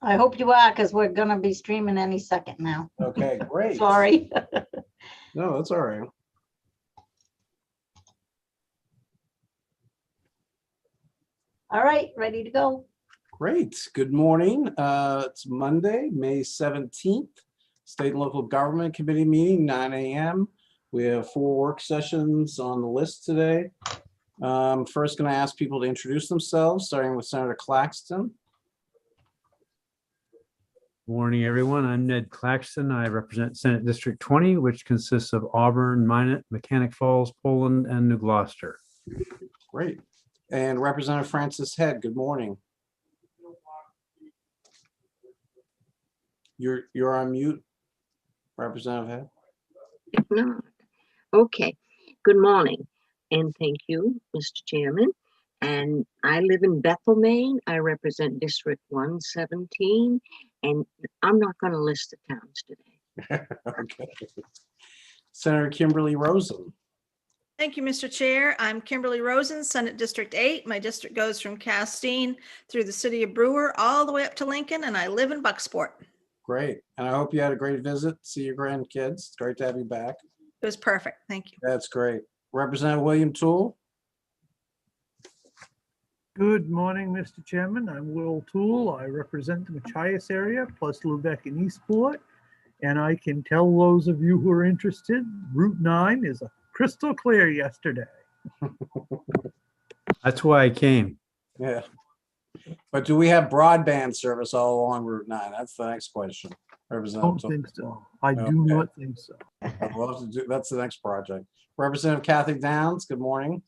I hope you are, because we're gonna be streaming any second now. Okay, great. Sorry. No, that's all right. All right, ready to go. Great. Good morning. It's Monday, May 17th. State and Local Government Committee meeting, 9 a.m. We have 4 work sessions on the list today. First, going to ask people to introduce themselves, starting with Senator Claxton. Morning, everyone. I'm Ned Claxton. I represent Senate District 20, which consists of Auburn, Minot, Mechanic Falls, Poland, and New Gloucester. Great. And Representative Francis Head, good morning. You're on mute, Representative Head. If not, okay. Good morning, and thank you, Mr. Chairman. And I live in Bethel, Maine. I represent District 117, and I'm not going to list the towns today. Okay. Senator Kimberly Rosen. Thank you, Mr. Chair. I'm Kimberly Rosen, Senate District 8. My district goes from Castine through the city of Brewer all the way up to Lincoln, and I live in Bucksport. Great. And I hope you had a great visit. See your grandkids. It's great to have you back. It was perfect. Thank you. That's great. Representative William Toole. Good morning, Mr. Chairman. I'm Will Toole. I represent the Machias area, plus Lubec and Eastport. And I can tell those of you who are interested, Route 9 is a crystal clear yesterday. That's why I came. Yeah. But do we have broadband service all along Route 9? That's the next question. I Representative don't Toole. think so. I do Okay. not think so. I'd love to do, that's the next project. Representative Kathy Downs, good morning.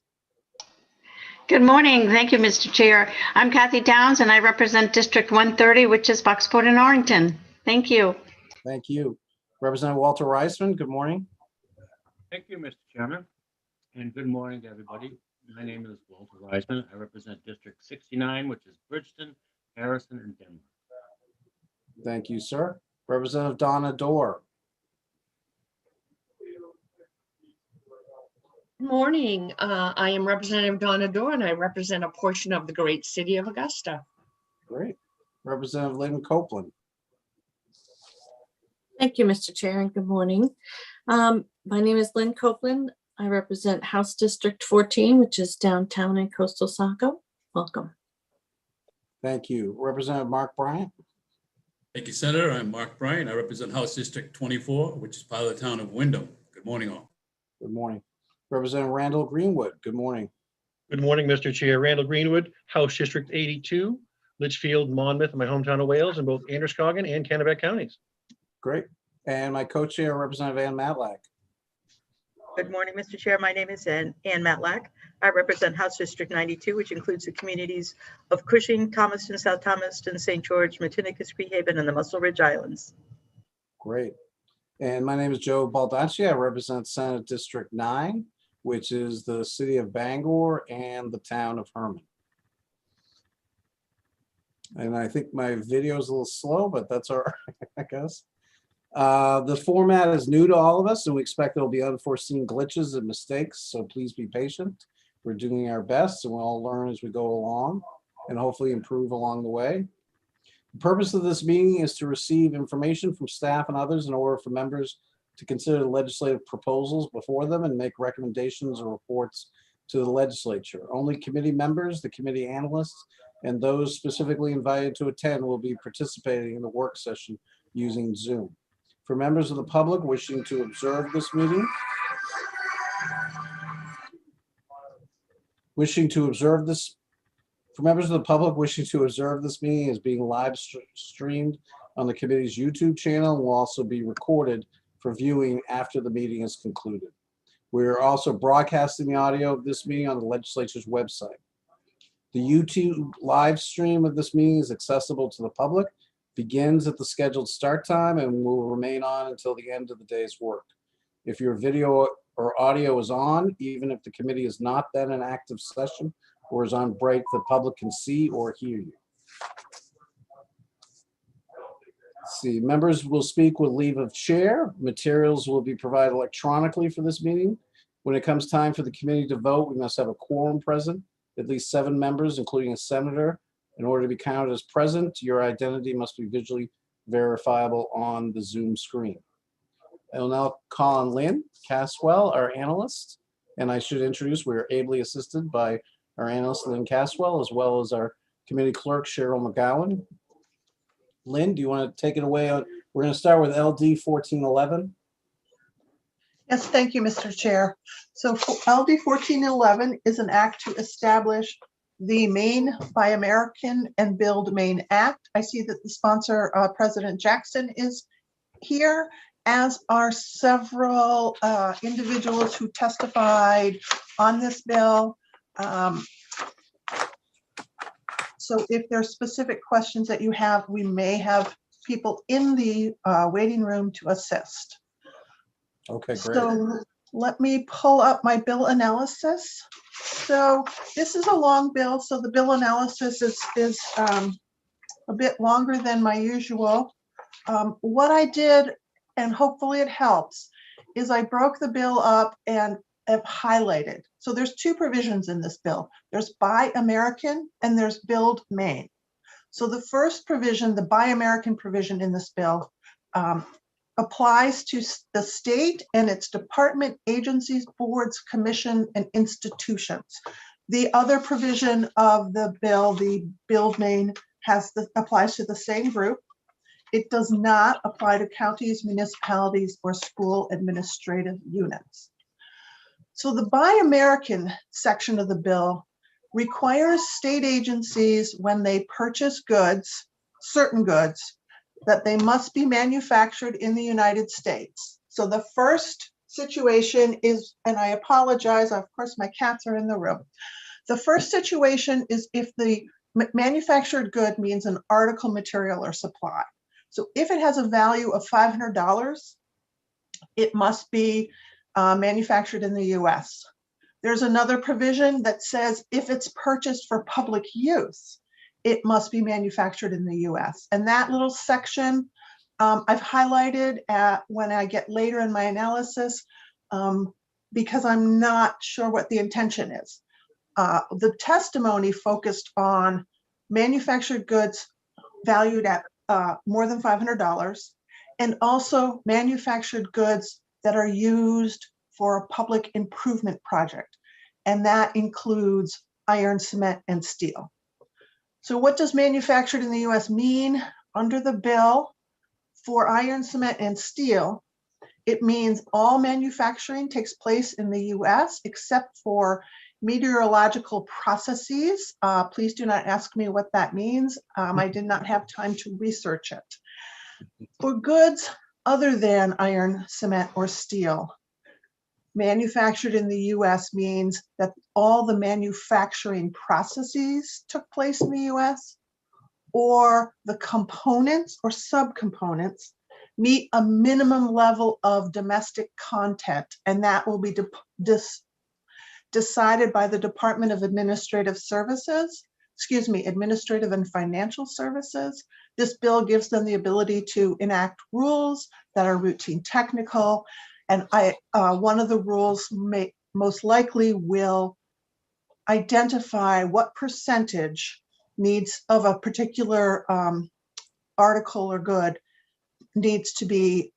Good morning. Thank you, Mr. Chair. I'm Kathy Downs, and I represent District 130, which is Bucksport and Orrington. Thank you. Thank you. Representative Walter Reisman, good morning. Thank you, Mr. Chairman, and good morning to everybody. My name is Walter Reisman. I represent District 69, which is Bridgeton, Harrison, and Denver. Thank you, sir. Representative Donna Dorr. Good morning. I am Representative Donna Dorr, and I represent a portion of the great city of Augusta. Great. Representative Lynn Copeland. Thank you, Mr. Chair, and good morning. My name is Lynn Copeland. I represent House District 14, which is downtown in coastal Saco. Welcome. Thank you. Representative Mark Bryant. Thank you, Senator. I'm Mark Bryant. I represent House District 24, which is part of the town of Wyndham. Good morning, all. Good morning. Representative Randall Greenwood. Good morning. Good morning, Mr. Chair. Randall Greenwood, House District 82, Litchfield, Monmouth, my hometown of Wales, in both Androscoggin and Kennebec counties. Great. And my co-chair, Representative Ann Matlack. Good morning, Mr. Chair. My name is Ann Matlack. I represent House District 92, which includes the communities of Cushing, Thomaston, South Thomaston, St. George, Matinicus, Creehaven, and the Muscle Ridge Islands. Great. And my name is Joe Baldacci. I represent Senate District 9, which is the city of Bangor and the town of Herman. And I think my video is a little slow, but that's all right, I guess. The format is new to all of us, and we expect there'll be unforeseen glitches and mistakes, so please be patient. We're doing our best, and we'll all learn as we go along and hopefully improve along the way. The purpose of this meeting is to receive information from staff and others in order for members to consider the legislative proposals before them and make recommendations or reports to the legislature. Only committee members, the committee analysts, and those specifically invited to attend will be participating in the work session using Zoom. For members of the public wishing to observe this meeting, for members of the public wishing to observe this meeting is being live streamed on the committee's YouTube channel and will also be recorded for viewing after the meeting is concluded. We're also broadcasting the audio of this meeting on the legislature's website. The YouTube live stream of this meeting is accessible to the public, begins at the scheduled start time, and will remain on until the end of the day's work. If your video or audio is on, even if the committee is not then an active session or is on break, the public can see or hear you. Let's see, members will speak with leave of chair. Materials will be provided electronically for this meeting. When it comes time for the committee to vote, we must have a quorum present, at least 7 members, including a senator, In order to be counted as present, your identity must be visually verifiable on the Zoom screen. I will now call on Lynn Caswell, our analyst, and I should introduce, we are ably assisted by our analyst, Lynn Caswell, as well as our committee clerk, Cheryl McGowan. Lynn, do you want to take it away? We're going to start with LD 1411. Yes, thank you, Mr. Chair. So LD 1411 is an act to establish the Maine Buy American and Build Maine Act. I see that the sponsor, President Jackson, is here, as are several individuals who testified on this bill. So if there's specific questions that you have, we may have people in the waiting room to assist. Okay, great. So let me pull up my bill analysis. So this is a long bill, so the bill analysis is a bit longer than my usual. What I did, and hopefully it helps, is I broke the bill up and have highlighted. So there's two provisions in this bill. There's Buy American and there's Build Maine. So the first provision, the Buy American provision in this bill, applies to the state and its department, agencies, boards, commission, and institutions. The other provision of the bill, the Build Maine, applies to the same group. It does not apply to counties, municipalities, or school administrative units. So the Buy American section of the bill requires state agencies, when they purchase goods, certain goods, that they must be manufactured in the United States. So the first situation is, and I apologize, of course my cats are in the room. The first situation is if the manufactured good means an article, material, or supply. So if it has a value of $500, it must be manufactured in the US. There's another provision that says if it's purchased for public use, it must be manufactured in the US. And that little section I've highlighted when I get later in my analysis because I'm not sure what the intention is. The testimony focused on manufactured goods valued at more than $500 and also manufactured goods that are used for a public improvement project. And that includes iron, cement, and steel. So what does manufactured in the US mean? Under the bill for iron, cement, and steel, it means all manufacturing takes place in the US except for meteorological processes. Please do not ask me what that means. I did not have time to research it. For goods other than iron, cement, or steel, manufactured in the US means that all the manufacturing processes took place in the US, or the components or subcomponents meet a minimum level of domestic content, and that will be decided by the Department of Administrative Services, Administrative and Financial Services. This bill gives them the ability to enact rules that are routine technical, and one of the rules most likely will identify what percentage needs of a particular article or good needs to be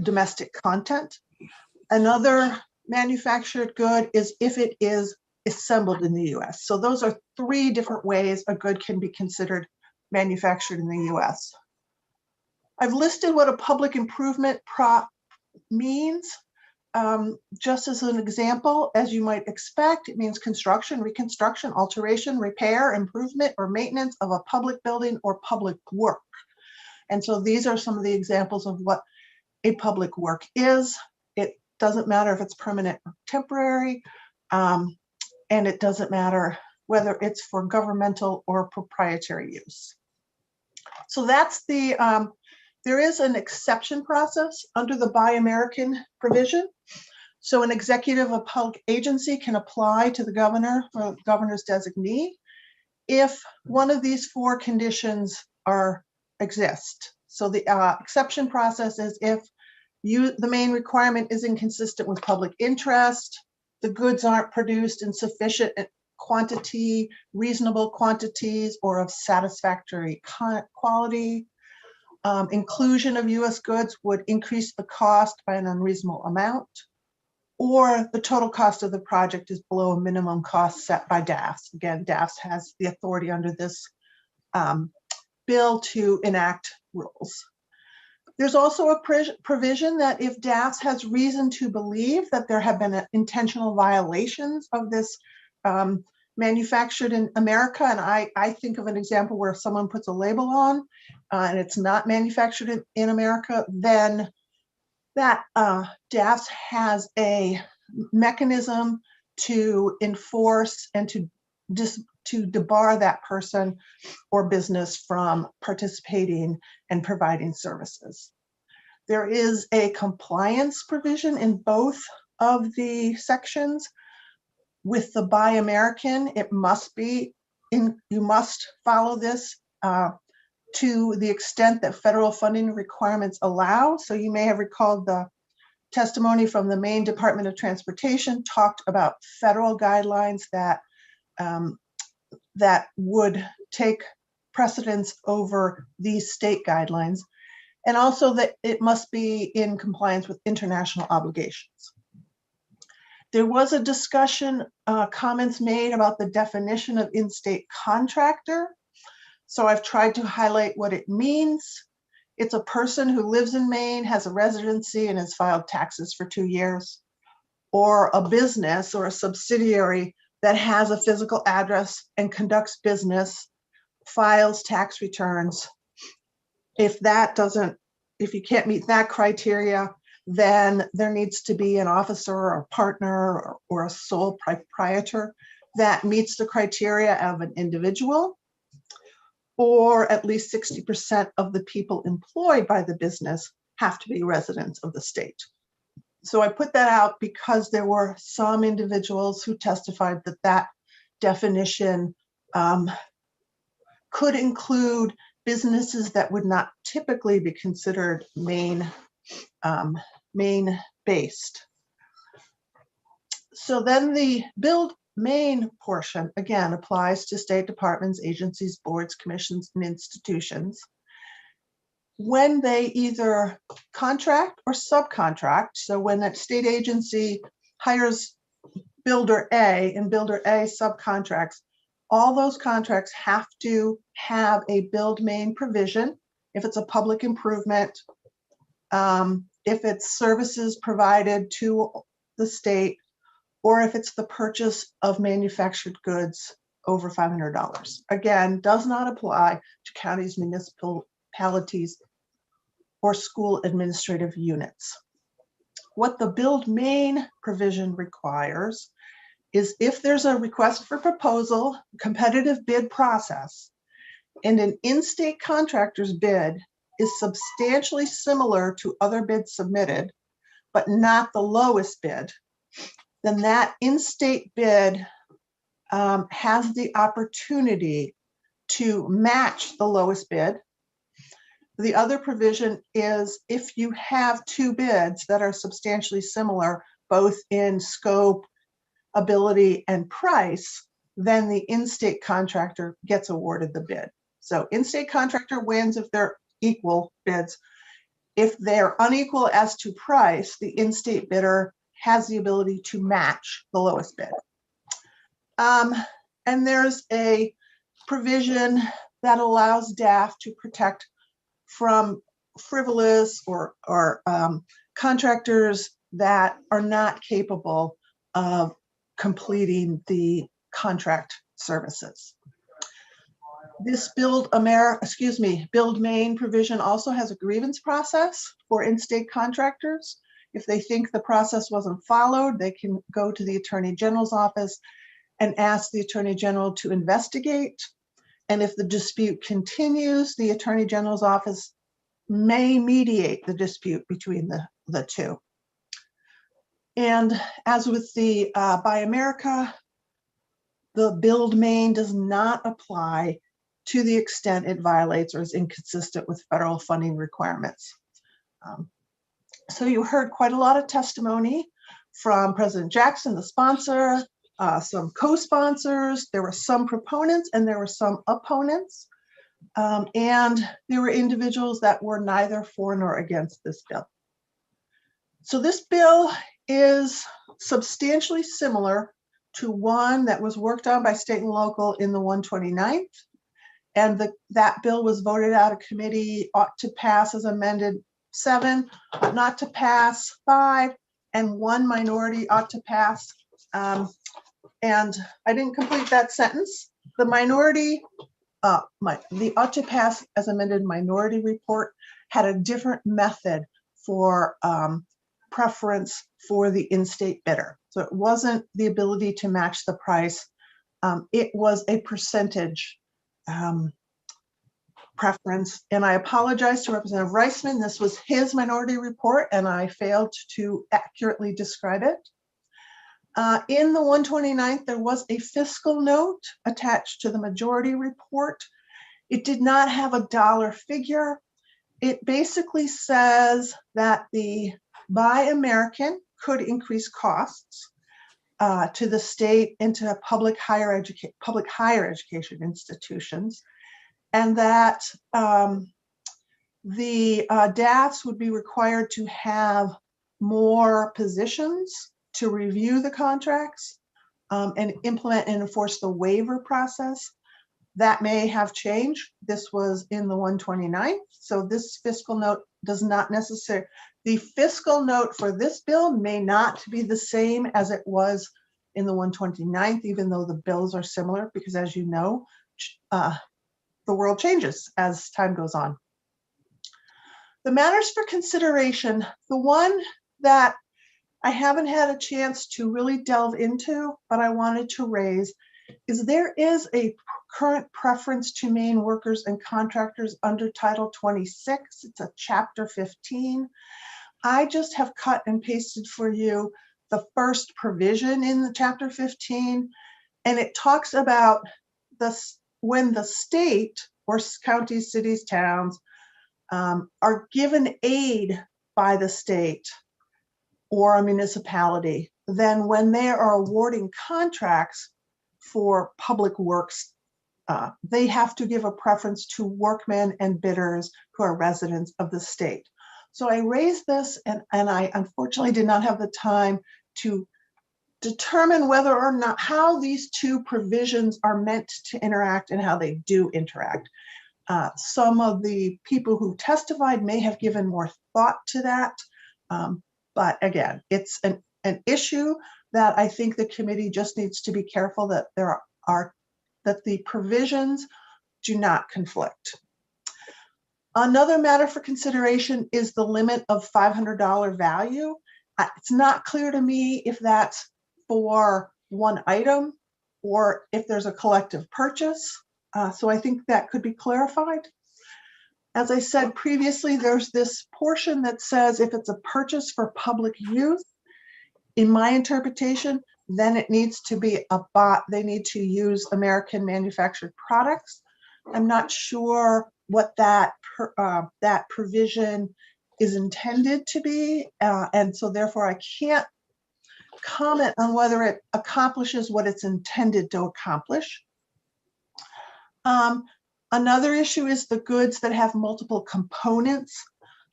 domestic content. Another manufactured good is if it is assembled in the US. So those are three different ways a good can be considered manufactured in the US. I've listed what a public improvement means. Just as an example, as you might expect, it means construction, reconstruction, alteration, repair, improvement, or maintenance of a public building or public work. And so these are some of the examples of what a public work is. It doesn't matter if it's permanent or temporary, and it doesn't matter whether it's for governmental or proprietary use. So that's the, there is an exception process under the Buy American provision. So an executive of public agency can apply to the governor or the governor's designee if one of these four conditions exist. So the exception process is if the main requirement is inconsistent with public interest, the goods aren't produced in sufficient quantity, reasonable quantities, or of satisfactory quality. Inclusion of US goods would increase the cost by an unreasonable amount, or the total cost of the project is below a minimum cost set by DAFS. Again, DAFS has the authority under this bill to enact rules. There's also a provision that if DAFS has reason to believe that there have been intentional violations of this manufactured in America, and I think of an example where someone puts a label on and it's not manufactured in America, then that DAFS has a mechanism to enforce and to debar that person or business from participating and providing services. There is a compliance provision in both of the sections. With the Buy American, it must be you must follow this to the extent that federal funding requirements allow. So you may have recalled the testimony from the Maine Department of Transportation talked about federal guidelines that that would take precedence over these state guidelines, and also that it must be in compliance with international obligations. There was a discussion, comments made about the definition of in-state contractor. So I've tried to highlight what it means. It's a person who lives in Maine, has a residency, and has filed taxes for 2 years, or a business or a subsidiary that has a physical address and conducts business, files tax returns. If you can't meet that criteria, then there needs to be an officer or a partner or a sole proprietor that meets the criteria of an individual, or at least 60% of the people employed by the business have to be residents of the state. So I put that out because there were some individuals who testified that that definition could include businesses that would not typically be considered Maine-based. So then the Build Maine portion, again, applies to state departments, agencies, boards, commissions, and institutions when they either contract or subcontract. So when that state agency hires Builder A and Builder A subcontracts, all those contracts have to have a Build Maine provision if it's a public improvement, if it's services provided to the state, or if it's the purchase of manufactured goods over $500. Again, does not apply to counties, municipalities, or school administrative units. What the Build Maine provision requires is if there's a request for proposal, competitive bid process, and an in-state contractor's bid is substantially similar to other bids submitted, but not the lowest bid, then that in-state bid has the opportunity to match the lowest bid. The other provision is if you have two bids that are substantially similar, both in scope, ability, and price, then the in-state contractor gets awarded the bid. So in-state contractor wins if they're equal bids. If they're unequal as to price, the in-state bidder has the ability to match the lowest bid. And there's a provision that allows DAF to protect from frivolous or contractors that are not capable of completing the contract services. This Build Maine provision also has a grievance process for in-state contractors. If they think the process wasn't followed, they can go to the Attorney General's office and ask the Attorney General to investigate. And if the dispute continues, the Attorney General's office may mediate the dispute between the two. And as with the Buy America, the Build Maine does not apply to the extent it violates or is inconsistent with federal funding requirements. So you heard quite a lot of testimony from President Jackson, the sponsor, some co-sponsors, there were some proponents, and there were some opponents. And there were individuals that were neither for nor against this bill. So this bill is substantially similar to one that was worked on by state and local in the 129th. And that bill was voted out of committee, ought to pass as amended 7, ought not to pass 5, and 1 minority ought to pass. And I didn't complete that sentence. The minority, the ought to pass as amended minority report had a different method for preference for the in-state bidder. So it wasn't the ability to match the price. It was a percentage preference. And I apologize to Representative Reisman. This was his minority report and I failed to accurately describe it. In the 129th, there was a fiscal note attached to the majority report. It did not have a dollar figure. It basically says that the Buy American could increase costs to the state and to public higher education institutions, and that the DAFs would be required to have more positions to review the contracts and implement and enforce the waiver process. That may have changed. This was in the 129th. So this fiscal note does not necessarily, the fiscal note for this bill may not be the same as it was in the 129th, even though the bills are similar, because as you know, the world changes as time goes on. The matters for consideration, the one that I haven't had a chance to really delve into, but I wanted to raise, is there is a current preference to Maine workers and contractors under Title 26. It's a Chapter 15. I just have cut and pasted for you the first provision in the Chapter 15, and it talks about this when the state or counties, cities, towns are given aid by the state or a municipality, then when they are awarding contracts for public works, they have to give a preference to workmen and bidders who are residents of the state. So I raised this and I unfortunately did not have the time to determine whether or not how these two provisions are meant to interact and how they do interact. Some of the people who testified may have given more thought to that. But again, it's an issue that I think the committee just needs to be careful that that the provisions do not conflict. Another matter for consideration is the limit of $500 value. It's not clear to me if that's for one item or if there's a collective purchase. So I think that could be clarified. As I said previously, there's this portion that says if it's a purchase for public use, in my interpretation, then it needs to be a bot. They need to use American manufactured products. I'm not sure what that provision is intended to be. And so therefore I can't comment on whether it accomplishes what it's intended to accomplish. Another issue is the goods that have multiple components.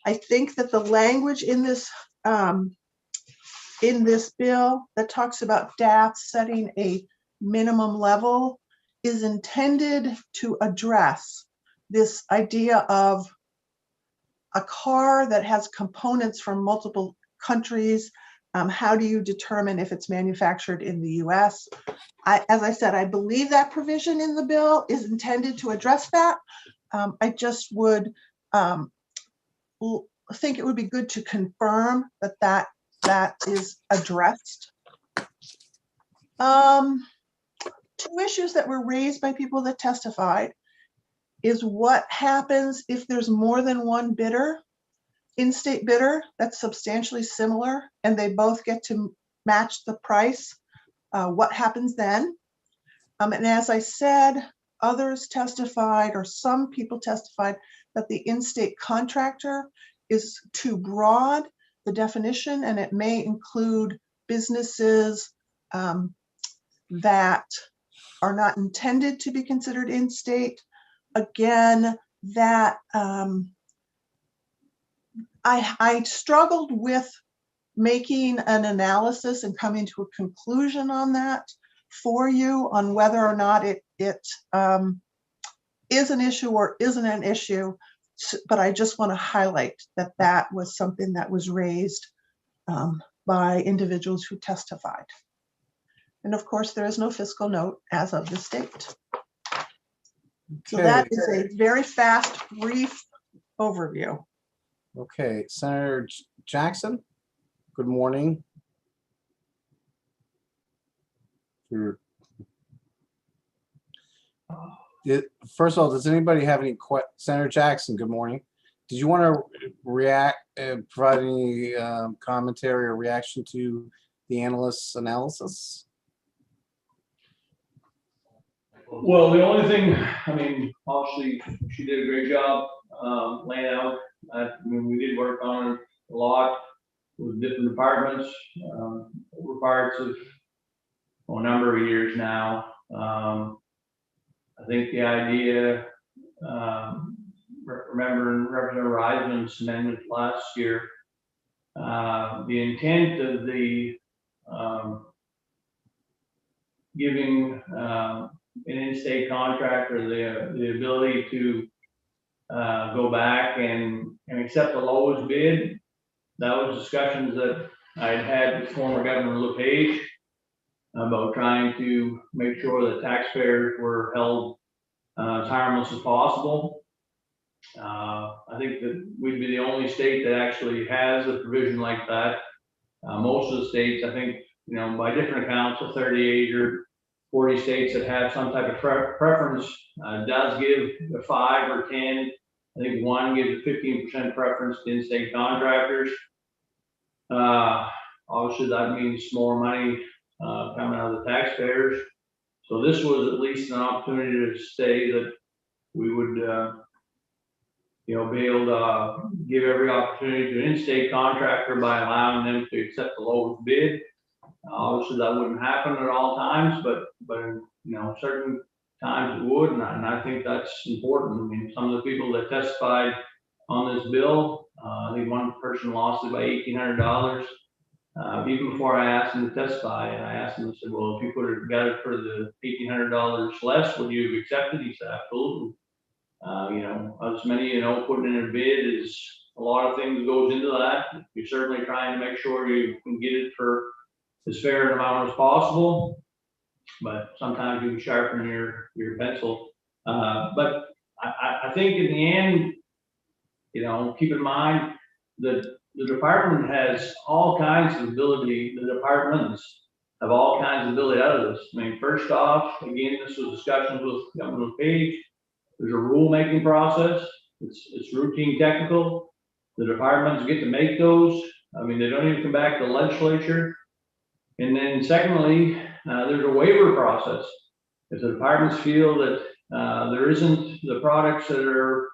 I think that the language in this bill that talks about DAF setting a minimum level is intended to address this idea of a car that has components from multiple countries. How do you determine if it's manufactured in the US? As I said, I believe that provision in the bill is intended to address that. I just would think it would be good to confirm that that is addressed. Two issues that were raised by people that testified is what happens if there's more than one bidder, in-state bidder that's substantially similar and they both get to match the price. What happens then? And as I said, others testified, or some people testified, that the in-state contractor is too broad, the definition, and it may include businesses that are not intended to be considered in-state. Again, that I struggled with making an analysis and coming to a conclusion on that for you on whether or not it is an issue or isn't an issue. But I just want to highlight that that was something that was raised by individuals who testified. And of course, there is no fiscal note as of this date. So that is a very fast, brief overview. Okay, Senator Jackson, good morning. First of all, does anybody have any questions? Senator Jackson, good morning. Did you want to react and provide any commentary or reaction to the analyst's analysis? Well, the only thing, I mean, obviously, she did a great job laying out. I mean, we did work on it a lot with different departments over parts of a number of years now. I think the idea, remembering Representative Reisman's amendment last year, the intent of the giving an in-state contractor the ability to go back and accept the lowest bid. That was discussions that I'd had with former Governor LePage about trying to make sure that taxpayers were held as harmless as possible. I think that we'd be the only state that actually has a provision like that. Most of the states, I think, you know, by different accounts, the 38 or 40 states that have some type of preference does give a 5 or 10. I think one gives a 15% preference to in-state contractors. Obviously, that means more money coming out of the taxpayers. So this was at least an opportunity to say that we would, you know, be able to give every opportunity to an in-state contractor by allowing them to accept the lowest bid. Obviously, that wouldn't happen at all times, but you know, certain times it would, and I think that's important. I mean, some of the people that testified on this bill, I think one person lost it by $1,800. Even before I asked him to testify, and I asked him, I said, well, if you put it together for the $1,800 less, would you have accepted? He said, absolutely. You know, as many, you know, putting in a bid is a lot of things goes into that. You're certainly trying to make sure you can get it for as fair an amount as possible, but sometimes you can sharpen your pencil. But I think in the end, you know, keep in mind that the department has all kinds of ability. The departments have all kinds of ability out of this. I mean, first off, again, this was discussions with Governor LePage. There's a rulemaking process. It's routine technical. The departments get to make those. I mean, they don't even come back to the legislature. And then secondly, there's a waiver process. If the departments feel that there isn't the products that are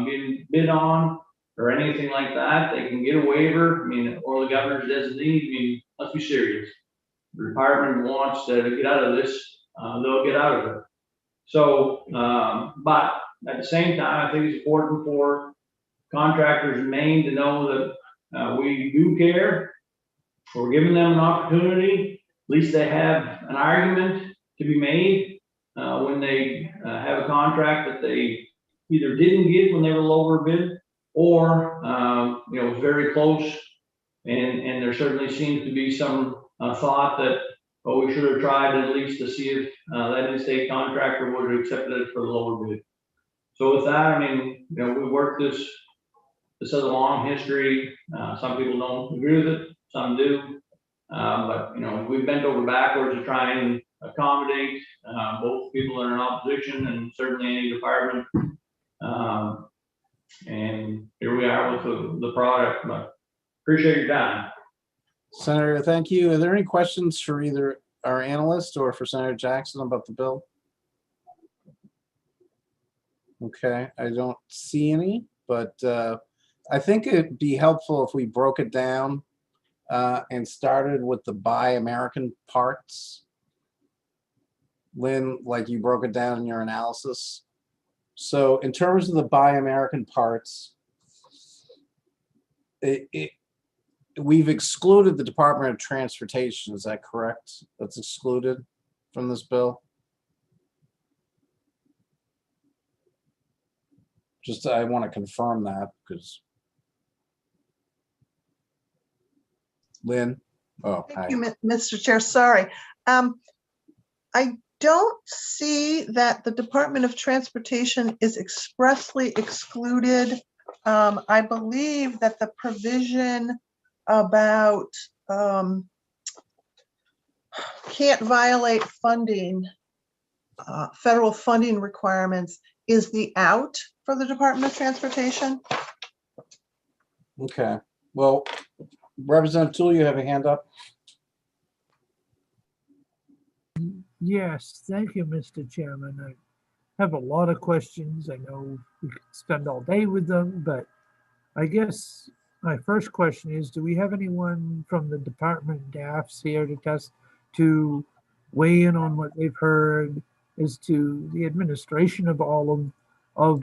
being bid on or anything like that, they can get a waiver. I mean, or the governor's designee. I mean, let's be serious. The department wants to get out of this, they'll get out of it. So, but at the same time, I think it's important for contractors in Maine to know that we do care. We're giving them an opportunity. At least they have an argument to be made when they have a contract that they either didn't get when they were lower bid, or you know, was very close. And there certainly seems to be some thought that, oh, we should have tried at least to see if that in-state contractor would have accepted it for the lower bid. So with that, I mean, you know, we worked this has a long history. Some people don't agree with it, some do. But you know, we've bent over backwards to try and accommodate both people that are in opposition and certainly any department. And here we are with the product. But appreciate your time. Senator, thank you. Are there any questions for either our analyst or for Senator Jackson about the bill? Okay, I don't see any, but I think it'd be helpful if we broke it down and started with the Buy American parts. Lynn, like you broke it down in your analysis. So in terms of the Buy American parts, we've excluded the Department of Transportation. Is that correct? That's excluded from this bill? Just, I want to confirm that because Lynn? Oh, hi. Thank you, Mr. Chair. Sorry. I don't see that the Department of Transportation is expressly excluded. I believe that the provision about can't violate funding, federal funding requirements is the out for the Department of Transportation. Okay. Well, Representative Tool, you have a hand up? Yes, thank you, Mr. Chairman. I have a lot of questions. I know we could spend all day with them, but I guess my first question is, do we have anyone from the department staffs here to weigh in on what they've heard as to the administration of all of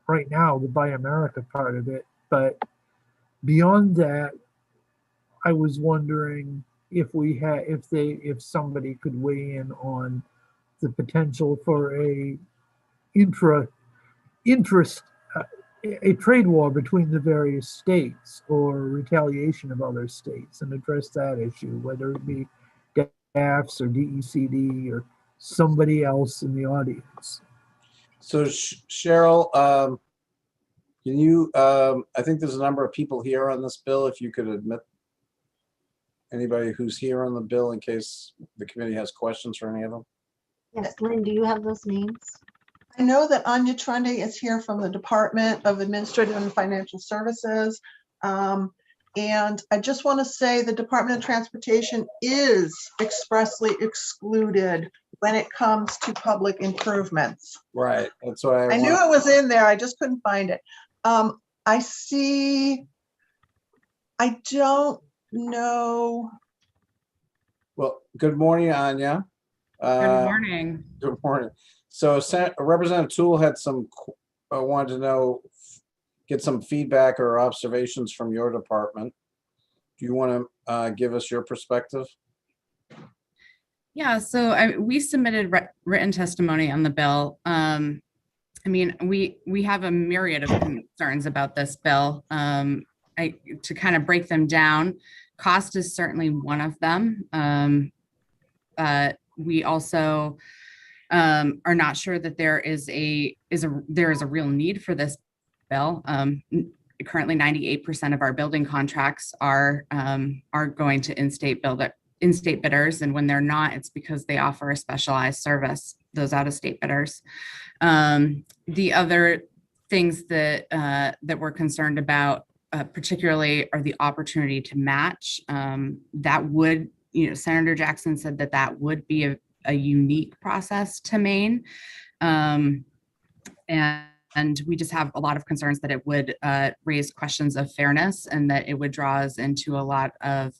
right now, the Buy America part of it? But beyond that, I was wondering if somebody could weigh in on the potential for a trade war between the various states or retaliation of other states, and address that issue, whether it be DAFs or DECD or somebody else in the audience. So Cheryl, can you, I think there's a number of people here on this bill. If you could admit anybody who's here on the bill in case the committee has questions for any of them. Yes, Lynn, do you have those names? I know that Anya Trundy is here from the Department of Administrative and Financial Services. And I just want to say the Department of Transportation is expressly excluded when it comes to public improvements. Right, that's why I knew it was in there, I just couldn't find it. I don't know. Well, good morning, Anya. Good morning. Good morning. So Representative Tool had wanted to know, get some feedback or observations from your department. Do you want to give us your perspective? Yeah, so we submitted written testimony on the bill. I mean, we have a myriad of concerns about this bill. To kind of break them down, cost is certainly one of them. We also are not sure that there is a real need for this bill. Currently, 98% of our building contracts are going to in-state bidders, and when they're not, it's because they offer a specialized service, those out-of-state bidders. The other things that we're concerned about, particularly, are the opportunity to match. That would, Senator Jackson said that would be a unique process to Maine. And we just have a lot of concerns that it would raise questions of fairness and that it would draw us into a lot of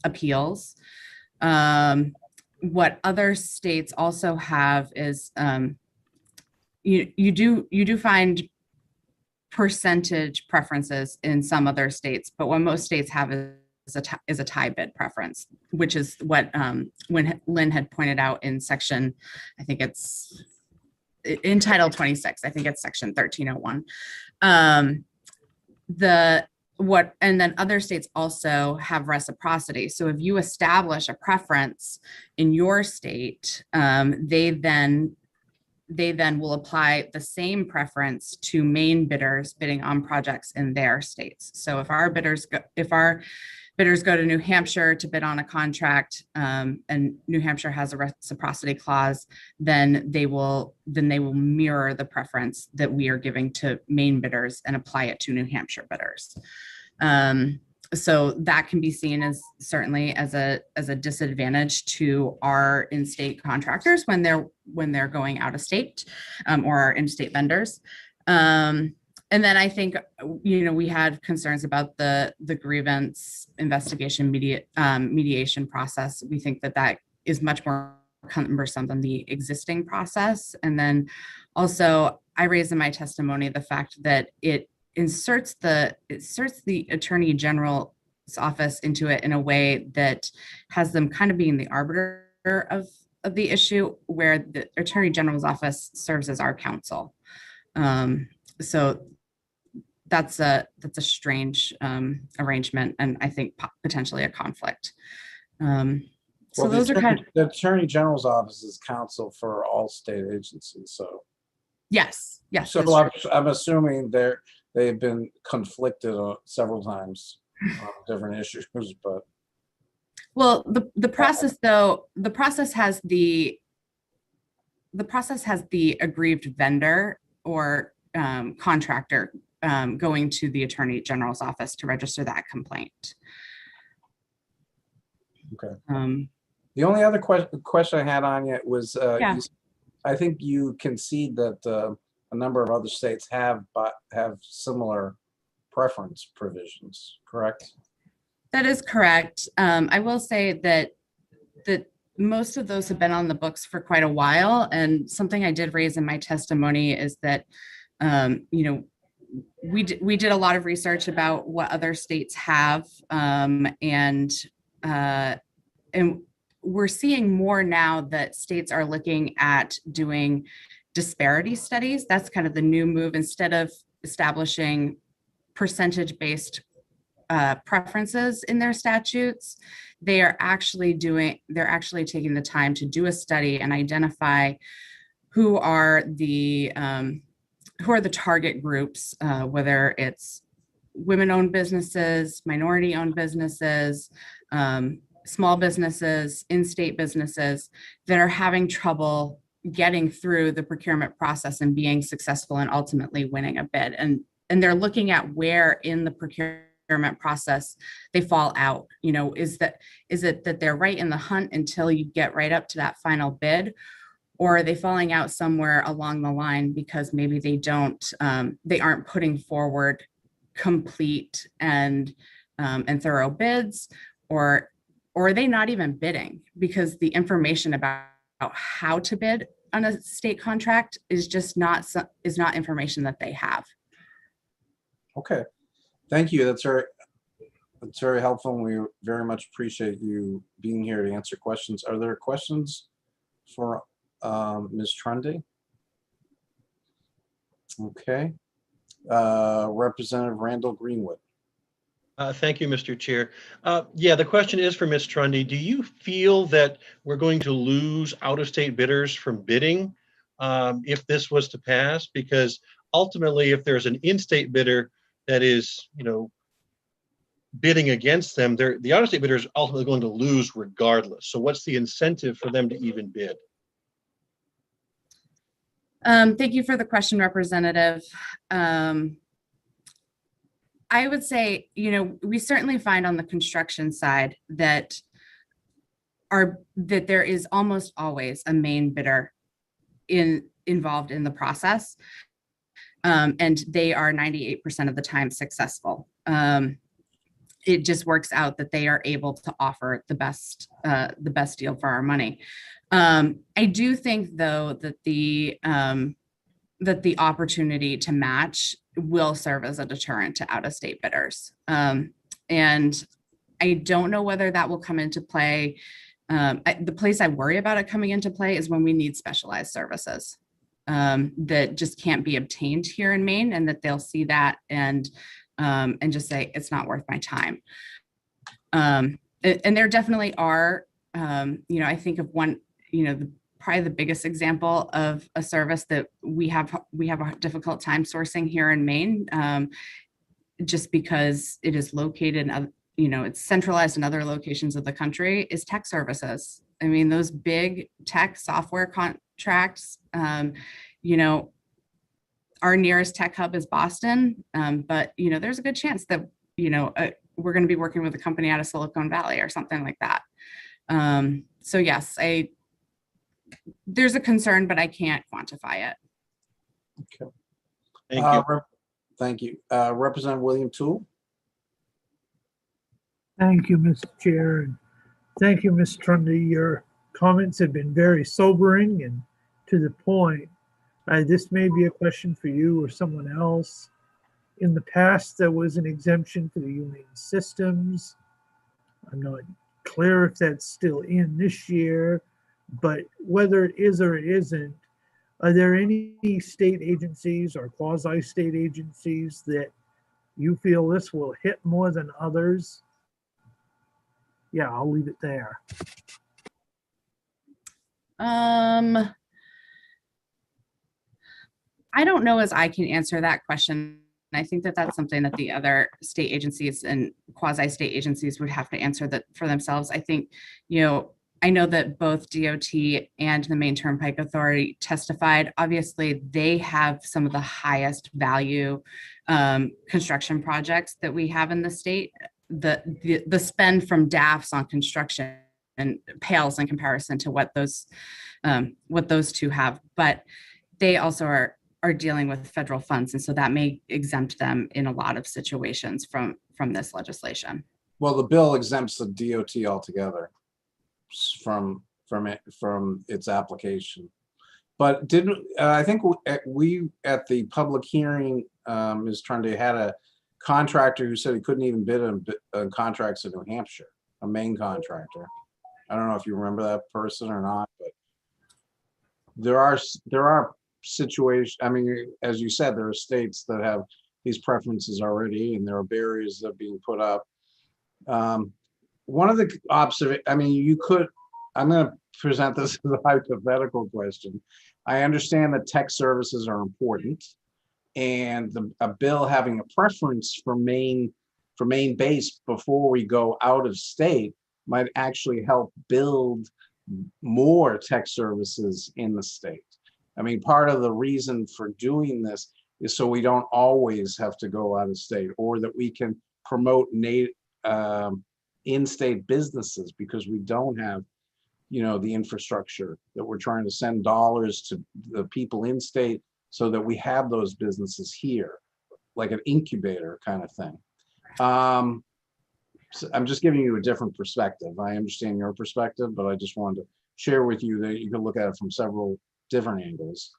appeals. What other states also have is you do find percentage preferences in some other states, but what most states have is a tie bid preference, which is what when Lynn had pointed out in section, I think it's in Title 26, I think it's section 1301. And then other states also have reciprocity. So if you establish a preference in your state, they then will apply the same preference to Maine bidders bidding on projects in their states. So if our bidders go to New Hampshire to bid on a contract, and New Hampshire has a reciprocity clause, then they will mirror the preference that we are giving to Maine bidders and apply it to New Hampshire bidders. So that can be seen as certainly as a disadvantage to our in-state contractors when they're going out of state, or our in-state vendors. And then I think, we had concerns about the grievance investigation mediation process. We think that is much more cumbersome than the existing process. And then also I raised in my testimony the fact that it inserts the Attorney General's office into it in a way that has them kind of being the arbiter of the issue, where the Attorney General's office serves as our counsel. So that's a strange arrangement, and I think potentially a conflict. So Well, those are kind of, the Attorney General's office is counsel for all state agencies, so. yes. So I'm assuming they've been conflicted several times on different issues, but. Well, the process though, the process has the aggrieved vendor or contractor going to the Attorney General's office to register that complaint. Okay. The only other question I had on it was, Yeah. I think you concede that a number of other states have similar preference provisions, correct? That is correct. I will say that most of those have been on the books for quite a while. And something I did raise in my testimony is that, we did a lot of research about what other states have, and we're seeing more now that states are looking at doing disparity studies. That's kind of the new move. Instead of establishing percentage-based preferences in their statutes, they're actually taking the time to do a study and identify who are the target groups, whether it's women-owned businesses, minority-owned businesses, small businesses, in-state businesses that are having trouble getting through the procurement process and being successful and ultimately winning a bid. And they're looking at where in the procurement process they fall out. Is it that they're right in the hunt until you get right up to that final bid? Or are they falling out somewhere along the line because maybe they aren't putting forward complete and thorough bids, or are they not even bidding because the information about how to bid on a state contract is just not information that they have. Okay, thank you. That's very helpful, and we very much appreciate you being here to answer questions. Are there questions for Ms. Trundy? Okay. Representative Randall Greenwood. Thank you, Mr. Chair. Yeah, the question is for Ms. Trundy. Do you feel that we're going to lose out-of-state bidders from bidding if this was to pass? Because ultimately, if there's an in-state bidder that is, bidding against them, the out-of-state bidder is ultimately going to lose regardless. So what's the incentive for them to even bid? Thank you for the question, Representative. I would say, we certainly find on the construction side that there is almost always a main bidder involved in the process, and they are 98% of the time successful. It just works out that they are able to offer the best deal for our money. I do think, though, that the opportunity to match will serve as a deterrent to out-of-state bidders. And I don't know whether that will come into play. The place I worry about it coming into play is when we need specialized services that just can't be obtained here in Maine, and that they'll see that and just say, it's not worth my time. And there definitely are, I think of one, probably the biggest example of a service that we have a difficult time sourcing here in Maine, just because it is located in, it's centralized in other locations of the country, is tech services. I mean, those big tech software contracts, our nearest tech hub is Boston, but, there's a good chance that, we're going to be working with a company out of Silicon Valley or something like that. So yes, there's a concern, but I can't quantify it. Okay. Thank you. Thank you. Representative William Toole. Thank you, Mr. Chair, and thank you, Ms. Trundy. Your comments have been very sobering and to the point. This may be a question for you or someone else. In the past, there was an exemption for the humane systems. I'm not clear if that's still in this year, but whether it is or it isn't, are there any state agencies or quasi-state agencies that you feel this will hit more than others? Yeah, I'll leave it there. I don't know as I can answer that question. I think that that's something that the other state agencies and quasi-state agencies would have to answer that for themselves. I think, I know that both DOT and the Maine Turnpike Authority testified. Obviously, they have some of the highest value construction projects that we have in the state. The spend from DAFs on construction and pales in comparison to what those two have, but they also are dealing with federal funds, and so that may exempt them in a lot of situations from this legislation. Well, the bill exempts the DOT altogether from its application. But I think we at the public hearing, Ms. Trundy, had a contractor who said he couldn't even bid on contracts in New Hampshire, a Maine contractor. I don't know if you remember that person or not, but there are situations. I mean, as you said, there are states that have these preferences already, and there are barriers that are being put up. One of the I'm going to present this as a hypothetical question. I understand that tech services are important, and a bill having a preference for Maine base before we go out of state might actually help build more tech services in the state. I mean, part of the reason for doing this is so we don't always have to go out of state, or that we can promote in-state businesses, because we don't have, the infrastructure that we're trying to send dollars to the people in state so that we have those businesses here, like an incubator kind of thing. So I'm just giving you a different perspective. I understand your perspective, but I just wanted to share with you that you can look at it from several different angles.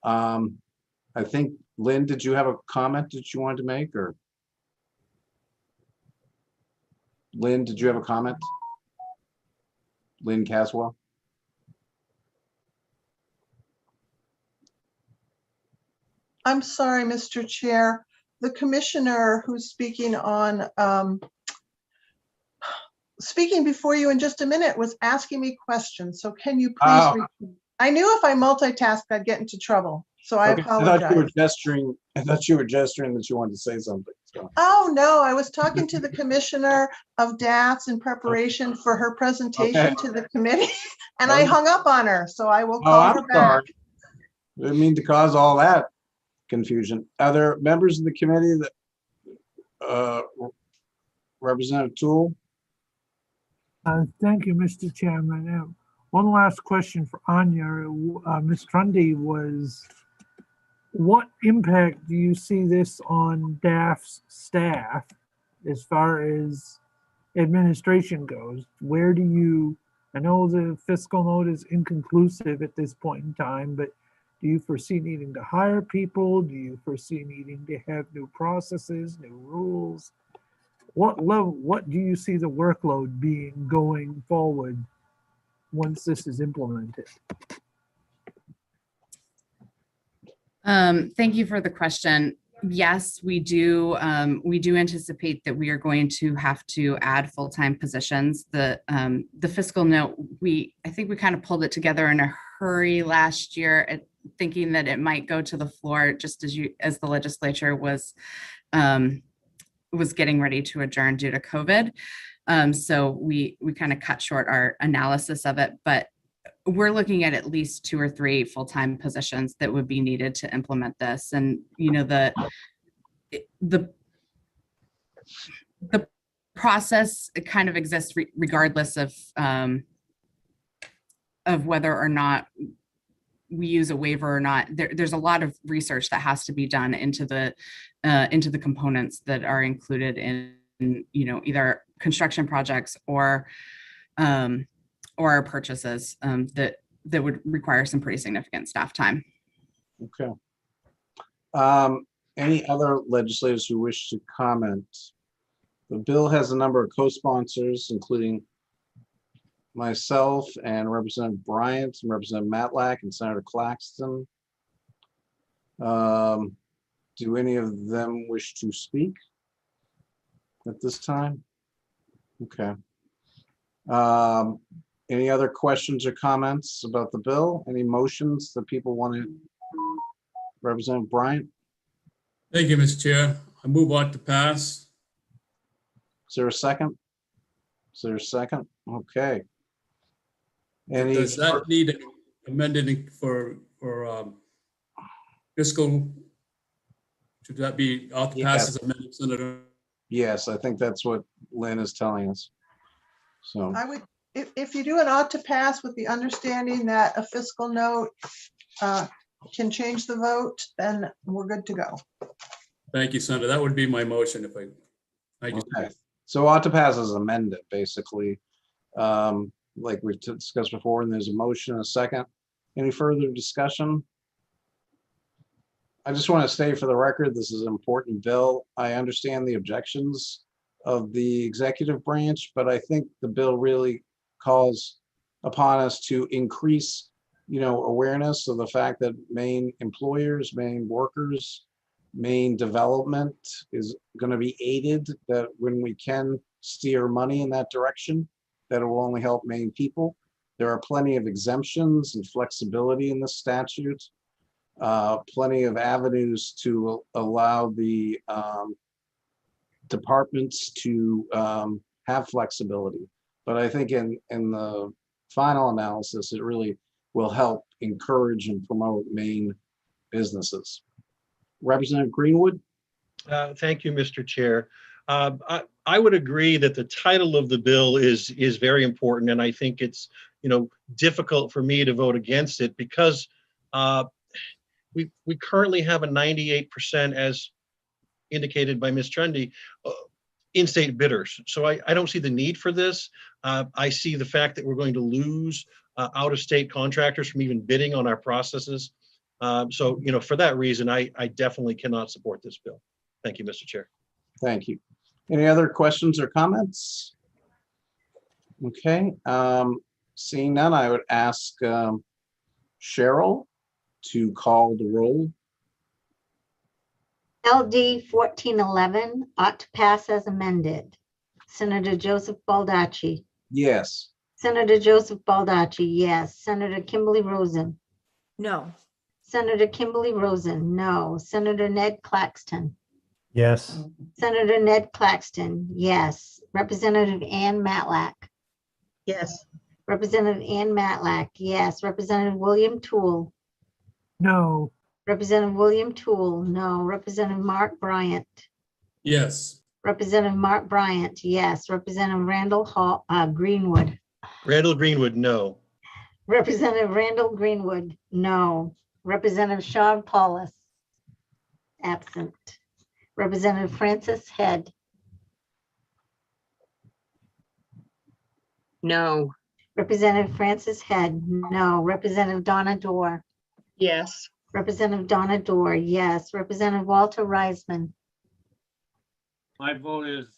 I think, Lynn, did you have a comment that you wanted to make, or? Lynn, did you have a comment? Lynn Caswell? I'm sorry, Mr. Chair. The commissioner who's speaking speaking before you in just a minute was asking me questions. So can you please repeat? I knew if I multitasked, I'd get into trouble. So I apologize. I thought you were gesturing that you wanted to say something. So. Oh, no, I was talking to the commissioner of DATS in preparation for her presentation to the committee, and I hung up on her. So I will call her back. Sorry. I didn't mean to cause all that confusion. Are there members of the committee that Representative Toole? Thank you, Mr. Chairman. One last question for Anya. Ms. Trundy was, what impact do you see this on DAF's staff as far as administration goes? Where do you, I know the fiscal note is inconclusive at this point in time, but do you foresee needing to hire people? Do you foresee needing to have new processes, new rules? What do you see the workload being going forward once this is implemented? Thank you for the question. Yes, we do anticipate that we are going to have to add full-time positions. The fiscal note, I think we kind of pulled it together in a hurry last year, thinking that it might go to the floor just as the legislature was getting ready to adjourn due to COVID. So we kind of cut short our analysis of it, but we're looking at least 2 or 3 full-time positions that would be needed to implement this. And, the process kind of exists regardless of whether or not we use a waiver or not. There's a lot of research that has to be done into the components that are included in either construction projects or or purchases that would require some pretty significant staff time. Okay. Any other legislators who wish to comment? The bill has a number of co-sponsors, including myself and Representative Bryant and Representative Matlack and Senator Claxton. Do any of them wish to speak at this time? Okay. Any other questions or comments about the bill? Any motions that people want to? Representative Bryant? Thank you, Mr. Chair. I move on to pass. Is there a second? Is there a second? Okay. Any? Does that need amended for fiscal? Should that be off the pass as amended, Senator? Yes, I think that's what Lynn is telling us. So I would, if you do an ought to pass with the understanding that a fiscal note can change the vote, then we're good to go. Thank you, Senator. That would be my motion if I. Thank you. okay. So ought to pass is amended, basically, like we've discussed before, and there's a motion, a second. Any further discussion? I just want to state for the record, this is an important bill. I understand the objections of the executive branch, but I think the bill really calls upon us to increase, awareness of the fact that Maine employers, Maine workers, Maine development is going to be aided, that when we can steer money in that direction, that it will only help Maine people. There are plenty of exemptions and flexibility in the statute. Plenty of avenues to allow the departments to have flexibility. But I think in the final analysis, it really will help encourage and promote Maine businesses. Representative Greenwood? Thank you, Mr. Chair. I would agree that the title of the bill is very important, and I think it's difficult for me to vote against it because we currently have a 98%, as indicated by Ms. Trundy, in-state bidders. So I don't see the need for this. I see the fact that we're going to lose out-of-state contractors from even bidding on our processes. So for that reason, I definitely cannot support this bill. Thank you, Mr. Chair. Thank you. Any other questions or comments? Okay, seeing none, I would ask Cheryl to call the roll. LD 1411 ought to pass as amended. Senator Joseph Baldacci. Yes. Senator Joseph Baldacci, yes. Senator Kimberly Rosen. No. Senator Kimberly Rosen, no. Senator Ned Claxton. Yes. Senator Ned Claxton, yes. Representative Ann Matlack. Yes. Representative Ann Matlack, yes. Representative William Toole. No. Representative William Toole, no. Representative Mark Bryant. Yes. Representative Mark Bryant, yes. Representative Randall Hall, Greenwood. Randall Greenwood, no. Representative Randall Greenwood, no. Representative Sean Paulus, absent. Representative Francis Head. No. Representative Francis Head, no. Representative Donna Dorr. Yes. Representative Donna Dorr, yes. Representative Walter Reisman. My vote is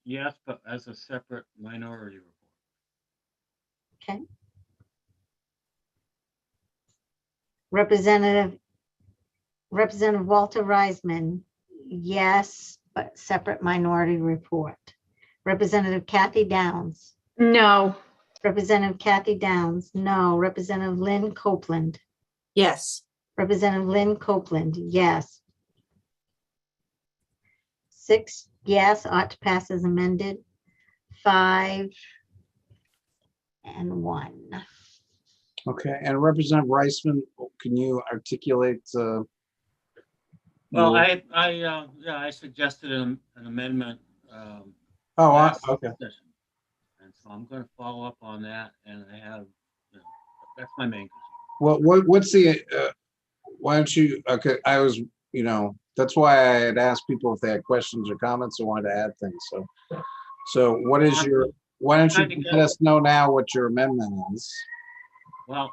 yes, but as a separate minority report. Okay. Representative Walter Reisman, yes, but separate minority report. Representative Kathy Downs. No. Representative Kathy Downs, no. Representative Lynn Copeland. Yes. Representative Lynn Copeland, yes. 6 yes, ought to pass as amended. 5 and 1. Okay, and Representative Reisman, can you articulate? Well, I suggested an amendment. Okay. Session. And so I'm going to follow up on that, and I have, that's my main concern. Well, what's the? Why don't you? Okay, I was, that's why I had asked people if they had questions or comments or wanted to add things. So what is why don't Trying to you get- let us know now what your amendment is? Well,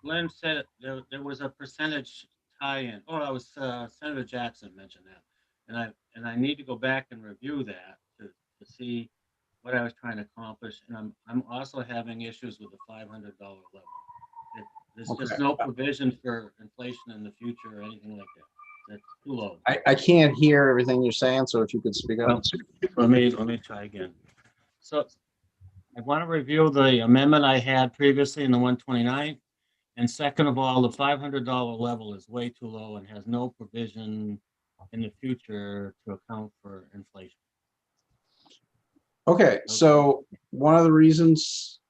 Lynn said there was a percentage tie-in. Oh, that was Senator Jackson mentioned that. And I need to go back and review that to see what I was trying to accomplish. And I'm also having issues with the $500 level. There's just Okay. no provision for inflation in the future or anything like that. That's too low. I can't hear everything you're saying, so if you could speak up. Let me try again. So I want to review the amendment I had previously in the 129. And second of all, the $500 level is way too low and has no provision in the future to account for inflation. Okay, so one of the reasons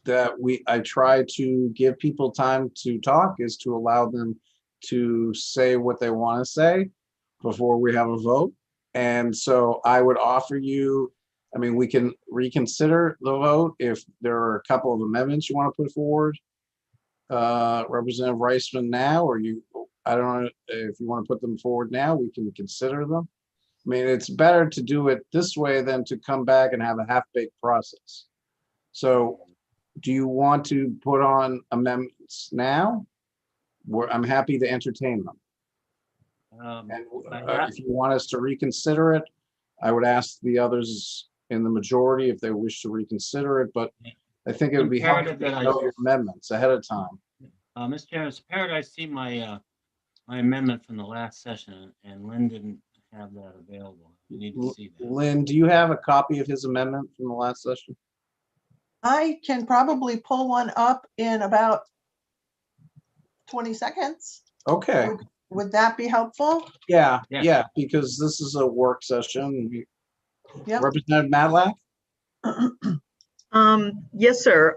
that I try to give people time to talk is to allow them to say what they want to say before we have a vote. And so I would offer you, I mean, we can reconsider the vote if there are a couple of amendments you want to put forward. Representative Reisman now, or I don't know if you want to put them forward now, we can consider them. I mean, it's better to do it this way than to come back and have a half-baked process. So do you want to put on amendments now? I'm happy to entertain them. And if you want us to reconsider it, I would ask the others in the majority if they wish to reconsider it, but I think it would be helpful to know your amendments ahead of time. Mr. Chairman, it's apparent I see my my amendment from the last session, and Lynn didn't have that available. You need to see that. Lynn, do you have a copy of his amendment from the last session? I can probably pull one up in about 20 seconds. Okay. Would that be helpful? Yeah, because this is a work session. Yep. Representative Matlack? Yes, sir.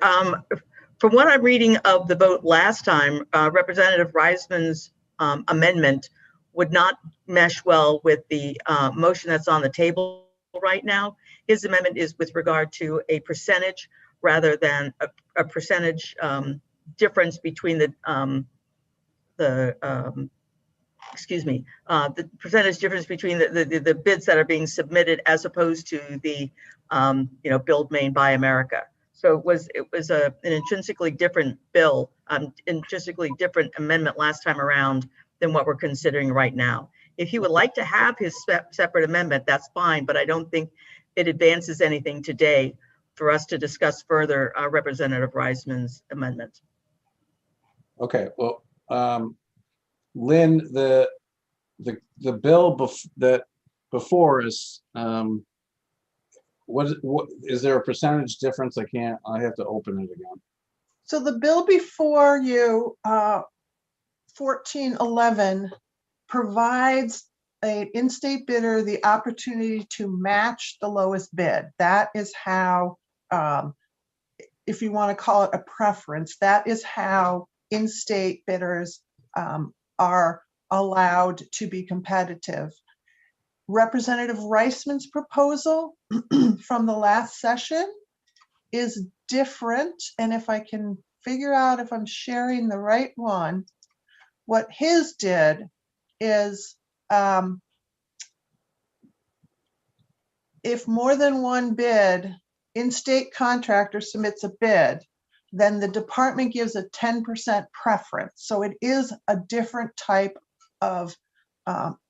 From what I'm reading of the vote last time, Representative Reisman's amendment would not mesh well with the motion that's on the table right now. His amendment is with regard to a percentage rather than a percentage difference between the percentage difference between the bids that are being submitted as opposed to the Build Maine Buy America. So it was an intrinsically different bill, intrinsically different amendment last time around than what we're considering right now. If he would like to have his separate amendment, that's fine, but I don't think it advances anything today for us to discuss further Representative Reisman's amendment. Okay, well, Lynn, the bill that before us, what is there a percentage difference? I have to open it again. So the bill before you, 1411, provides an in-state bidder the opportunity to match the lowest bid. That is how, if you want to call it a preference, that is how in-state bidders are allowed to be competitive. Representative Reisman's proposal from the last session is different. And if I can figure out if I'm sharing the right one, what his did is if more than one bid, in-state contractor submits a bid, then the department gives a 10% preference. So it is a different type of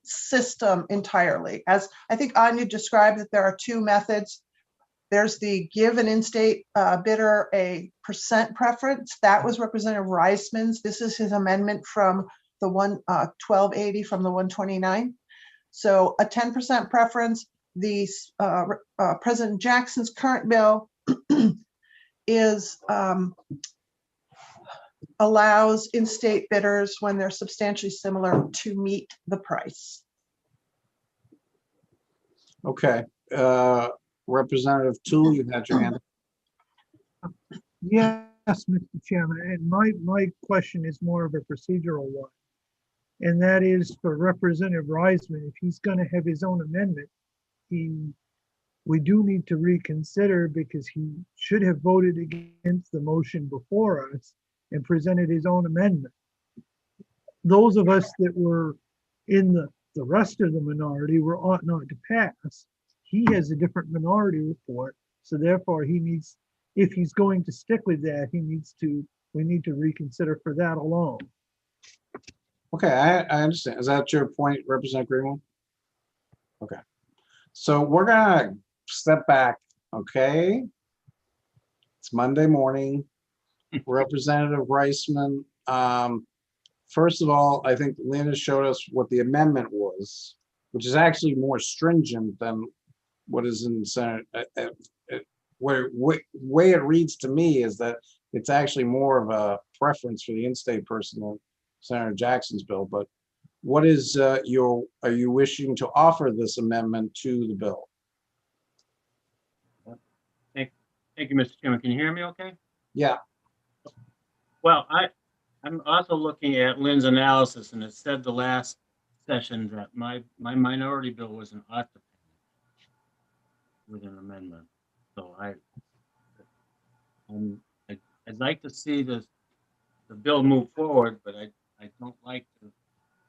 system entirely. As I think Anya described, that there are two methods. There's the give an in-state bidder a percent preference. That was Representative Reisman's. This is his amendment from the 1280 from the 129. So a 10% preference. The President Jackson's current bill is allows in-state bidders when they're substantially similar to meet the price. Okay, Representative Toole, you had your hand. Yes, Mr. Chairman, and my question is more of a procedural one. And that is for Representative Reisman, if he's going to have his own amendment, we do need to reconsider because he should have voted against the motion before us and presented his own amendment. Those of us that were in the rest of the minority ought not to pass. He has a different minority report. So therefore, if he's going to stick with that, we need to reconsider for that alone. Okay, I understand. Is that your point, Representative Greenwood? Okay. So we're gonna step back, okay? It's Monday morning. Representative Reisman, first of all, I think Lynn has showed us what the amendment was, which is actually more stringent than what is in Senate. Way it reads to me is that it's actually more of a preference for the in-state person than Senator Jackson's bill. But what is are you wishing to offer this amendment to the bill? Thank you, Mr. Chairman. Can you hear me okay? Yeah. Well, I'm also looking at Lynn's analysis, and it said the last session that my minority bill was an ought to with an amendment. So I'd like to see the bill move forward, but I don't like the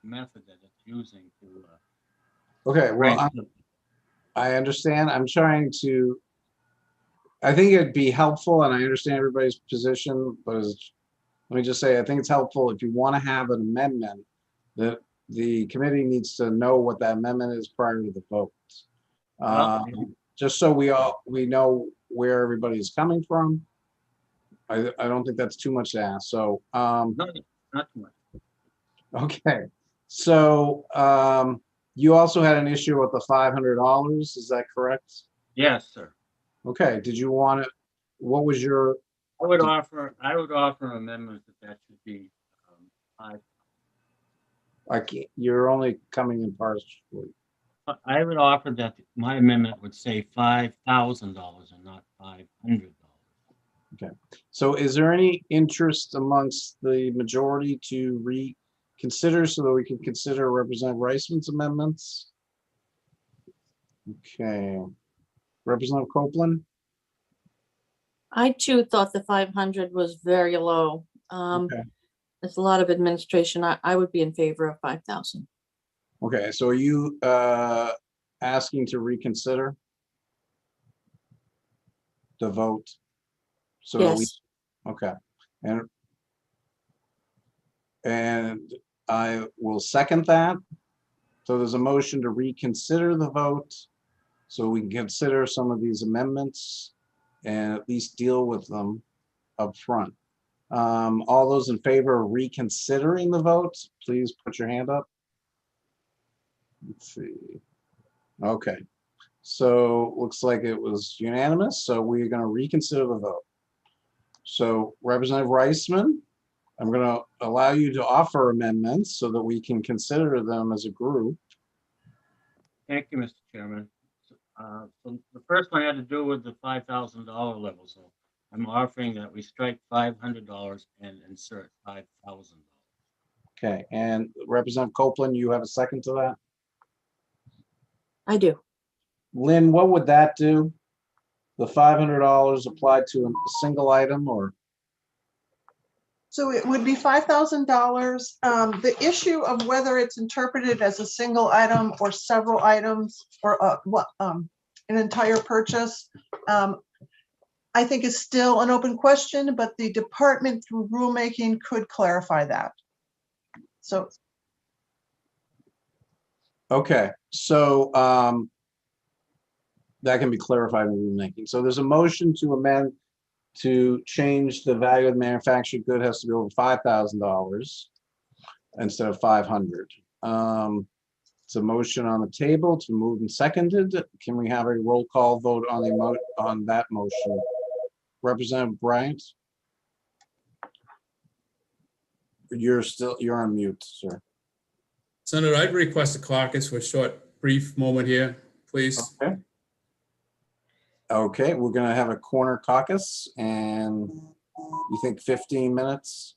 method that it's using to. Okay, well, I understand. I'm trying to, I think it'd be helpful, and I understand everybody's position, but let me just say, I think it's helpful if you want to have an amendment, that the committee needs to know what that amendment is prior to the vote. Just so we know where everybody is coming from. I don't think that's too much to ask. So, No, not too much. okay. So, you also had an issue with the $500. Is that correct? Yes, sir. Okay. Did you want to? What was your? I would offer an amendment that should be 5. I can't. You're only coming in partially. I would offer that my amendment would say $5,000 and not $500. Okay. So is there any interest amongst the majority to reconsider so that we can consider Representative Reisman's amendments? Okay. Representative Copeland? I too thought the 500 was very low. Okay. There's a lot of administration. I would be in favor of 5,000. Okay, so are you asking to reconsider the vote? So Yes. okay, and I will second that. So there's a motion to reconsider the vote, so we can consider some of these amendments and at least deal with them up front. All those in favor of reconsidering the vote, please put your hand up. Let's see. Okay, so looks like it was unanimous. So we're going to reconsider the vote. So Representative Reisman, I'm going to allow you to offer amendments so that we can consider them as a group. Thank you, Mr. Chairman. So the first one had to do with the $5,000 level. So I'm offering that we strike $500 and insert $5,000. Okay, and Representative Copeland, you have a second to that? I do. Lynn, what would that do? The $500 applied to a single item, or? So it would be $5,000. The issue of whether it's interpreted as a single item or several items or an entire purchase, I think is still an open question, but the department through rulemaking could clarify that. So. Okay, so that can be clarified in rulemaking. So there's a motion to amend to change the value of the manufactured good has to be over $5,000 instead of 500. It's a motion on the table to move and seconded. Can we have a roll call vote on the on that motion? Representative Bryant? You're on mute, sir. Senator, I'd request a caucus for a short, brief moment here, please. Okay. Okay, we're gonna have a corner caucus, and you think 15 minutes?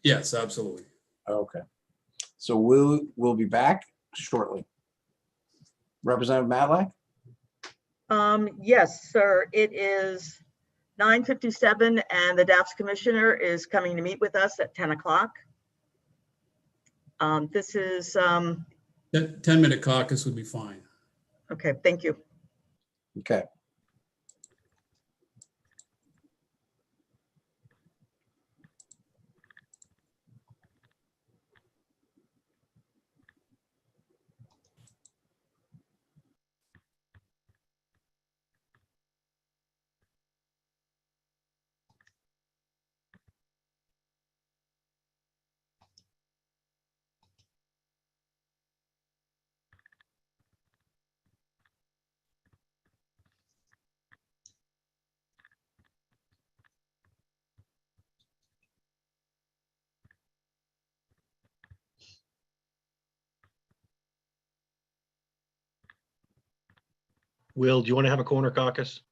Yes, absolutely. Okay, so we'll be back shortly. Representative Matlack? Yes, sir. It is 9:57 and the DAPS commissioner is coming to meet with us at 10 o'clock. This is 10-minute caucus would be fine. okay. Thank you. Okay. Will, do you want to have a corner caucus?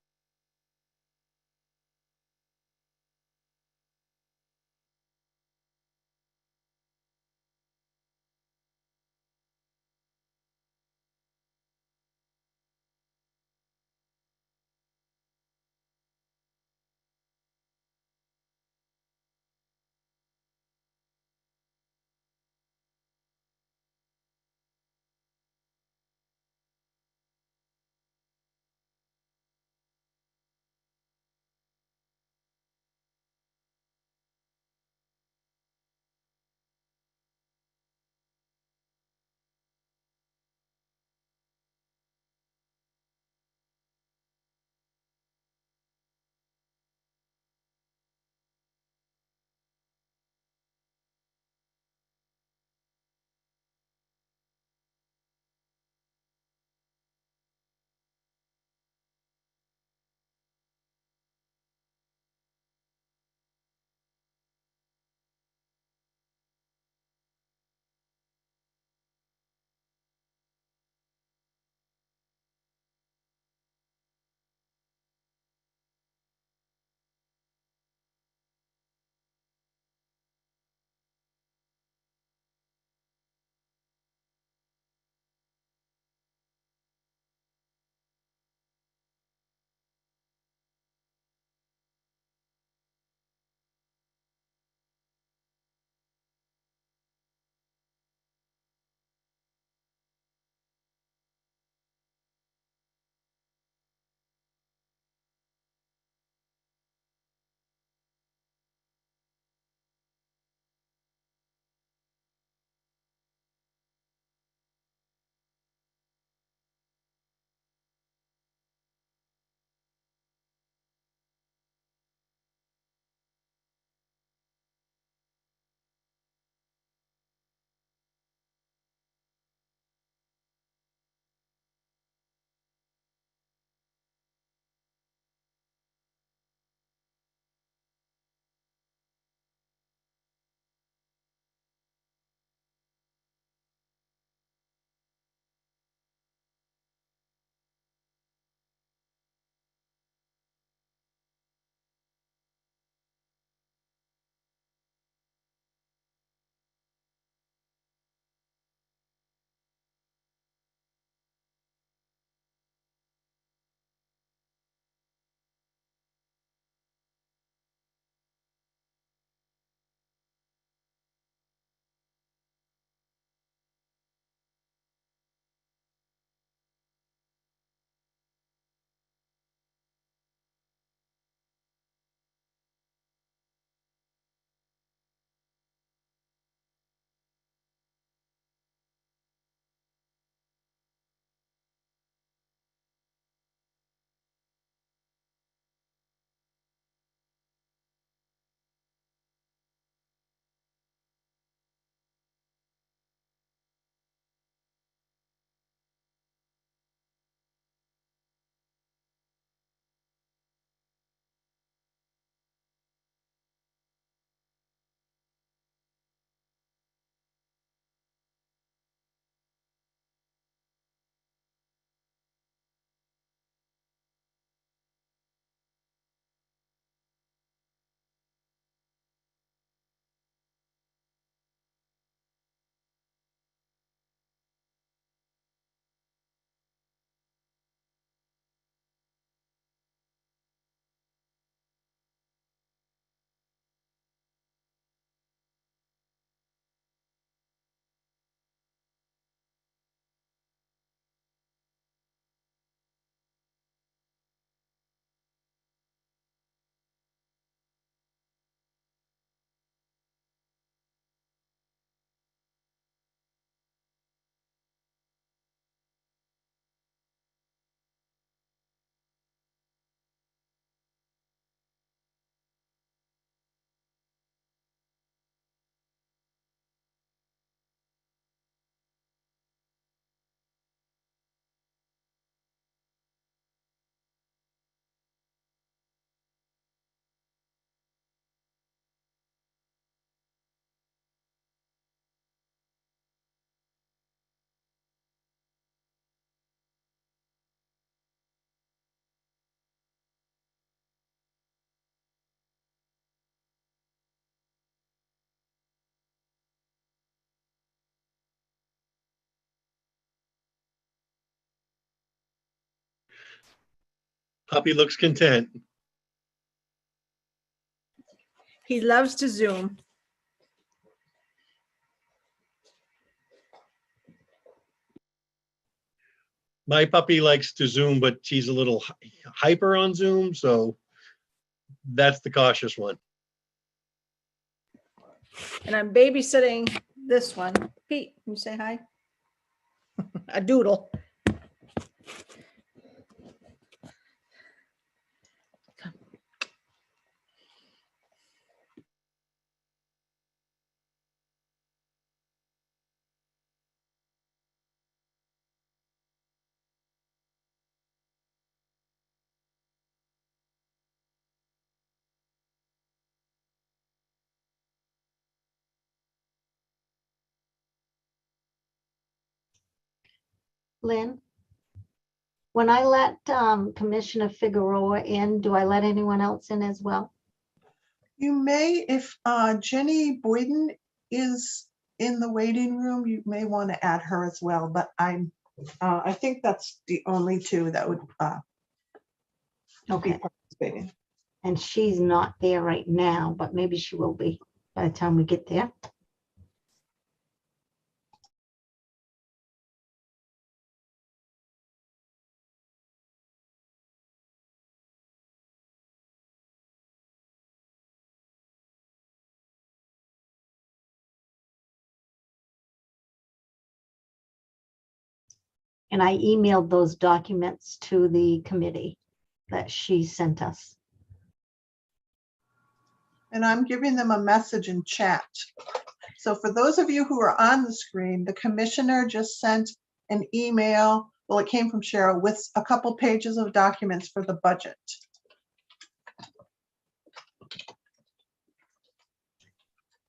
Puppy looks content. He loves to Zoom. My puppy likes to Zoom, but she's a little hyper on Zoom, so that's the cautious one. And I'm babysitting this one. Pete, can you say hi? A doodle. Lynn? When I let Commissioner Figueroa in, do I let anyone else in as well? You may, if Jenny Boyden is in the waiting room, you may want to add her as well, but I think that's the only two that would be Okay. participating. And she's not there right now, but maybe she will be by the time we get there. And I emailed those documents to the committee that she sent us. And I'm giving them a message in chat. So for those of you who are on the screen, the commissioner just sent an email. Well, it came from Cheryl with a couple pages of documents for the budget.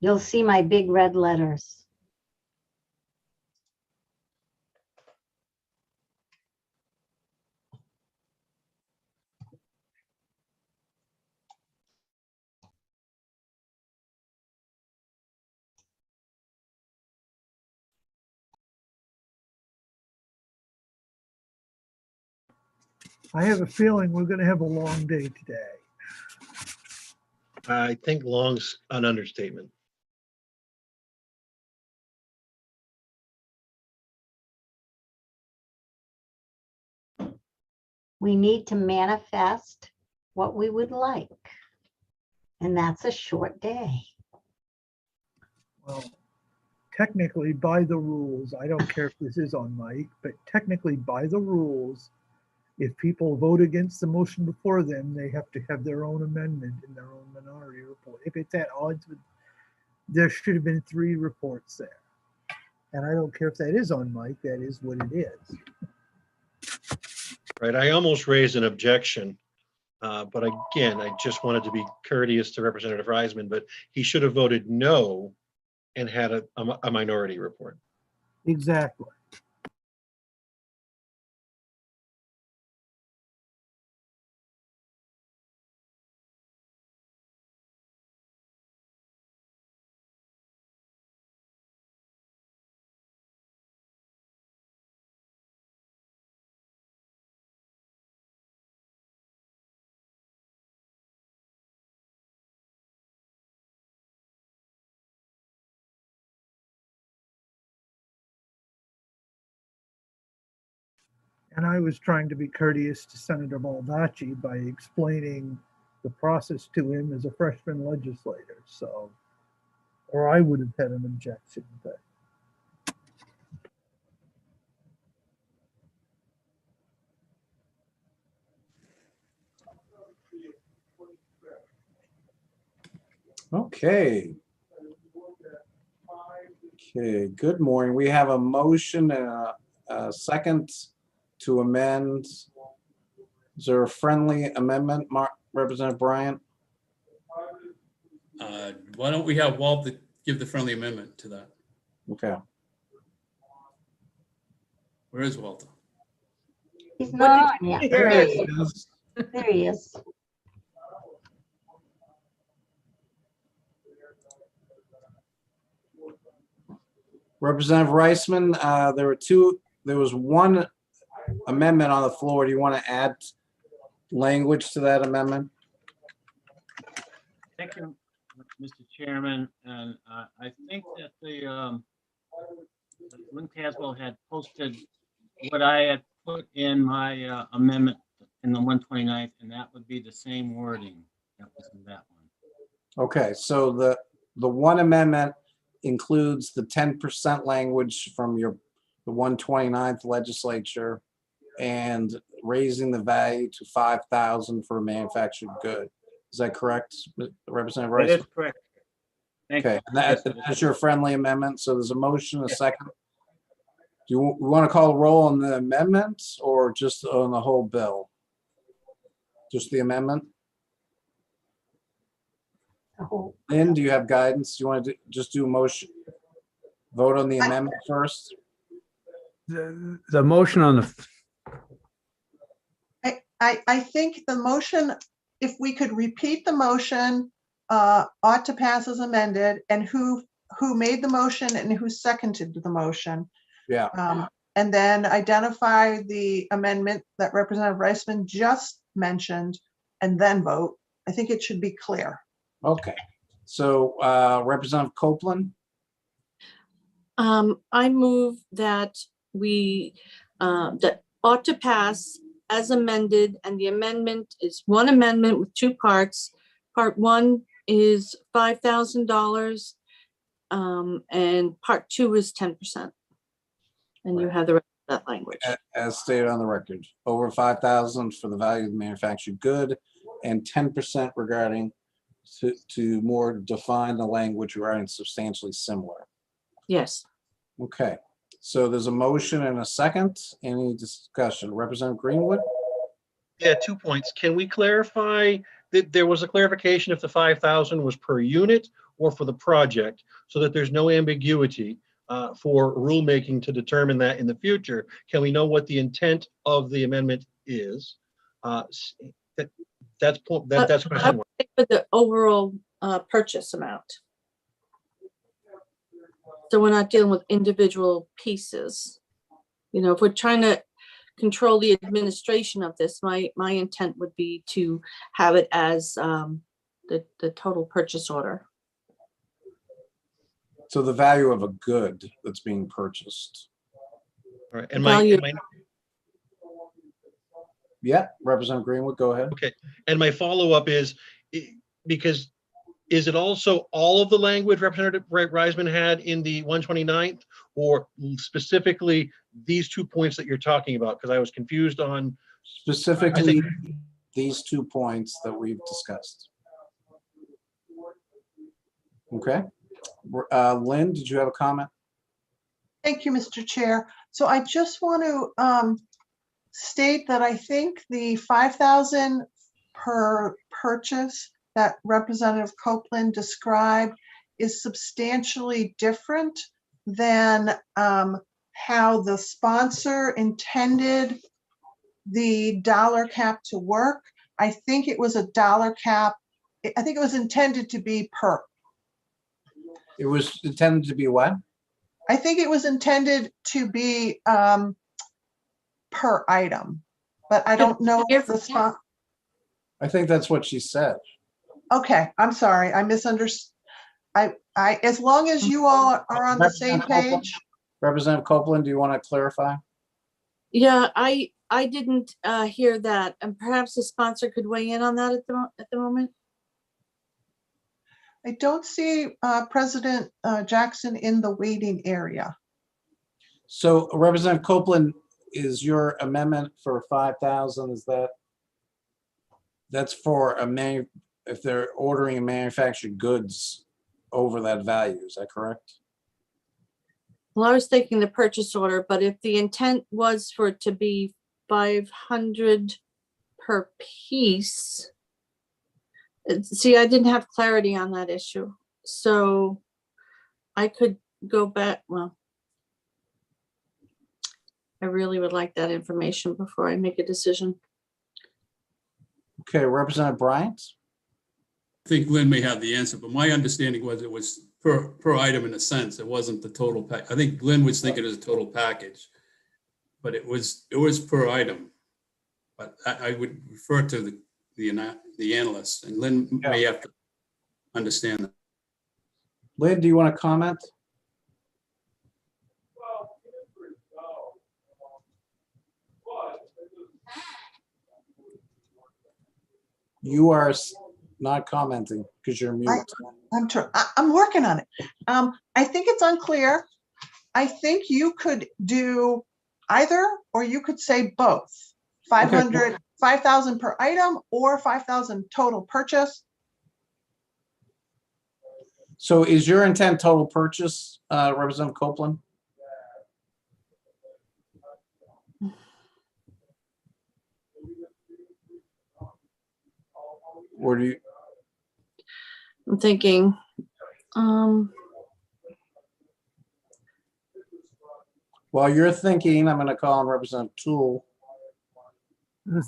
You'll see my big red letters. I have a feeling we're going to have a long day today. I think long's an understatement. We need to manifest what we would like. And that's a short day. Well, technically by the rules, I don't care if this is on mic, but technically by the rules, if people vote against the motion before them, they have to have their own amendment in their own minority report. If it's at odds with, there should have been 3 reports there. And I don't care if that is on mic, that is what it is. Right, I almost raised an objection, but again, I just wanted to be courteous to Representative Reisman, but he should have voted no and had a minority report. Exactly. And I was trying to be courteous to Senator Baldacci by explaining the process to him as a freshman legislator. So, or I would have had an objection, but. Okay. Okay, good morning. We have a motion and a second to amend. Is there a friendly amendment, Representative Bryant? Why don't we have Walt give the friendly amendment to that? Okay. Where is Walter? He's not on yet. There he is. There he is. Representative Reisman, there was one amendment on the floor. Do you want to add language to that amendment? Thank you, Mr. Chairman, and I think that Lynn Caswell had posted what I had put in my amendment in the 129th, and that would be the same wording that was in that one. Okay, so the one amendment includes the 10% language from the 129th legislature and raising the value to 5,000 for a manufactured good. Is that correct, Representative Rice? That is correct. Thank Okay, you. and that's your friendly amendment. So there's a motion, a second. Do you want to call a roll on the amendment or just on the whole bill? Just the amendment? Lynn, do you have guidance? Do you want to just do a motion? Vote on the amendment first? The motion on the, I think the motion, if we could repeat the motion, ought to pass as amended, and who made the motion and who seconded the motion. Yeah. And then identify the amendment that Representative Reisman just mentioned and then vote. I think it should be clear. Okay. So Representative Copeland? I move that we, that ought to pass as amended, and the amendment is one amendment with two parts. Part one is $5,000, and part two is 10%. And you have the rest of that language. As stated on the record, over 5,000 for the value of the manufactured good and 10% regarding to more define the language regarding substantially similar. Yes. Okay, so there's a motion and a second. Any discussion? Representative Greenwood? Yeah, 2 points. Can we clarify that there was a clarification if the 5,000 was per unit or for the project, so that there's no ambiguity for rulemaking to determine that in the future? Can we know what the intent of the amendment is? That's question one. For the overall purchase amount. So we're not dealing with individual pieces. You know, if we're trying to control the administration of this, my intent would be to have it as the total purchase order. So the value of a good that's being purchased. All right, and yeah, Representative Greenwood, go ahead. Okay, and my follow-up is, because is it also all of the language Representative Reisman had in the 129th, or specifically these 2 points that you're talking about? Because I was confused on. Specifically, these 2 points that we've discussed. Okay. Lynn, did you have a comment? Thank you, Mr. Chair. So I just want to state that I think the 5,000 per purchase that Representative Copeland described is substantially different than how the sponsor intended the dollar cap to work. I think it was a dollar cap. I think it was intended to be per. It was intended to be what? I think it was intended to be per item, but I don't know if the spot. I think that's what she said. Okay, I'm sorry, I misunderstood. As long as you all are on the same page. Representative Copeland, do you want to clarify? Yeah, I didn't hear that, and perhaps the sponsor could weigh in on that at the moment. I don't see President Jackson in the waiting area. So Representative Copeland, is your amendment for 5,000? Is that's for if they're ordering manufactured goods over that value? Is that correct? Well, I was thinking the purchase order, but if the intent was for it to be 500 per piece, see, I didn't have clarity on that issue, so I could go back. Well, I really would like that information before I make a decision. Okay, Representative Bryant? I think Lynn may have the answer, but my understanding was it was per item in a sense. It wasn't the total pack. I think Lynn was thinking it was a total package, but it was per item. but I would refer to the analyst, and Lynn may have to understand that. Lynn, do you want to comment? You are not commenting because you're mute. I'm working on it. I think it's unclear. I think you could do either, or you could say both. 500, 5,000 per item, or 5,000 total purchase. So is your intent total purchase, Representative Copeland? Or do you? I'm thinking, While you're thinking, I'm going to call on Representative Tool.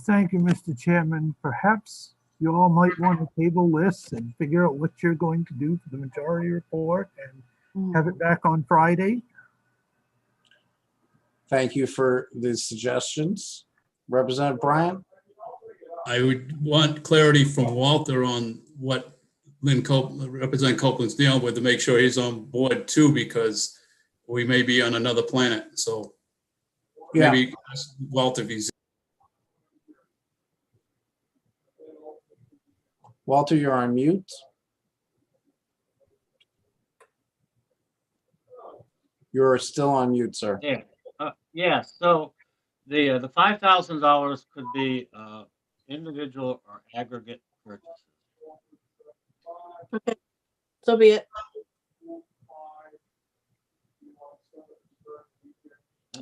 Thank you, Mr. Chairman. Perhaps you all might want to table this and figure out what you're going to do for the majority report and have it back on Friday. Thank you for the suggestions. Representative Bryant? I would want clarity from Walter on what Representative Copeland's dealing with to make sure he's on board too, because we may be on another planet. So maybe ask Walter if he's. Walter, you're on mute. You're still on mute, sir. Yeah. Yeah. So the $5,000 could be individual or aggregate purchases. okay, so be it.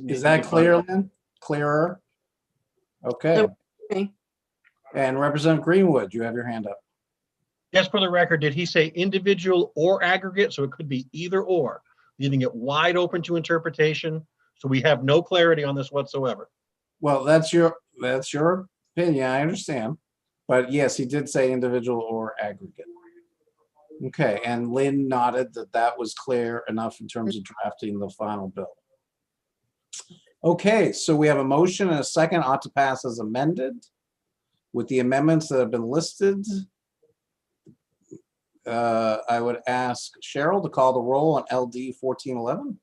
Is that clear, Lynn? Clearer? Okay. Okay. And Representative Greenwood, you have your hand up. Just for the record, did he say individual or aggregate? So it could be either or, leaving it wide open to interpretation. So we have no clarity on this whatsoever. Well, that's your opinion. I understand. But yes, he did say individual or aggregate. Okay, and Lynn nodded that was clear enough in terms of drafting the final bill. Okay, so we have a motion and a second ought to pass as amended with the amendments that have been listed. I would ask Cheryl to call the roll on LD 1411.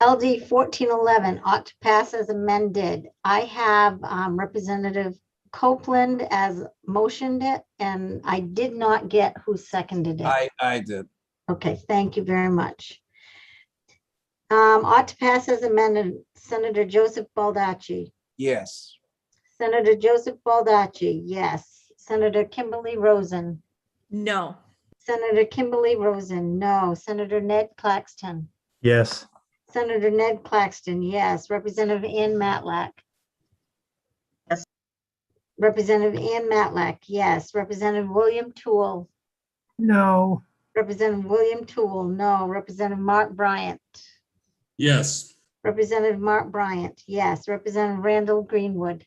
LD 1411 ought to pass as amended. I have Representative Copeland as motioned it, and I did not get who seconded it. I did. Okay, thank you very much. Ought to pass as amended, Senator Joseph Baldacci. Yes. Senator Joseph Baldacci, yes. Senator Kimberly Rosen. No. Senator Kimberly Rosen, no. Senator Ned Claxton. Yes. Senator Ned Claxton, yes. Representative Ann Matlack. Yes. Representative Ann Matlack, yes. Representative William Toole. No. Representative William Toole, no. Representative Mark Bryant. Yes. Representative Mark Bryant, yes. Representative Randall Greenwood.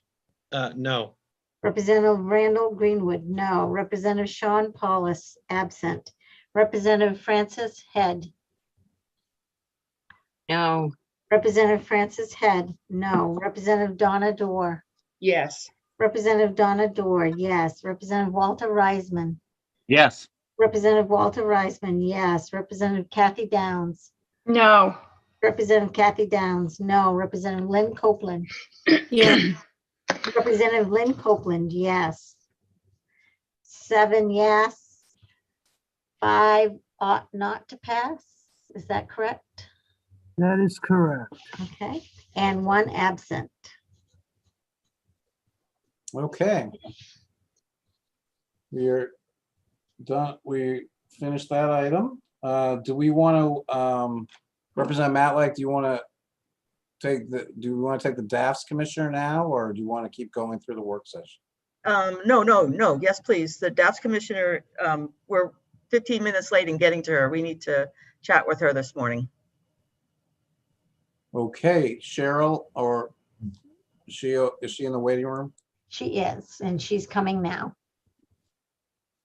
No. Representative Randall Greenwood, no. Representative Sean Paulus, absent. Representative Francis Head. No. Representative Francis Head, no. Representative Donna Dorr. Yes. Representative Donna Dorr, yes. Representative Walter Reisman. Yes. Representative Walter Reisman, yes. Representative Kathy Downs. No. Representative Kathy Downs, no. Representative Lynn Copeland. Yeah. Representative Lynn Copeland, yes. 7 yes. 5 ought not to pass. Is that correct? That is correct. Okay. And 1 absent. Okay. We're done. We finished that item. Do we want to, Representative Matlack, do you want to take the DAF's commissioner now, or do you want to keep going through the work session? No. Yes, please. The DAPS commissioner, we're 15 minutes late in getting to her. We need to chat with her this morning. Okay, Cheryl, or is she in the waiting room? She is, and she's coming now.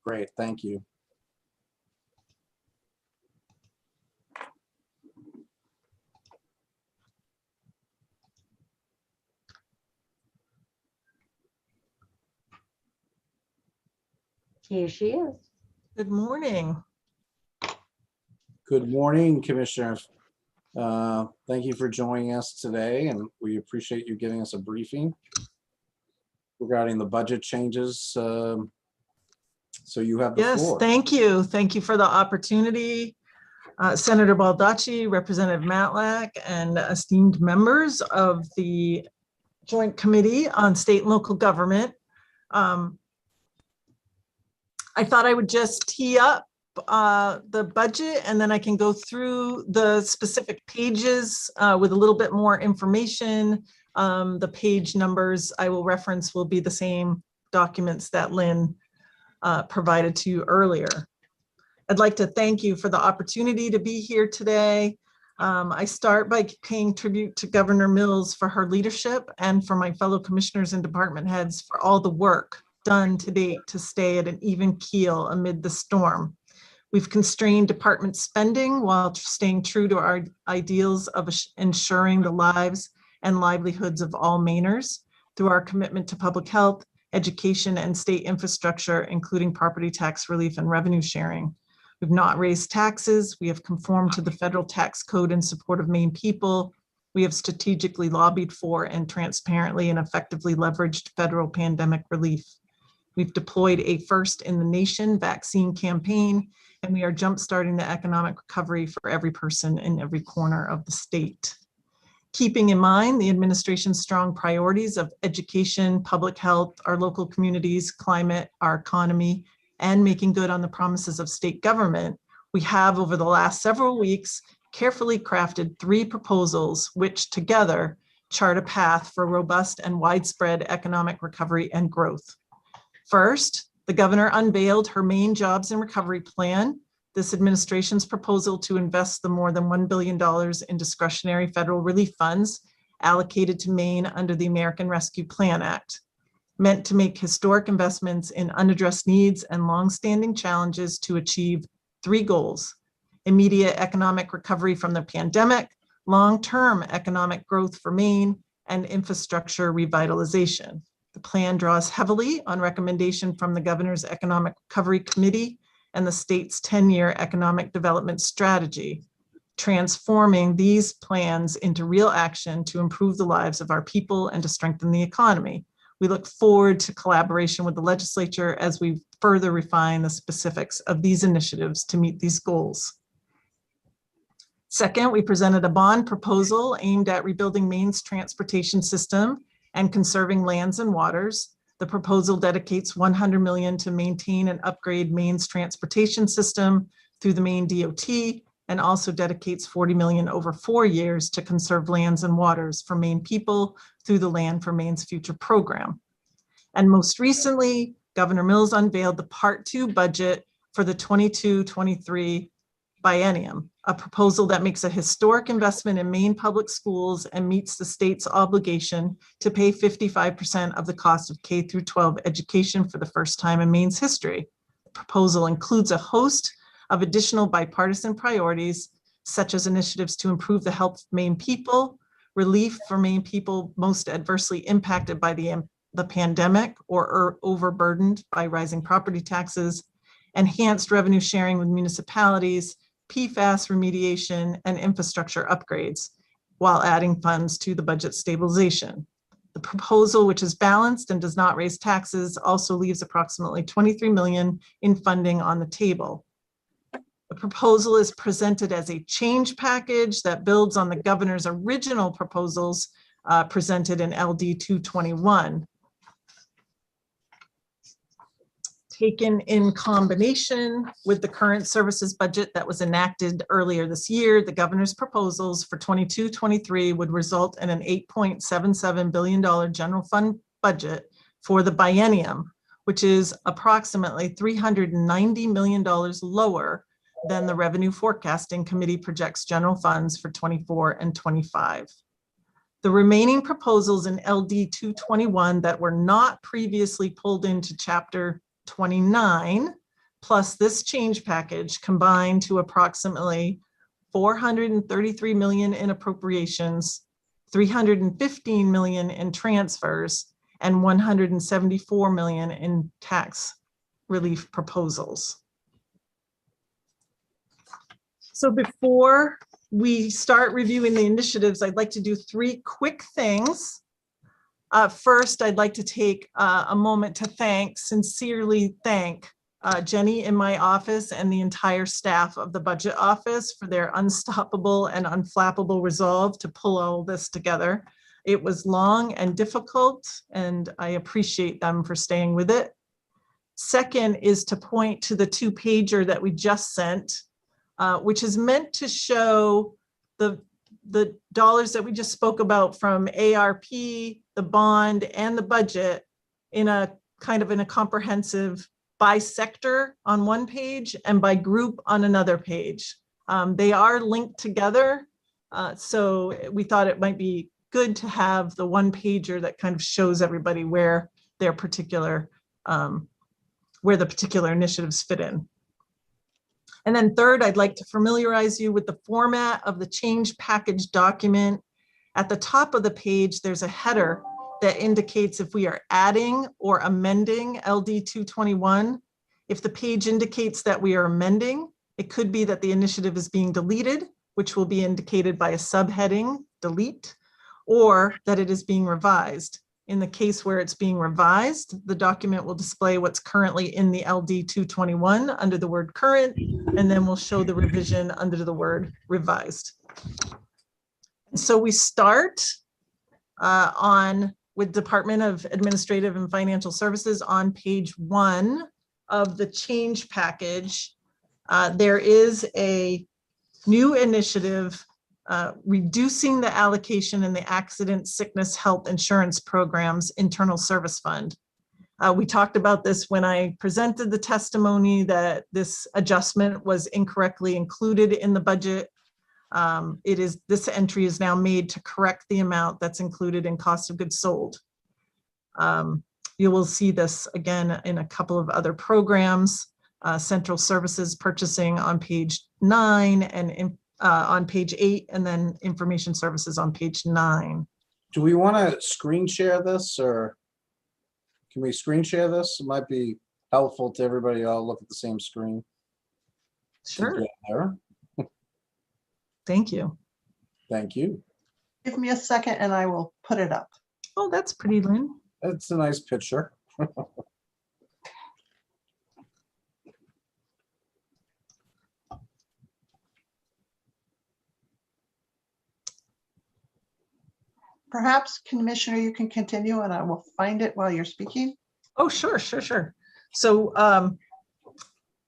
Great, thank you. Here she is. Good morning. Good morning, Commissioners. Thank you for joining us today, and we appreciate you giving us a briefing regarding the budget changes. So you have the Yes, floor. thank you. Thank you for the opportunity. Senator Baldacci, Representative Matlack, and esteemed members of the Joint Committee on State and Local Government. I thought I would just tee up the budget, and then I can go through the specific pages with a little bit more information. The page numbers I will reference will be the same documents that Lynn provided to you earlier. I'd like to thank you for the opportunity to be here today. I start by paying tribute to Governor Mills for her leadership and for my fellow commissioners and department heads for all the work done to date to stay at an even keel amid the storm. We've constrained department spending while staying true to our ideals of ensuring the lives and livelihoods of all Mainers through our commitment to public health, education, and state infrastructure, including property tax relief and revenue sharing. We've not raised taxes. We have conformed to the federal tax code in support of Maine people. We have strategically lobbied for and transparently and effectively leveraged federal pandemic relief. We've deployed a first in the nation vaccine campaign, and we are jumpstarting the economic recovery for every person in every corner of the state. Keeping in mind the administration's strong priorities of education, public health, our local communities, climate, our economy, and making good on the promises of state government, we have over the last several weeks carefully crafted 3 proposals which together chart a path for robust and widespread economic recovery and growth. First, the governor unveiled her Maine Jobs and Recovery Plan, this administration's proposal to invest the more than $1 billion in discretionary federal relief funds allocated to Maine under the American Rescue Plan Act, meant to make historic investments in unaddressed needs and longstanding challenges to achieve 3 goals: immediate economic recovery from the pandemic, long-term economic growth for Maine, and infrastructure revitalization. The plan draws heavily on recommendation from the Governor's Economic Recovery Committee and the state's 10-year economic development strategy, transforming these plans into real action to improve the lives of our people and to strengthen the economy. We look forward to collaboration with the legislature as we further refine the specifics of these initiatives to meet these goals. Second, we presented a bond proposal aimed at rebuilding Maine's transportation system and conserving lands and waters. The proposal dedicates $100 million to maintain and upgrade Maine's transportation system through the Maine DOT, and also dedicates $40 million over 4 years to conserve lands and waters for Maine people through the Land for Maine's Future program. And most recently, Governor Mills unveiled the Part 2 budget for the 22-23 biennium, a proposal that makes a historic investment in Maine public schools and meets the state's obligation to pay 55% of the cost of K-12 education for the first time in Maine's history. The proposal includes a host of additional bipartisan priorities, such as initiatives to improve the health of Maine people, relief for Maine people most adversely impacted by the pandemic or overburdened by rising property taxes, enhanced revenue sharing with municipalities, PFAS remediation, and infrastructure upgrades, while adding funds to the budget stabilization. The proposal, which is balanced and does not raise taxes, also leaves approximately $23 million in funding on the table. The proposal is presented as a change package that builds on the governor's original proposals presented in LD 221. Taken in combination with the current services budget that was enacted earlier this year, the governor's proposals for 22-23 would result in an $8.77 billion general fund budget for the biennium, which is approximately $390 million lower than the Revenue Forecasting Committee projects general funds for 24 and 25. The remaining proposals in LD 221 that were not previously pulled into Chapter 29, plus this change package, combined to approximately $433 million in appropriations, $315 million in transfers, and $174 million in tax relief proposals. So before we start reviewing the initiatives, I'd like to do 3 quick things. First, I'd like to take a moment to sincerely thank Jenny in my office and the entire staff of the budget office for their unstoppable and unflappable resolve to pull all this together. It was long and difficult, and I appreciate them for staying with it. Second is to point to the 2-pager that we just sent, which is meant to show the dollars that we just spoke about from ARP, the bond, and the budget in a kind of in a comprehensive by sector on one page and by group on another page. They are linked together, so we thought it might be good to have the 1-pager that kind of shows everybody where their particular where the particular initiatives fit in. And then third, I'd like to familiarize you with the format of the change package document. At the top of the page, there's a header that indicates if we are adding or amending LD 221. If the page indicates that we are amending, it could be that the initiative is being deleted, which will be indicated by a subheading, delete, or that it is being revised. In the case where it's being revised, the document will display what's currently in the LD 221 under the word current, and then we'll show the revision under the word revised. So we start with Department of Administrative and Financial Services on page 1 of the change package. There is a new initiative reducing the allocation in the accident, sickness, health insurance programs internal service fund. We talked about this when I presented the testimony that this adjustment was incorrectly included in the budget. This entry is now made to correct the amount that's included in cost of goods sold. You will see this again in a couple of other programs, central services purchasing on page 9 and on page 8, and then information services on page 9. Do we want to screen share this, or can we screen share this? It might be helpful to everybody all look at the same screen. Sure. There. Thank you. Thank you. Give me a second and I will put it up. Oh, that's pretty, Lynn. That's a nice picture. Perhaps, Commissioner, you can continue and I will find it while you're speaking. Oh, sure. So,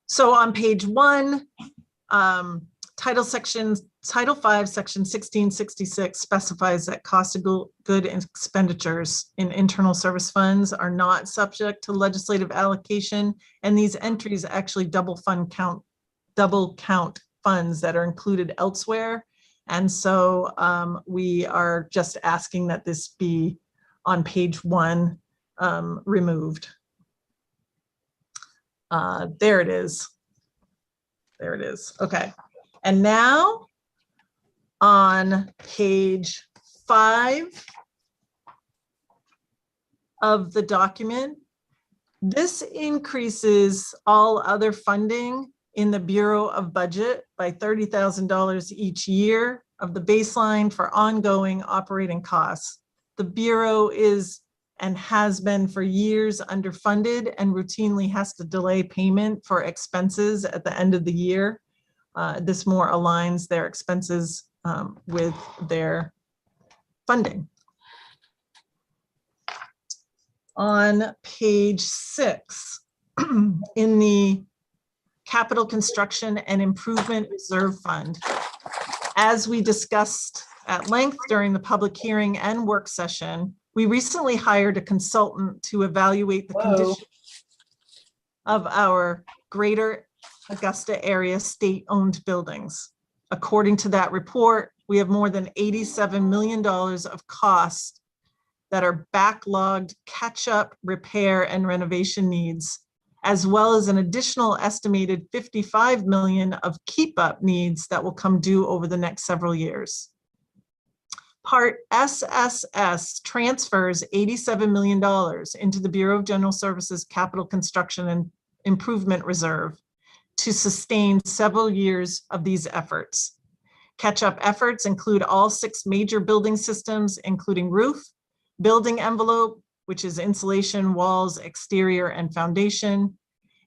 so on page 1, Title 5, section 1666 specifies that cost of good expenditures in internal service funds are not subject to legislative allocation, and these entries actually double count funds that are included elsewhere. And so we are just asking that this be on page 1 removed. There it is. There it is. Okay. And now on page 5 of the document, this increases all other funding in the Bureau of Budget by $30,000 each year of the baseline for ongoing operating costs. The Bureau is and has been for years underfunded and routinely has to delay payment for expenses at the end of the year. This more aligns their expenses with their funding. On page 6, in the Capital Construction and Improvement Reserve Fund, as we discussed at length during the public hearing and work session, we recently hired a consultant to evaluate the condition of our greater Augusta area state-owned buildings. According to that report, we have more than $87 million of costs that are backlogged catch-up, repair, and renovation needs, as well as an additional estimated $55 million of keep-up needs that will come due over the next several years. Part SSS transfers $87 million into the Bureau of General Services Capital Construction Improvement Reserve to sustain several years of these efforts. Catch-up efforts include all 6 major building systems, including roof, building envelope, which is insulation, walls, exterior, and foundation,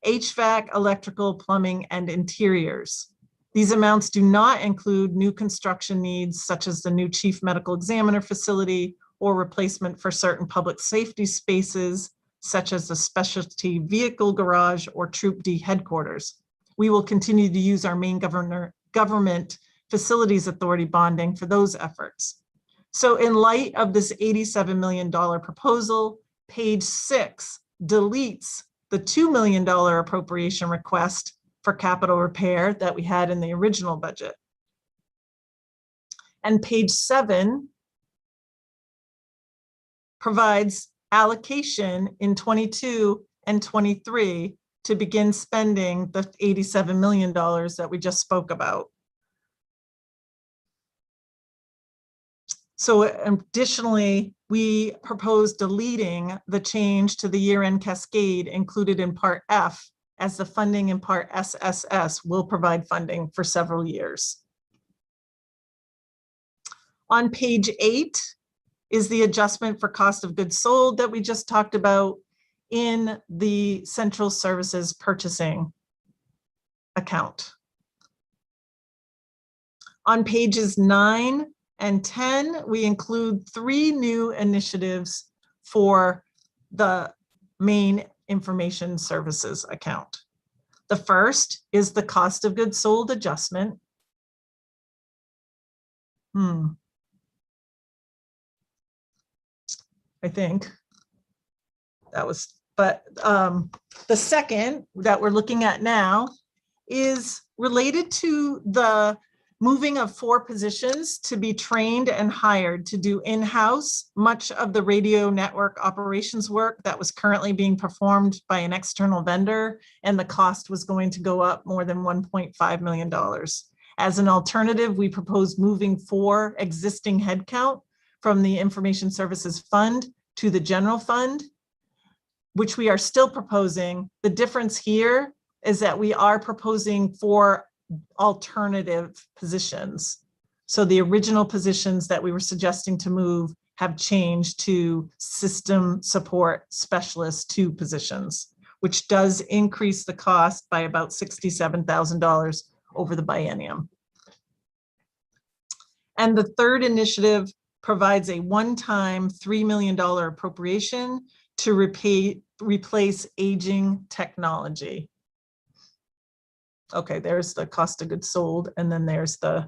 HVAC, electrical, plumbing, and interiors. These amounts do not include new construction needs such as the new chief medical examiner facility or replacement for certain public safety spaces such as the specialty vehicle garage or Troop D headquarters. We will continue to use our main government facilities authority bonding for those efforts. So in light of this $87 million proposal, page 6 deletes the $2 million appropriation request for capital repair that we had in the original budget. And page 7 provides allocation in 22 and 23 to begin spending the $87 million that we just spoke about. So additionally, we propose deleting the change to the year-end cascade included in Part F, as the funding in Part SSS will provide funding for several years. On page 8 is the adjustment for cost of goods sold that we just talked about in the central services purchasing account. On pages 9 and 10, we include 3 new initiatives for the main information services account. The first is the cost of goods sold adjustment. I think that was, but the second that we're looking at now is related to the moving of 4 positions to be trained and hired to do in-house much of the radio network operations work that was currently being performed by an external vendor, and the cost was going to go up more than $1.5 million. As an alternative, we propose moving 4 existing headcount from the Information Services Fund to the general fund, which we are still proposing. The difference here is that we are proposing 4 alternative positions. So the original positions that we were suggesting to move have changed to system support specialist 2 positions, which does increase the cost by about $67,000 over the biennium. And the third initiative provides a one-time $3 million appropriation to replace aging technology. Okay, there's the cost of goods sold, and then there's the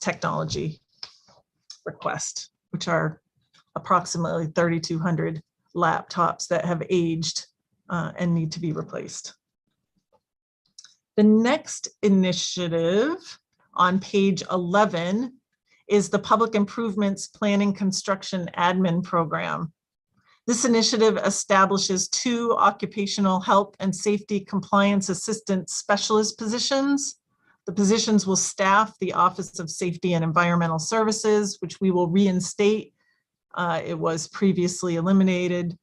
technology request, which are approximately 3,200 laptops that have aged and need to be replaced. The next initiative on page 11 is the Public Improvements Planning Construction Admin Program. This initiative establishes 2 occupational health and safety compliance assistant specialist positions. The positions will staff the Office of Safety and Environmental Services, which we will reinstate. It was previously eliminated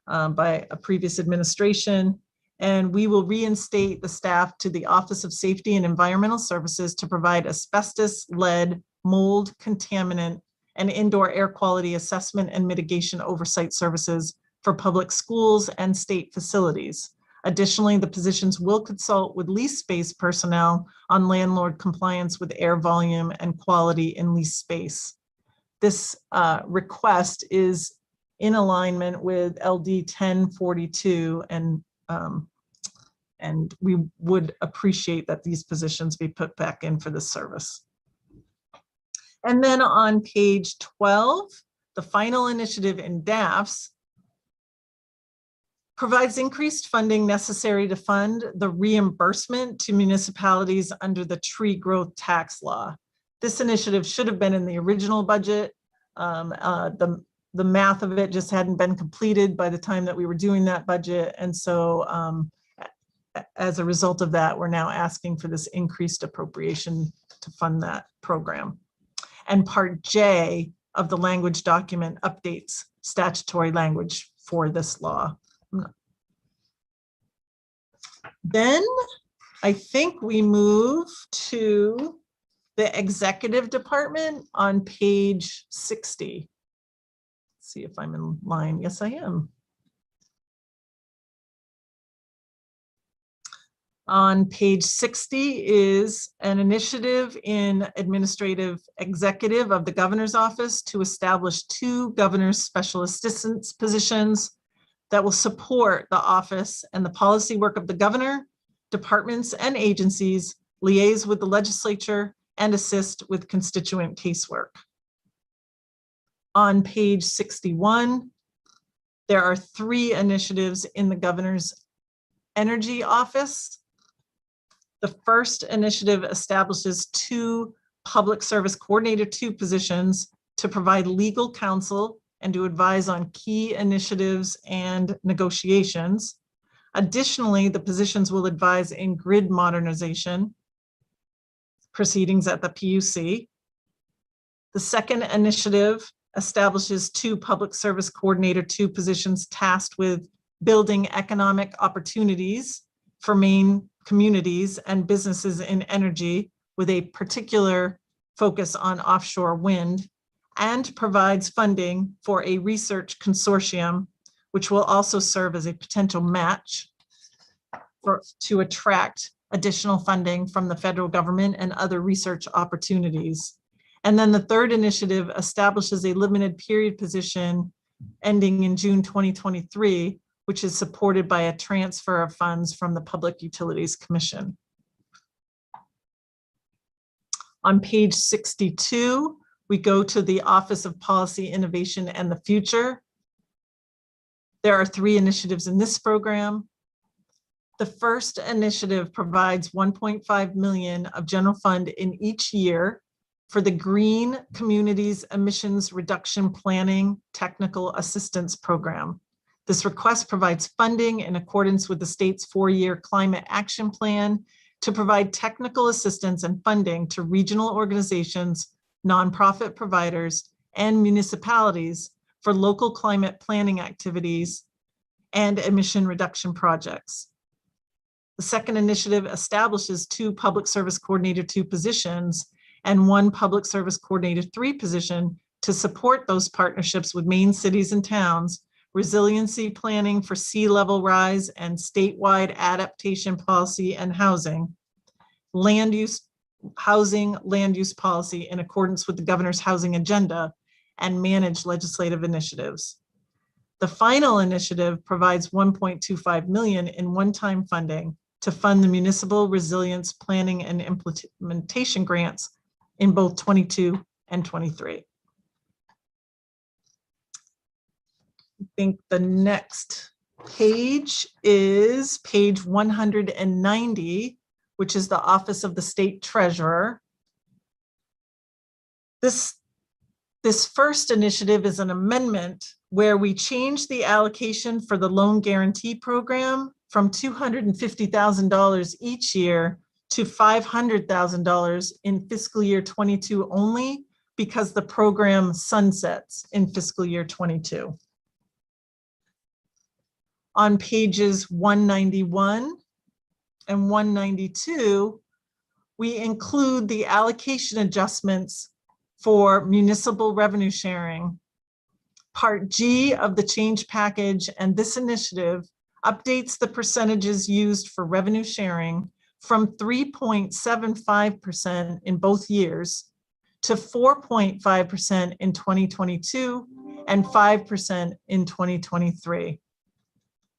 by a previous administration. And we will reinstate the staff to the Office of Safety and Environmental Services to provide asbestos, lead, mold, contaminant, and indoor air quality assessment and mitigation oversight services for public schools and state facilities. Additionally, the positions will consult with lease space personnel on landlord compliance with air volume and quality in lease space. This request is in alignment with LD 1042, and we would appreciate that these positions be put back in for this service. And then on page 12, the final initiative in DAFs provides increased funding necessary to fund the reimbursement to municipalities under the tree growth tax law. This initiative should have been in the original budget. The math of it just hadn't been completed by the time that we were doing that budget. And so as a result of that, we're now asking for this increased appropriation to fund that program. And Part J of the language document updates statutory language for this law. Then I think we move to the executive department on page 60. Let's see if I'm in line. Yes, I am. On page 60 is an initiative in administrative executive of the governor's office to establish 2 governor's special assistance positions that will support the office and the policy work of the governor, departments and agencies, liaise with the legislature, and assist with constituent casework. On page 61, there are 3 initiatives in the governor's energy office. The first initiative establishes 2 public service coordinator 2 positions to provide legal counsel and to advise on key initiatives and negotiations. Additionally, the positions will advise in grid modernization proceedings at the PUC. The second initiative establishes 2 public service coordinator 2 positions tasked with building economic opportunities for Maine communities and businesses in energy with a particular focus on offshore wind, and provides funding for a research consortium, which will also serve as a potential match to attract additional funding from the federal government and other research opportunities. And then the third initiative establishes a limited period position ending in June 2023, which is supported by a transfer of funds from the Public Utilities Commission. On page 62, we go to the Office of Policy, Innovation, and the Future. There are 3 initiatives in this program. The first initiative provides 1.5 million of general fund in each year for the Green Communities Emissions Reduction Planning Technical Assistance Program. This request provides funding in accordance with the state's 4-year climate action plan to provide technical assistance and funding to regional organizations, nonprofit providers, and municipalities for local climate planning activities and emission reduction projects. The second initiative establishes 2 public service coordinator 2 positions and 1 public service coordinator 3 position to support those partnerships with Maine cities and towns, resiliency planning for sea level rise and statewide adaptation policy and housing, land use policy in accordance with the governor's housing agenda, and manage legislative initiatives. The final initiative provides 1.25 million in one-time funding to fund the municipal resilience planning and implementation grants in both 22 and 23. I think the next page is page 190, which is the Office of the State Treasurer. This first initiative is an amendment where we change the allocation for the loan guarantee program from $250,000 each year to $500,000 in fiscal year 22 only, because the program sunsets in fiscal year 22. On pages 191 and 192, we include the allocation adjustments for municipal revenue sharing. Part G of the change package and this initiative updates the percentages used for revenue sharing from 3.75% in both years to 4.5% in 2022 and 5% in 2023.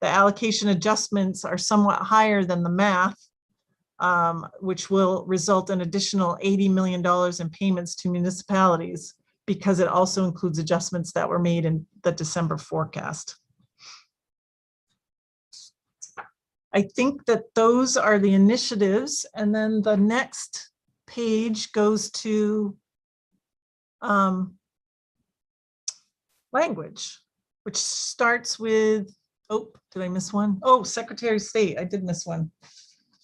The allocation adjustments are somewhat higher than the math, which will result in additional $80 million in payments to municipalities, because it also includes adjustments that were made in the December forecast. I think that those are the initiatives, and then the next page goes to language, which starts with, oh, did I miss one? Oh, Secretary of State, I did miss one.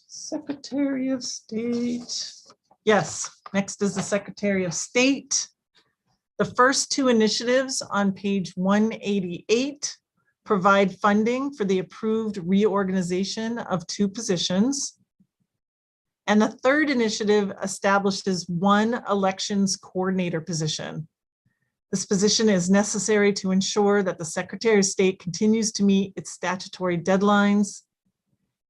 Secretary of State. Yes, next is the Secretary of State. The first 2 initiatives on page 188 provide funding for the approved reorganization of 2 positions. And the third initiative establishes 1 elections coordinator position. This position is necessary to ensure that the Secretary of State continues to meet its statutory deadlines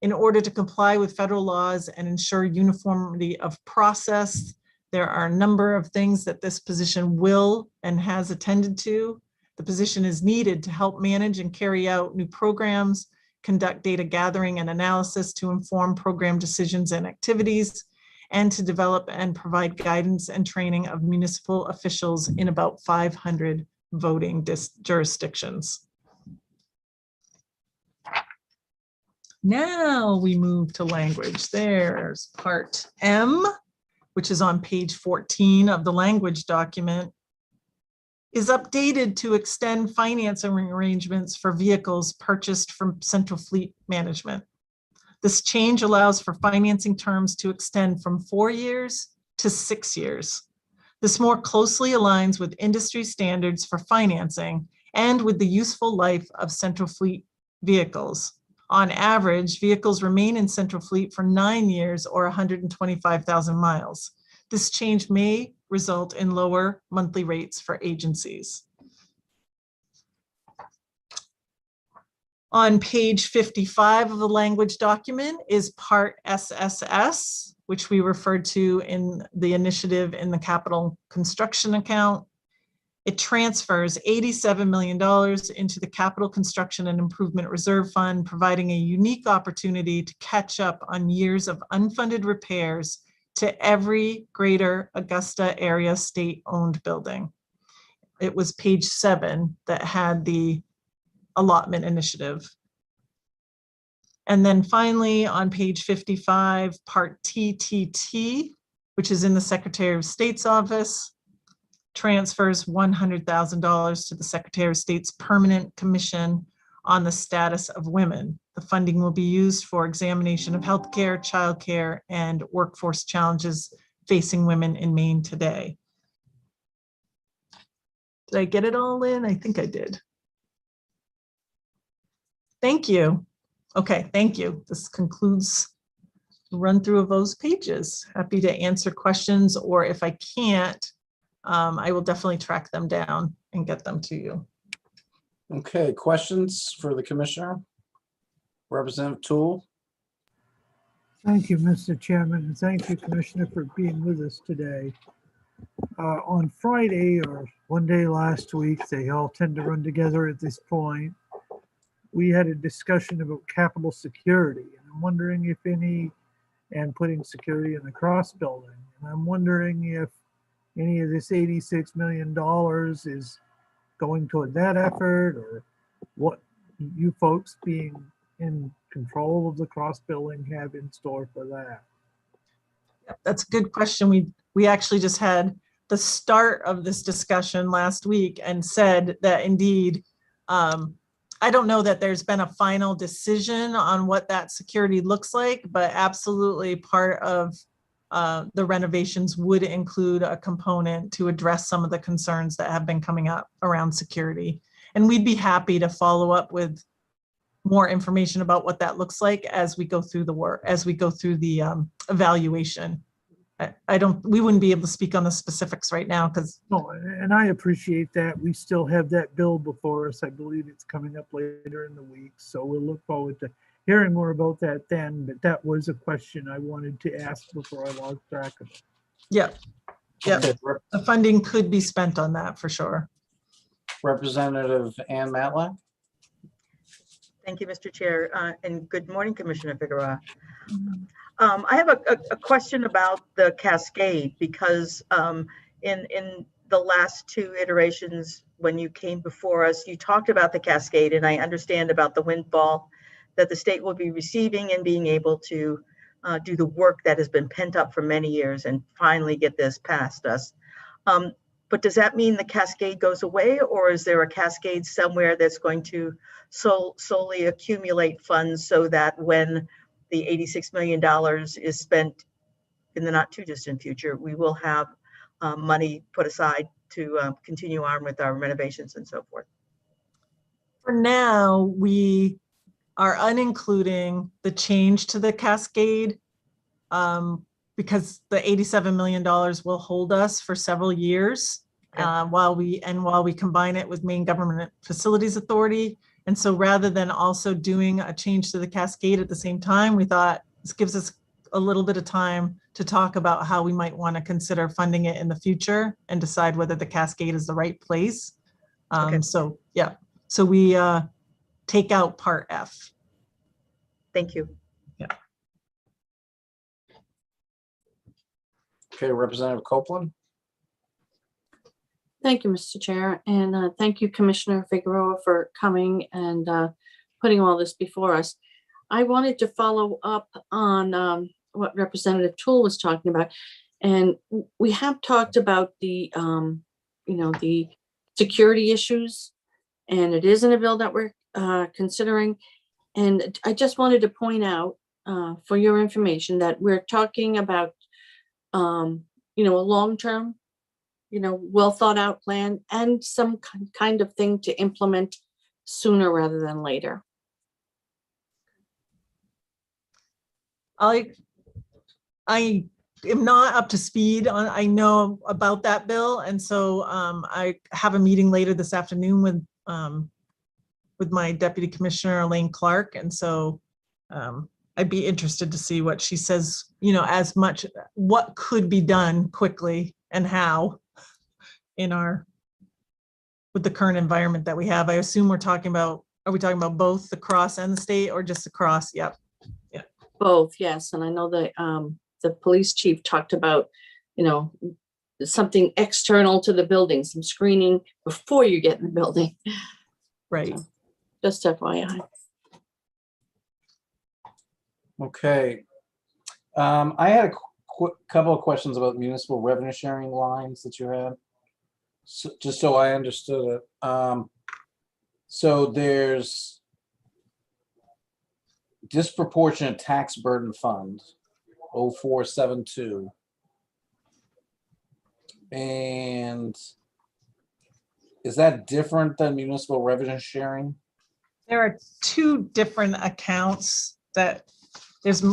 in order to comply with federal laws and ensure uniformity of process. There are a number of things that this position will and has attended to. The position is needed to help manage and carry out new programs, conduct data gathering and analysis to inform program decisions and activities, and to develop and provide guidance and training of municipal officials in about 500 voting jurisdictions. Now we move to language. There's part M, which is on page 14 of the language document, is updated to extend financing arrangements for vehicles purchased from Central Fleet Management. This change allows for financing terms to extend from 4 years to 6 years. This more closely aligns with industry standards for financing and with the useful life of Central Fleet vehicles. On average, vehicles remain in Central Fleet for 9 years or 125,000 miles. This change may result in lower monthly rates for agencies. On page 55 of the language document is part SSS, which we referred to in the initiative in the capital construction account. It transfers $87 million into the Capital Construction and Improvement Reserve Fund, providing a unique opportunity to catch up on years of unfunded repairs to every Greater Augusta area state-owned building. It was page 7 that had the allotment initiative. And then finally, on page 55, part TTT, which is in the Secretary of State's office, transfers $100,000 to the Secretary of State's Permanent Commission on the Status of Women. The funding will be used for examination of healthcare, childcare, and workforce challenges facing women in Maine today. Did I get it all in? I think I did. Thank you. Okay, thank you. This concludes the run through of those pages. Happy to answer questions, or if I can't, I will definitely track them down and get them to you. Okay, questions for the commissioner? Representative Tool? Thank you, Mr. Chairman, and thank you, Commissioner, for being with us today. On Friday or one day last week, they all tend to run together at this point, we had a discussion about capital security, and I'm wondering if any, and putting security in the cross building. And I'm wondering if any of this $86 million is going toward that effort, or what you folks being in control of the cross building have in store for that. That's a good question. We actually just had the start of this discussion last week and said that indeed, I don't know that there's been a final decision on what that security looks like, but absolutely part of the renovations would include a component to address some of the concerns that have been coming up around security. And we'd be happy to follow up with more information about what that looks like as we go through the work, as we go through the evaluation. We wouldn't be able to speak on the specifics right now because. No, and I appreciate that. We still have that bill before us. I believe it's coming up later in the week. So we'll look forward to hearing more about that then. But that was a question I wanted to ask before I lost track of it. Yeah. Yeah. Okay. The funding could be spent on that for sure. Representative Ann Matlack? Thank you, Mr. Chair, and good morning, Commissioner Figueroa. I have a question about the cascade because in the last 2 iterations, when you came before us, you talked about the cascade, and I understand about the windfall that the state will be receiving and being able to do the work that has been pent up for many years and finally get this past us. But does that mean the cascade goes away, or is there a cascade somewhere that's going to solely accumulate funds so that when the $86 million is spent in the not too distant future, we will have money put aside to continue on with our renovations and so forth? For now, we are unincluding the change to the cascade because the $87 million will hold us for several years while we combine it with Maine Government Facilities Authority. And so rather than also doing a change to the cascade at the same time, we thought this gives us a little bit of time to talk about how we might want to consider funding it in the future and decide whether the cascade is the right place. So yeah, so we take out part F. Thank you. Yeah. Okay, Representative Copeland. Thank you, Mr. Chair, and thank you, Commissioner Figueroa, for coming and putting all this before us. I wanted to follow up on what Representative Toole was talking about, and we have talked about the, the security issues, and it is in a bill that we're considering. And I just wanted to point out for your information that we're talking about, a long-term, well thought out plan and some kind of thing to implement sooner rather than later. I am not up to speed on, I know about that bill. And so I have a meeting later this afternoon with my Deputy Commissioner, Elaine Clark. And so I'd be interested to see what she says, as much what could be done quickly and how with the current environment that we have. I assume are we talking about both the cross and the state or just the cross? Yep. Yeah. Both, yes. And I know that the police chief talked about, something external to the building, some screening before you get in the building. Right. So, just FYI. Okay. I had a couple of questions about municipal revenue sharing lines that you had. So, just so I understood it. So there's disproportionate tax burden fund, 0472. And is that different than municipal revenue sharing? There are two different accounts that there's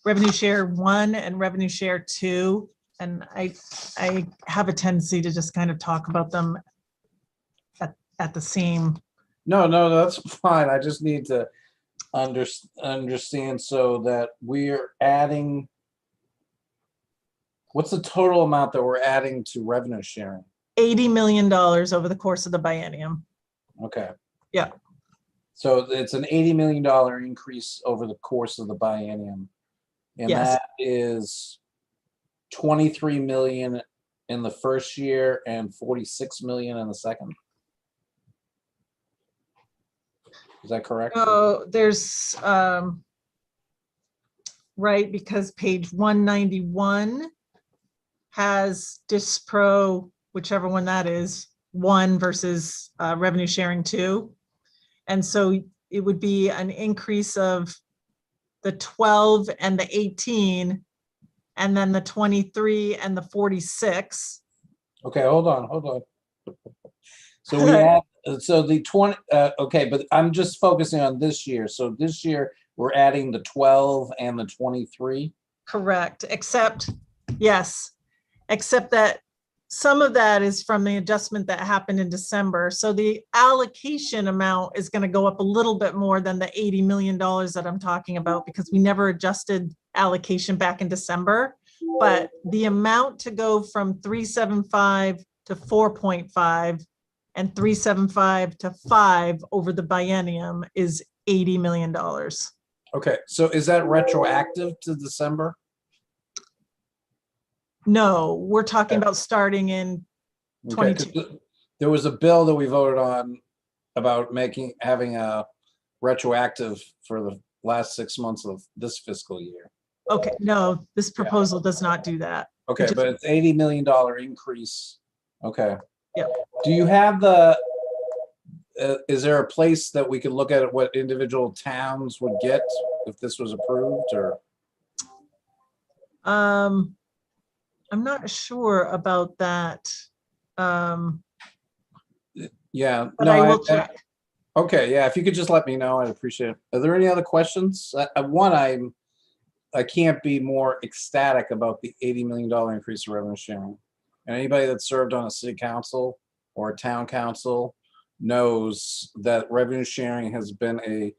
revenue share 1 and revenue share 2. And I have a tendency to just kind of talk about them at the same. No, that's fine. I just need to understand so that we're adding. What's the total amount that we're adding to revenue sharing? $80 million over the course of the biennium. Okay. Yeah. So it's an $80 million increase over the course of the biennium. And yes. That is 23 million in the first year and 46 million in the second. Is that correct? So there's right, because page 191 has Dispro, whichever one that is, 1 versus revenue sharing 2. And so it would be an increase of the 12 and the 18, and then the 23 and the 46. Okay, hold on. So we have, so the 20, okay, but I'm just focusing on this year. So this year we're adding the 12 and the 23. Correct, except that some of that is from the adjustment that happened in December. So the allocation amount is going to go up a little bit more than the $80 million that I'm talking about because we never adjusted allocation back in December. But the amount to go from 375 to 4.5 and 375 to 5 over the biennium is $80 million. Okay, so is that retroactive to December? No, we're talking about starting in 22. Okay, there was a bill that we voted on about having a retroactive for the last 6 months of this fiscal year. Okay, no, this proposal does not do that. Okay, but it's $80 million increase. Okay. Yep. Do you have is there a place that we could look at what individual towns would get if this was approved, or? I'm not sure about that. Yeah, But no, I will check. Okay, yeah, if you could just let me know, I'd appreciate it. Are there any other questions? I can't be more ecstatic about the $80 million increase in revenue sharing. And anybody that served on a city council or a town council knows that revenue sharing has been a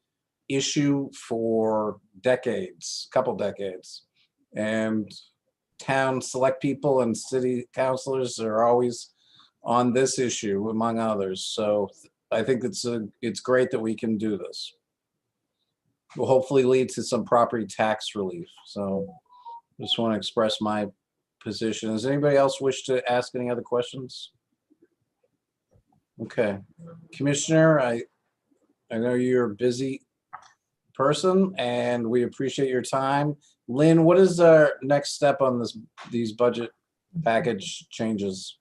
issue for decades, couple decades. And town select people and city councilors are always on this issue, among others. So I think it's great that we can do this. Will hopefully lead to some property tax relief. So just want to express my position. Does anybody else wish to ask any other questions? Okay, Commissioner, I know you're a busy person and we appreciate your time. Lynn, what is our next step on these budget package changes?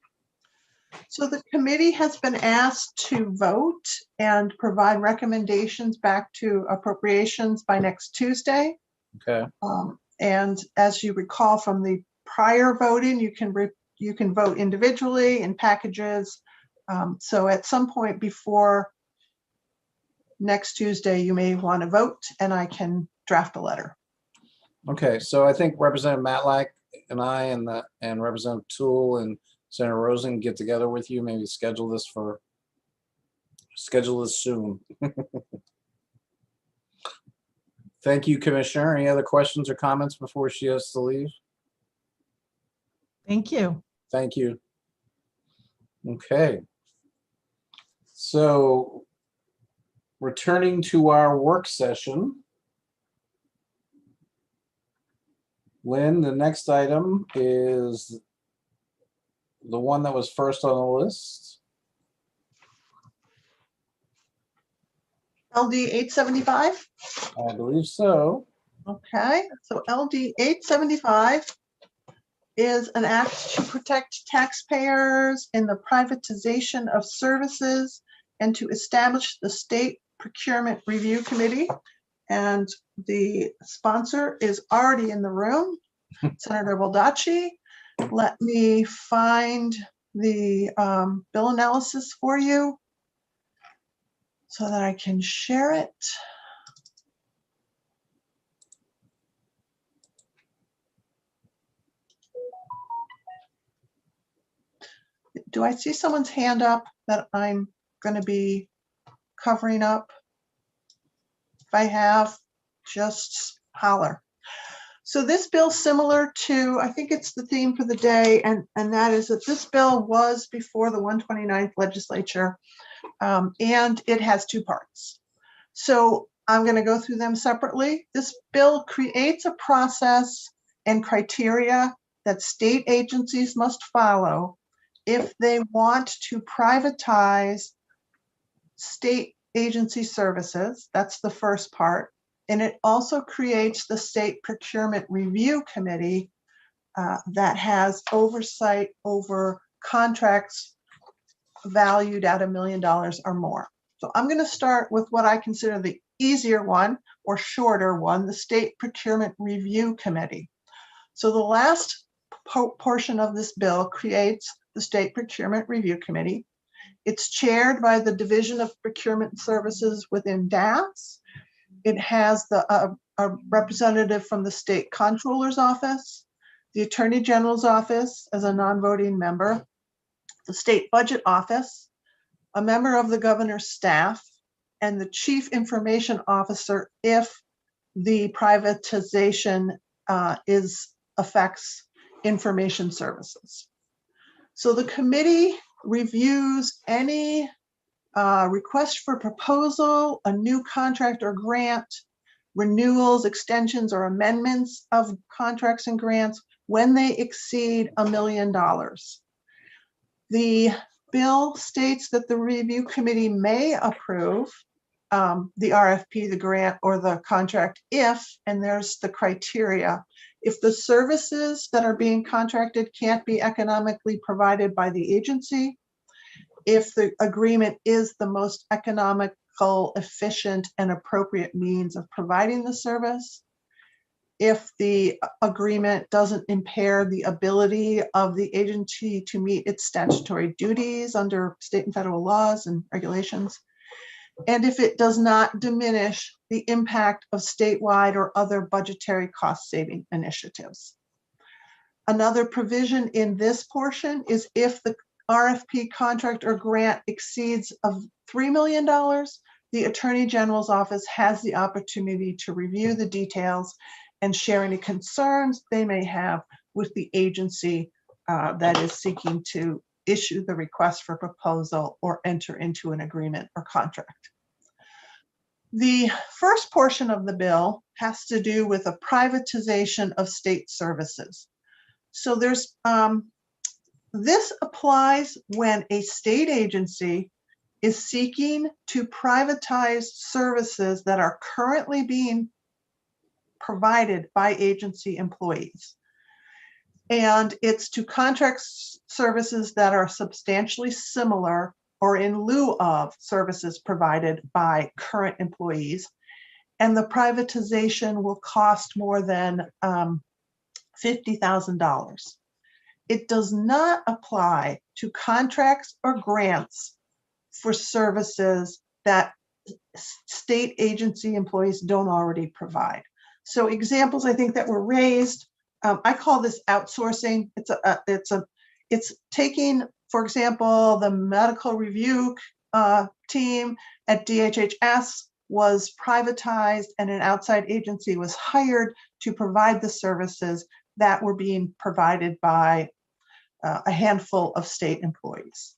So the committee has been asked to vote and provide recommendations back to appropriations by next Tuesday. Okay. And as you recall from the prior voting, you can vote individually in packages. So at some point before next Tuesday, you may want to vote and I can draft a letter. Okay, so I think Representative Matlack and I and Representative Toole and Senator Rosen get together with you, maybe schedule this soon. Thank you, Commissioner. Any other questions or comments before she has to leave? Thank you. Thank you. Okay. So returning to our work session. Lynn, the next item is the one that was first on the list. LD 875? I believe so. Okay, so LD 875 is an act to protect taxpayers in the privatization of services and to establish the State Procurement Review Committee. And the sponsor is already in the room, Senator Baldacci. Let me find the bill analysis for you so that I can share it. Do I see someone's hand up that I'm going to be covering up? If I have, just holler. So this bill's similar to, I think it's the theme for the day, and that is that this bill was before the 129th legislature, and it has two parts. So I'm going to go through them separately. This bill creates a process and criteria that state agencies must follow if they want to privatize state agency services. That's the first part. And it also creates the State Procurement Review Committee that has oversight over contracts valued at $1 million or more. So I'm going to start with what I consider the easier one or shorter one, the State Procurement Review Committee. So the last portion of this bill creates the State Procurement Review Committee. It's chaired by the Division of Procurement Services within DAS. It has a representative from the State Comptroller's Office, the Attorney General's Office as a non-voting member, the State Budget Office, a member of the Governor's staff, and the Chief Information Officer if the privatization affects information services. So the committee reviews any request for proposal, a new contract or grant, renewals, extensions, or amendments of contracts and grants when they exceed $1 million. The bill states that the review committee may approve the RFP, the grant, or the contract if, and there's the criteria, if the services that are being contracted can't be economically provided by the agency, if the agreement is the most economical, efficient, and appropriate means of providing the service, if the agreement doesn't impair the ability of the agency to meet its statutory duties under state and federal laws and regulations, and if it does not diminish the impact of statewide or other budgetary cost-saving initiatives. Another provision in this portion is if the RFP contract or grant exceeds of $3 million, the Attorney General's office has the opportunity to review the details and share any concerns they may have with the agency that is seeking to issue the request for proposal or enter into an agreement or contract. The first portion of the bill has to do with a privatization of state services. So there's this applies when a state agency is seeking to privatize services that are currently being provided by agency employees. And it's to contract services that are substantially similar or in lieu of services provided by current employees. And the privatization will cost more than $50,000. It does not apply to contracts or grants for services that state agency employees don't already provide. So examples I think that were raised, I call this outsourcing. It's taking, for example, the medical review team at DHHS was privatized and an outside agency was hired to provide the services that were being provided by a handful of state employees.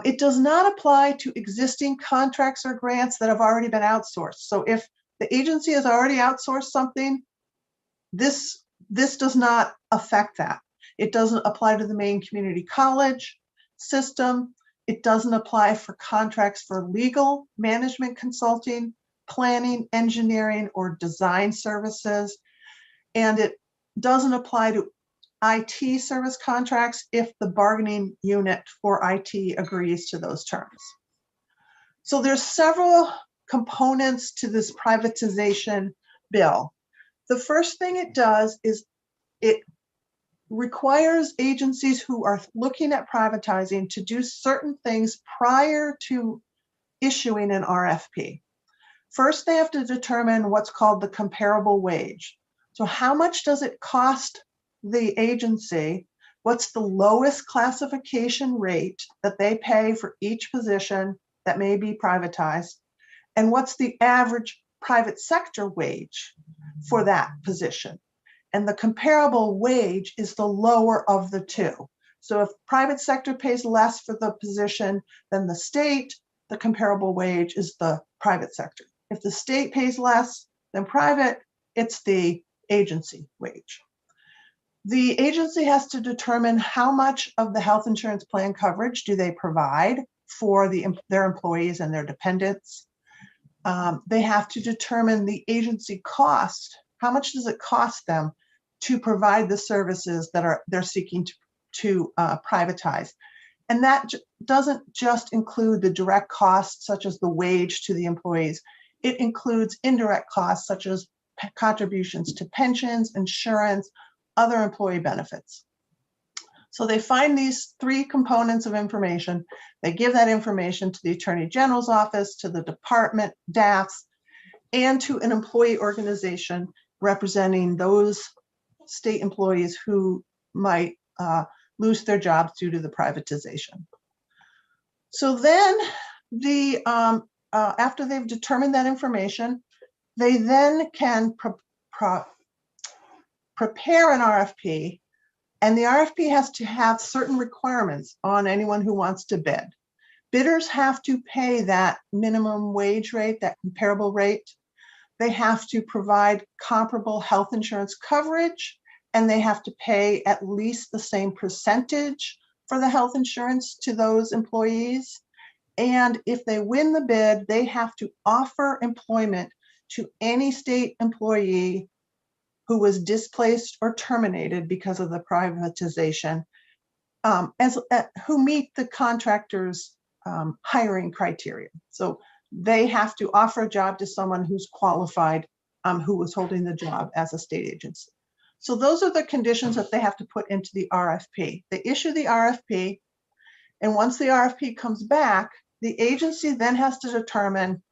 It does not apply to existing contracts or grants that have already been outsourced. So if the agency has already outsourced something, this does not affect that. It doesn't apply to the Maine Community College system. It doesn't apply for contracts for legal, management consulting, planning, engineering, or design services. And it doesn't apply to IT service contracts if the bargaining unit for IT agrees to those terms. So there's several components to this privatization bill. The first thing it does is it requires agencies who are looking at privatizing to do certain things prior to issuing an RFP. First, they have to determine what's called the comparable wage. So how much does it cost the agency? What's the lowest classification rate that they pay for each position that may be privatized? And what's the average private sector wage for that position? And the comparable wage is the lower of the two. So if private sector pays less for the position than the state, the comparable wage is the private sector. If the state pays less than private, it's the agency wage. The agency has to determine how much of the health insurance plan coverage do they provide for their employees and their dependents. They have to determine the agency cost. How much does it cost them to provide the services that they're seeking to privatize? And that doesn't just include the direct costs, such as the wage to the employees. It includes indirect costs, such as contributions to pensions, insurance, other employee benefits. So they find these three components of information. They give that information to the Attorney General's office, to the department, DAFs, and to an employee organization representing those state employees who might lose their jobs due to the privatization. So then after they've determined that information, they then can prepare an RFP, and the RFP has to have certain requirements on anyone who wants to bid. Bidders have to pay that minimum wage rate, that comparable rate. They have to provide comparable health insurance coverage, and they have to pay at least the same percentage for the health insurance to those employees. And if they win the bid, they have to offer employment to any state employee who was displaced or terminated because of the privatization, who meet the contractor's hiring criteria. So they have to offer a job to someone who's qualified, who was holding the job as a state agency. So those are the conditions that they have to put into the RFP. They issue the RFP, and once the RFP comes back, the agency then has to determine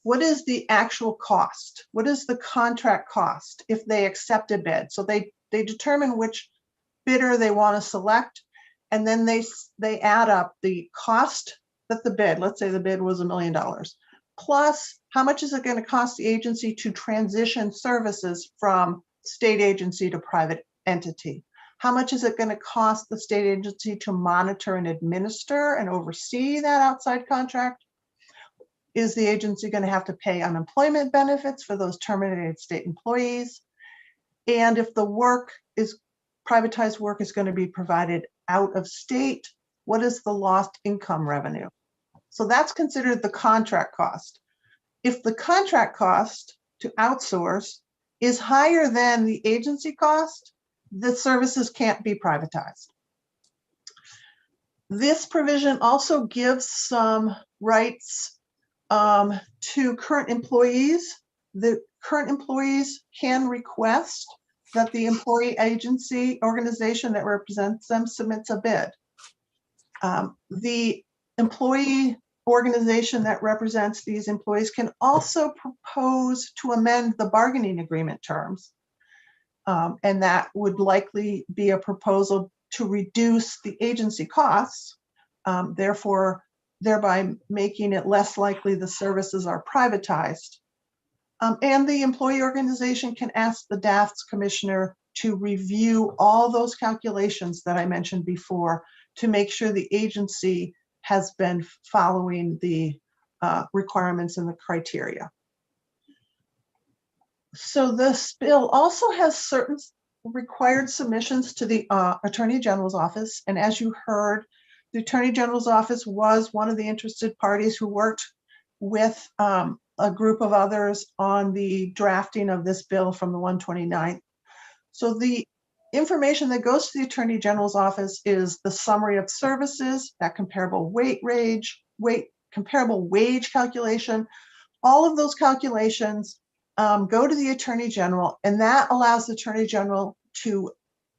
what is the actual cost? What is the contract cost if they accept a bid? So they determine which bidder they want to select, and then they add up the cost that the bid, let's say the bid was $1 million, plus how much is it going to cost the agency to transition services from state agency to private entity? How much is it going to cost the state agency to monitor and administer and oversee that outside contract? Is the agency going to have to pay unemployment benefits for those terminated state employees? And if the work is privatized work is going to be provided out of state, what is the lost income revenue? So that's considered the contract cost. If the contract cost to outsource is higher than the agency cost, the services can't be privatized. This provision also gives some rights to current employees. The current employees can request that the employee agency organization that represents them submits a bid. The employee organization that represents these employees can also propose to amend the bargaining agreement terms. And that would likely be a proposal to reduce the agency costs, thereby making it less likely the services are privatized. And the employee organization can ask the DAFTS commissioner to review all those calculations that I mentioned before to make sure the agency has been following the requirements and the criteria. So this bill also has certain required submissions to the Attorney General's office. And as you heard, the Attorney General's office was one of the interested parties who worked with a group of others on the drafting of this bill from the 129th. So the information that goes to the Attorney General's office is the summary of services, that comparable comparable wage calculation. All of those calculations go to the Attorney General, and that allows the Attorney General to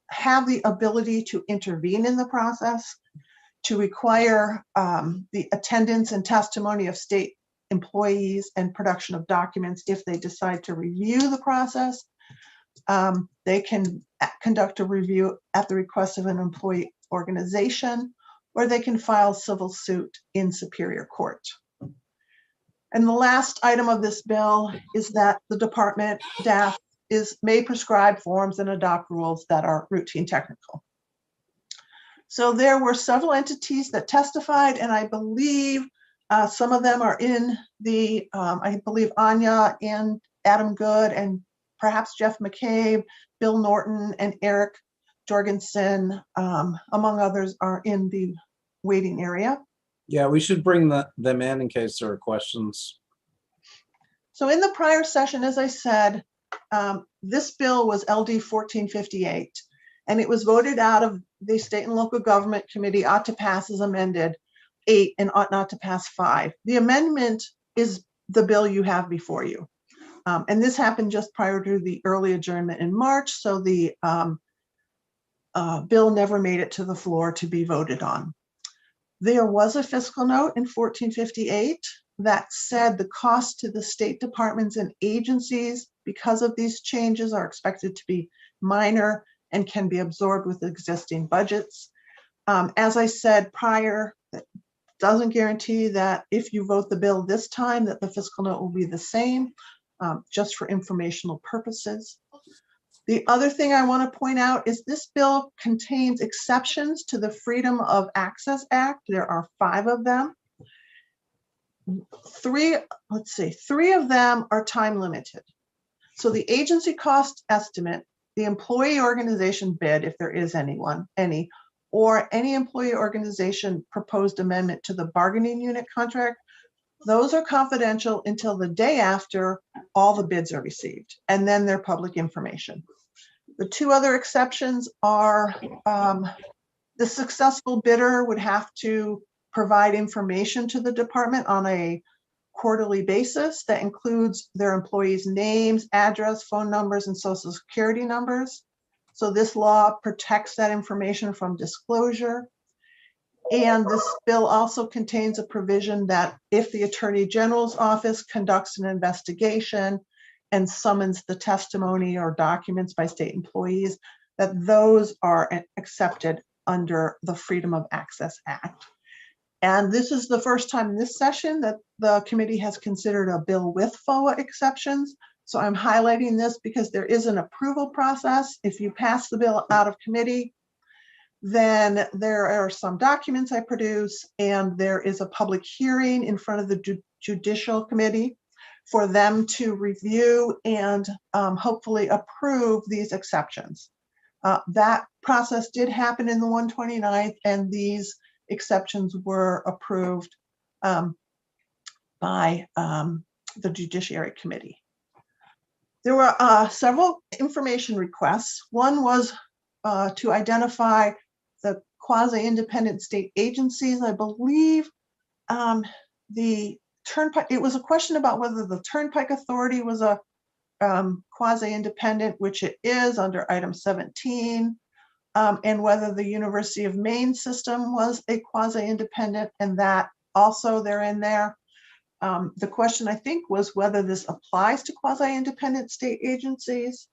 have the ability to intervene in the process, to require the attendance and testimony of state employees and production of documents if they decide to review the process. They can conduct a review at the request of an employee organization, or they can file civil suit in Superior Court. And the last item of this bill is that the department DAF may prescribe forms and adopt rules that are routine technical. So there were several entities that testified, and I believe some of them are in the, I believe Anya and Adam Good and perhaps Jeff McCabe, Bill Norton, and Eric Jorgensen, among others, are in the waiting area. Yeah, we should bring them in case there are questions. So in the prior session, as I said, this bill was LD 1458, and it was voted out of the State and Local Government Committee, ought to pass as amended 8 and ought not to pass 5. The amendment is the bill you have before you. And this happened just prior to the early adjournment in March, so the bill never made it to the floor to be voted on. There was a fiscal note in 1458 that said the cost to the state departments and agencies because of these changes are expected to be minor and can be absorbed with existing budgets. As I said prior, that doesn't guarantee that if you vote the bill this time that the fiscal note will be the same, just for informational purposes. The other thing I want to point out is this bill contains exceptions to the Freedom of Access Act. There are 5 of them. 3 of them are time limited. So the agency cost estimate, the employee organization bid, if there is any, or any employee organization proposed amendment to the bargaining unit contract, those are confidential until the day after all the bids are received, and then they're public information. The 2 other exceptions are the successful bidder would have to provide information to the department on a quarterly basis that includes their employees' names, address, phone numbers, and social security numbers. So this law protects that information from disclosure. And this bill also contains a provision that if the Attorney General's office conducts an investigation and summons the testimony or documents by state employees, that those are accepted under the Freedom of Access Act. And this is the first time in this session that the committee has considered a bill with FOA exceptions. So I'm highlighting this because there is an approval process. If you pass the bill out of committee, then there are some documents I produce, and there is a public hearing in front of the Judicial Committee for them to review and hopefully approve these exceptions. That process did happen in the 129th, and these exceptions were approved by the Judiciary Committee. There were several information requests. One was to identify the quasi-independent state agencies. I believe the Turnpike, it was a question about whether the Turnpike Authority was a quasi-independent, which it is under item 17, and whether the University of Maine system was a quasi-independent, and that also they're in there. The question, I think, was whether this applies to quasi-independent state agencies.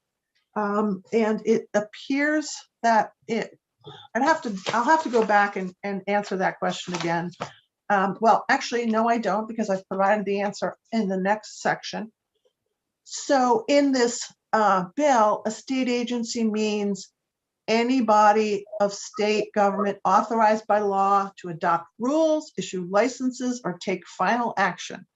And it appears that I'll have to go back and answer that question again. Well, actually, no, I don't, because I've provided the answer in the next section. So in this bill, a state agency means any body of state government authorized by law to adopt rules, issue licenses, or take final action.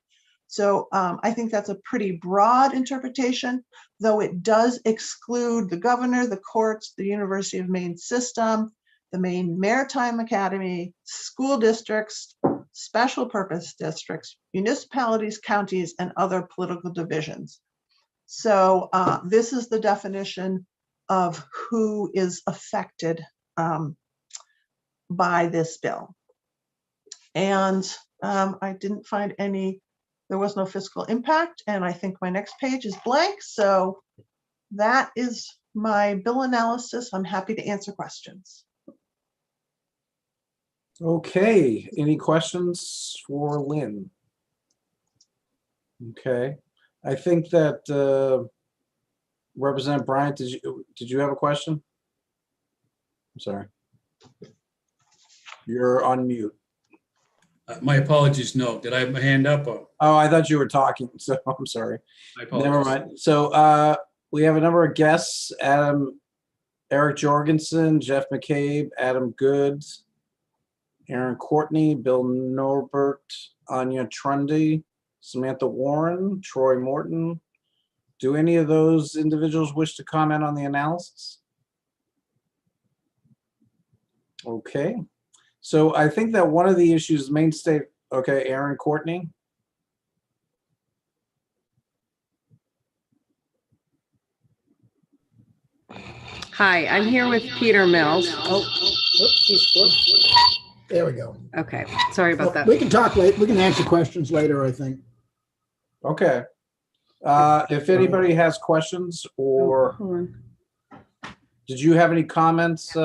So I think that's a pretty broad interpretation, though it does exclude the governor, the courts, the University of Maine system, the Maine Maritime Academy, school districts, special purpose districts, municipalities, counties, and other political divisions. So this is the definition of who is affected by this bill. And I didn't find any, there was no fiscal impact, and I think my next page is blank. So that is my bill analysis. I'm happy to answer questions. Okay, any questions for Lynn? Okay, I think that Representative Bryant, did you have a question? I'm sorry. You're on mute. My apologies, no. Did I have my hand up? Or? Oh, I thought you were talking, so I'm sorry. My apologies. Never mind. So we have a number of guests: Eric Jorgensen, Jeff McCabe, Adam Good, Aaron Courtney, Bill Norbert, Anya Trundy, Samantha Warren, Troy Morton. Do any of those individuals wish to comment on the analysis? Okay. So I think that one of the issues, Maine State, okay, Aaron Courtney. Hi, I'm here with Peter Mills. There we go. Okay, sorry about that. We can talk later. We can answer questions later, I think. Okay. If anybody has questions, or did you have any comments,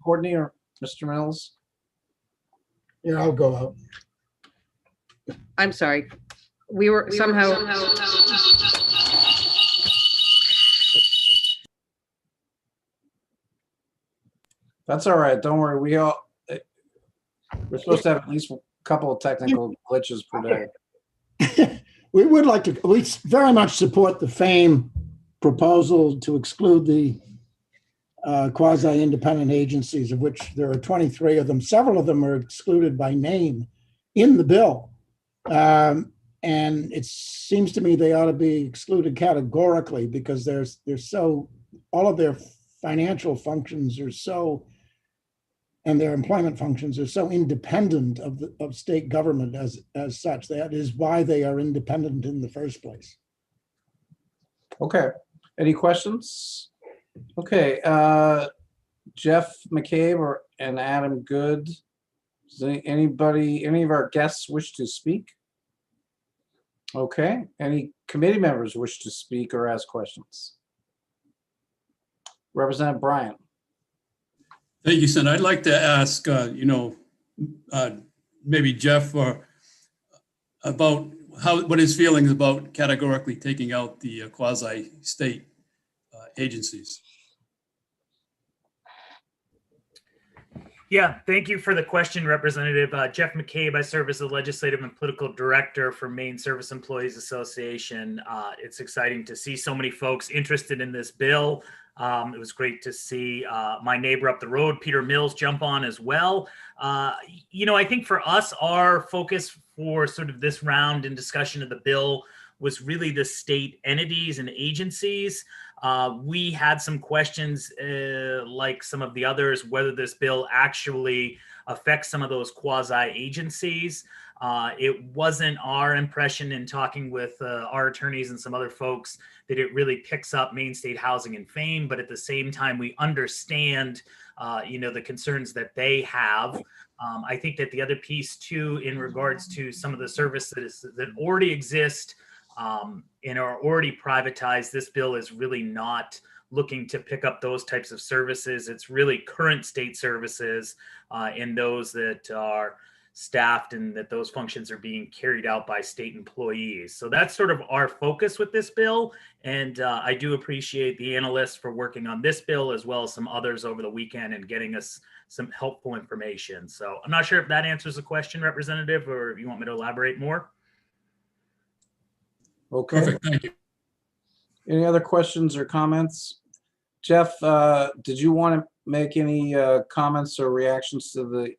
Courtney or Mr. Mills? Yeah, I'll go out. I'm sorry. We were somehow. That's all right. Don't worry. We're supposed to have at least a couple of technical glitches per day. We would like to, we very much support the FAME proposal to exclude the quasi-independent agencies, of which there are 23 of them. Several of them are excluded by name in the bill. And it seems to me they ought to be excluded categorically because they're so, all of their financial functions are so, and their employment functions are so independent of state government as such. That is why they are independent in the first place. Okay. Any questions? Okay. Jeff McCabe and Adam Good. Does any of our guests wish to speak? Okay. Any committee members wish to speak or ask questions? Representative Bryant. Thank you, Senator. I'd like to ask, maybe Jeff, or about what his feelings about categorically taking out the quasi-state agencies. Yeah, thank you for the question, Representative. Jeff McCabe, I serve as the Legislative and Political Director for Maine Service Employees Association. It's exciting to see so many folks interested in this bill. It was great to see my neighbor up the road, Peter Mills, jump on as well. I think for us, our focus for sort of this round in discussion of the bill was really the state entities and agencies. We had some questions, like some of the others, whether this bill actually affects some of those quasi-agencies. It wasn't our impression in talking with our attorneys and some other folks that it really picks up Maine State Housing and Fame, but at the same time, we understand, the concerns that they have. I think that the other piece too, in regards to some of the services that already exist and are already privatized, this bill is really not looking to pick up those types of services. It's really current state services and those that are staffed and that those functions are being carried out by state employees. So that's sort of our focus with this bill. And I do appreciate the analysts for working on this bill as well as some others over the weekend and getting us some helpful information. So I'm not sure if that answers the question, Representative, or if you want me to elaborate more. Okay. Perfect, thank you. Any other questions or comments? Jeff, did you want to make any comments or reactions to the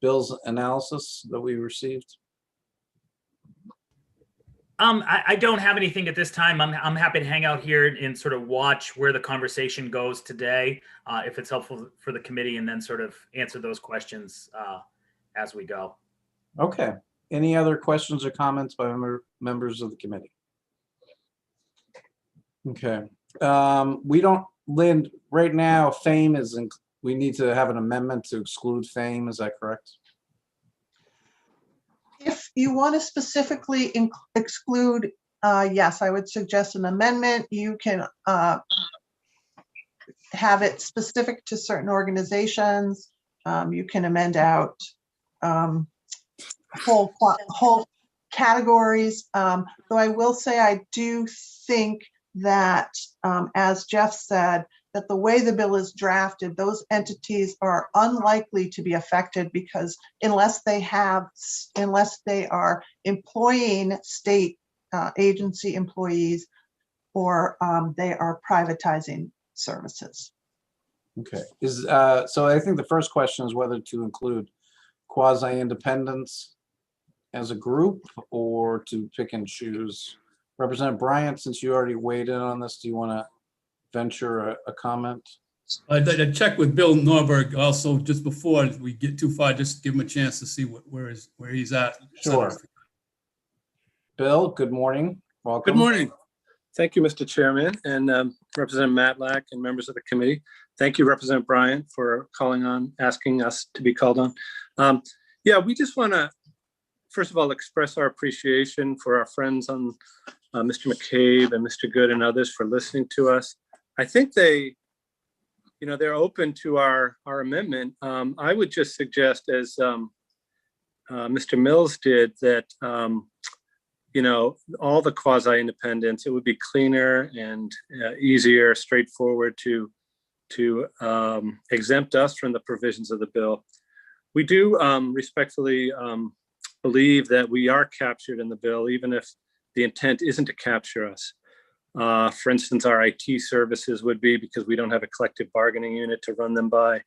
bill's analysis that we received? I don't have anything at this time. I'm happy to hang out here and sort of watch where the conversation goes today, if it's helpful for the committee, and then sort of answer those questions as we go. Okay. Any other questions or comments by members of the committee? Okay. We don't, Lynn, right now, Fame is, we need to have an amendment to exclude Fame. Is that correct? If you want to specifically exclude, yes, I would suggest an amendment. You can have it specific to certain organizations. You can amend out whole categories. Though I will say I do think that, as Jeff said, that the way the bill is drafted, those entities are unlikely to be affected because unless they are employing state agency employees or they are privatizing services. Okay. So I think the first question is whether to include quasi-independents as a group or to pick and choose. Representative Bryant, since you already weighed in on this, do you want to venture a comment? I checked with Bill Norberg also just before we get too far, just give him a chance to see where he's at. Sure. Bill, good morning. Welcome. Good morning. Thank you, Mr. Chairman, and Representative Matlack and members of the committee. Thank you, Representative Bryant, for asking us to be called on. Yeah, we just want to, first of all, express our appreciation for our friends on Mr. McCabe and Mr. Good and others for listening to us. I think they're open to our amendment. I would just suggest, as Mr. Mills did, that all the quasi-independents, it would be cleaner and easier, straightforward to exempt us from the provisions of the bill. We do respectfully believe that we are captured in the bill, even if the intent isn't to capture us. For instance, our IT services would be, because we don't have a collective bargaining unit to run them by.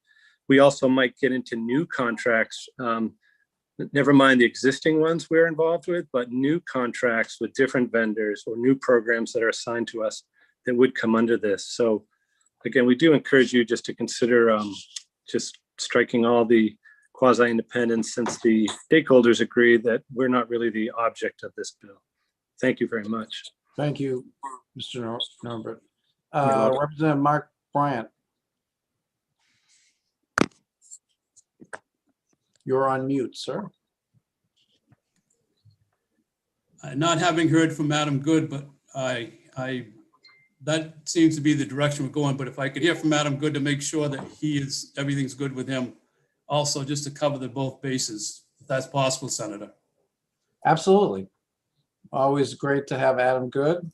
We also might get into new contracts, never mind the existing ones we're involved with, but new contracts with different vendors or new programs that are assigned to us that would come under this. So again, we do encourage you just to consider just striking all the quasi-independents, since the stakeholders agree that we're not really the object of this bill. Thank you very much. Thank you, Mr. Norbert. welcome. Representative Mark Bryant. You're on mute, sir. Not having heard from Madam Good, but that seems to be the direction we're going. But if I could hear from Madam Good to make sure that everything's good with him, also just to cover the both bases, if that's possible, Senator. Absolutely. Always great to have Adam Good.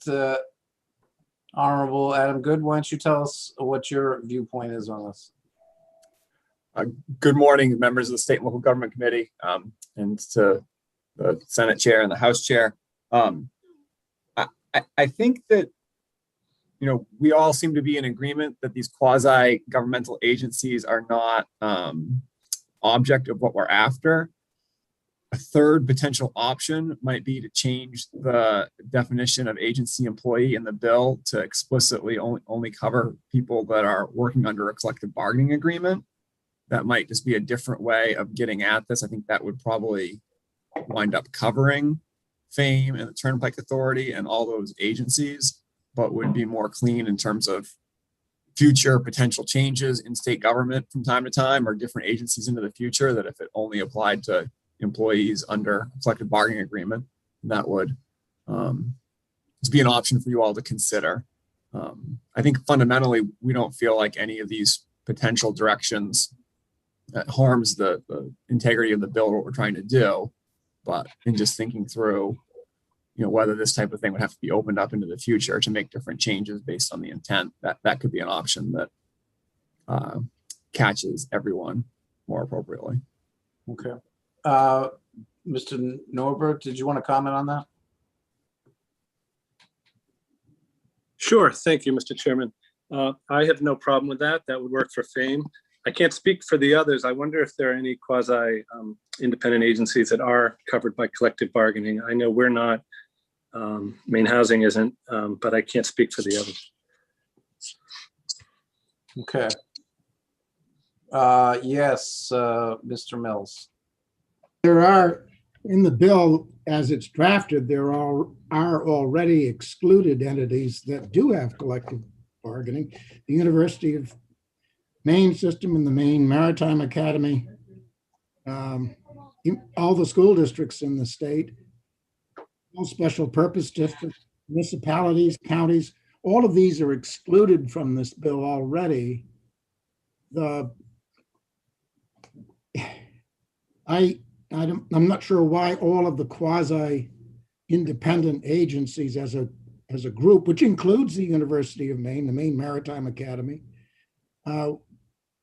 Honorable Adam Good, why don't you tell us what your viewpoint is on this? Good morning, members of the State and Local Government Committee, and to the Senate Chair and the House Chair. I think that, you know, we all seem to be in agreement that these quasi-governmental agencies are not object of what we're after. A third potential option might be to change the definition of agency employee in the bill to explicitly only cover people that are working under a collective bargaining agreement. That might just be a different way of getting at this. I think that would probably wind up covering FAME and the Turnpike Authority and all those agencies, but would be more clean in terms of future potential changes in state government from time to time, or different agencies into the future, that if it only applied to employees under a collective bargaining agreement, that would just be an option for you all to consider. I think fundamentally, we don't feel like any of these potential directions that harms the integrity of the bill, what we're trying to do. But in just thinking through, you know, whether this type of thing would have to be opened up into the future to make different changes based on the intent, that could be an option that catches everyone more appropriately. Okay. Mr. Norbert, did you want to comment on that? Sure. Thank you, Mr. Chairman. I have no problem with that. That would work for FAME. I can't speak for the others. I wonder if there are any quasi independent agencies that are covered by collective bargaining. I know we're not, Maine Housing isn't, but I can't speak for the others. Okay. Yes, Mr. Mills. There are, in the bill as it's drafted, there are already excluded entities that do have collective bargaining. The University of Maine system and the Maine Maritime Academy, all the school districts in the state, all special purpose districts, municipalities, counties, all of these are excluded from this bill already. I'm not sure why all of the quasi-independent agencies as a group, which includes the University of Maine, the Maine Maritime Academy,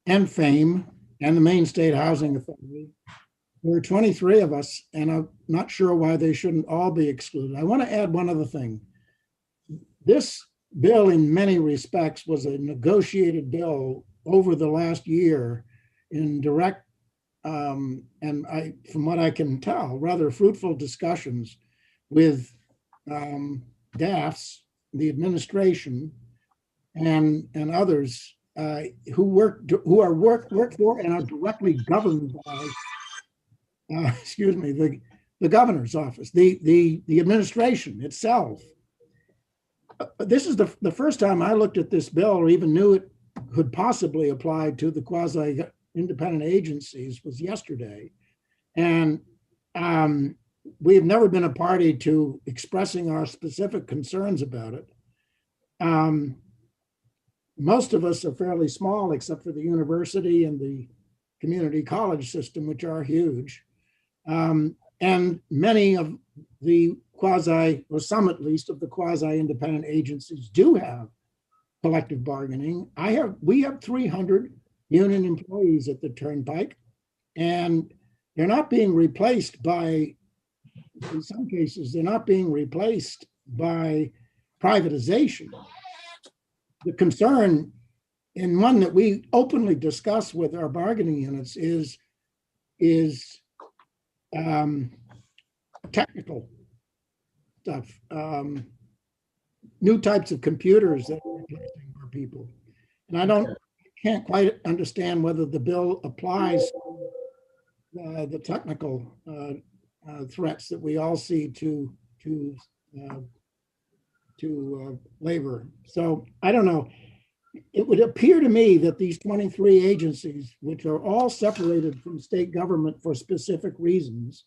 and FAME, and the Maine State Housing Authority. There are 23 of us, and I'm not sure why they shouldn't all be excluded. I want to add one other thing. This bill, in many respects, was a negotiated bill over the last year in direct, and from what I can tell, rather fruitful discussions with DAFs, the administration, and others who are work for and are directly governed by, the governor's office, the administration itself. This is the first time I looked at this bill or even knew it could possibly apply to the quasi-independent agencies was yesterday. And we have never been a party to expressing our specific concerns about it. Most of us are fairly small, except for the university and the community college system, which are huge. And many of the quasi, or some at least, of the quasi-independent agencies do have collective bargaining. We have 300 union employees at the Turnpike, and they're not being replaced by, in some cases, they're not being replaced by privatization. The concern, and one that we openly discuss with our bargaining units, is technical stuff, new types of computers that are replacing our people. And I can't quite understand whether the bill applies the technical threats that we all see to labor. So I don't know. It would appear to me that these 23 agencies, which are all separated from state government for specific reasons,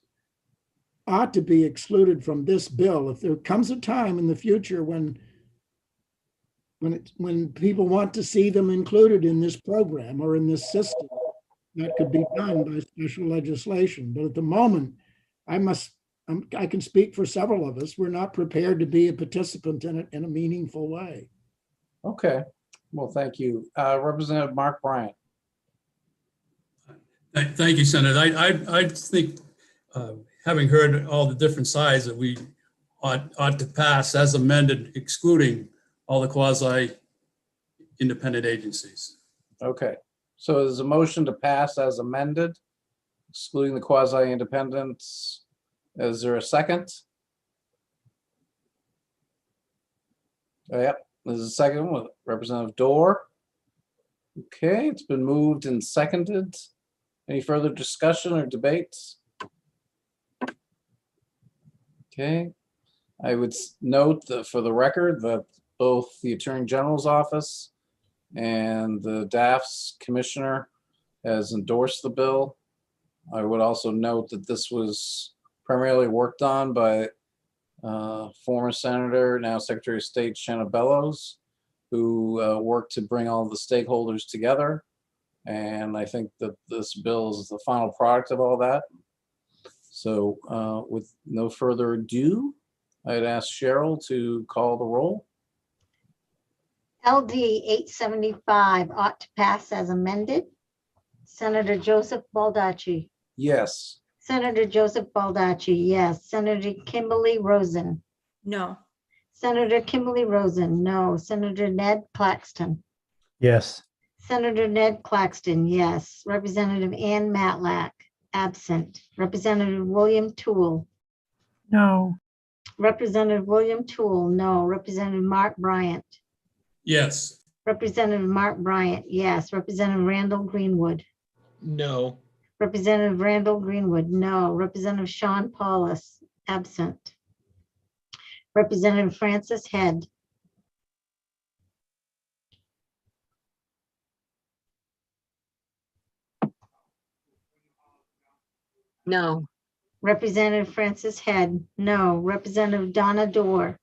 ought to be excluded from this bill. If there comes a time in the future when people want to see them included in this program or in this system, that could be done by special legislation. But at the moment, I can speak for several of us. We're not prepared to be a participant in it in a meaningful way. Okay, well, thank you. Representative Mark Bryant. Thank you, Senator. I think, having heard all the different sides, that we ought to pass as amended, excluding all the quasi-independent agencies. Okay, so there's a motion to pass as amended, excluding the quasi-independents. Is there a second? Yep, there's a second with Representative Dorr. Okay, it's been moved and seconded. Any further discussion or debate? Okay, I would note that for the record that both the Attorney General's office and the DAF's commissioner has endorsed the bill. I would also note that this was primarily worked on by former Senator, now Secretary of State Shanna Bellows, who worked to bring all the stakeholders together. And I think that this bill is the final product of all that. So with no further ado, I'd ask Cheryl to call the roll. LD 875 ought to pass as amended. Senator Joseph Baldacci. Yes. Senator Joseph Baldacci, yes. Senator Kimberly Rosen. No. Senator Kimberly Rosen, no. Senator Ned Claxton. Yes. Senator Ned Claxton, yes. Representative Ann Matlack, absent. Representative William Toole. No. Representative William Toole, no. Representative Mark Bryant. Yes. Representative Mark Bryant, yes. Representative Randall Greenwood. No. Representative Randall Greenwood, no. Representative Sean Paulus, absent. Representative Francis Head. No. Representative Francis Head, no. Representative Donna Dorr.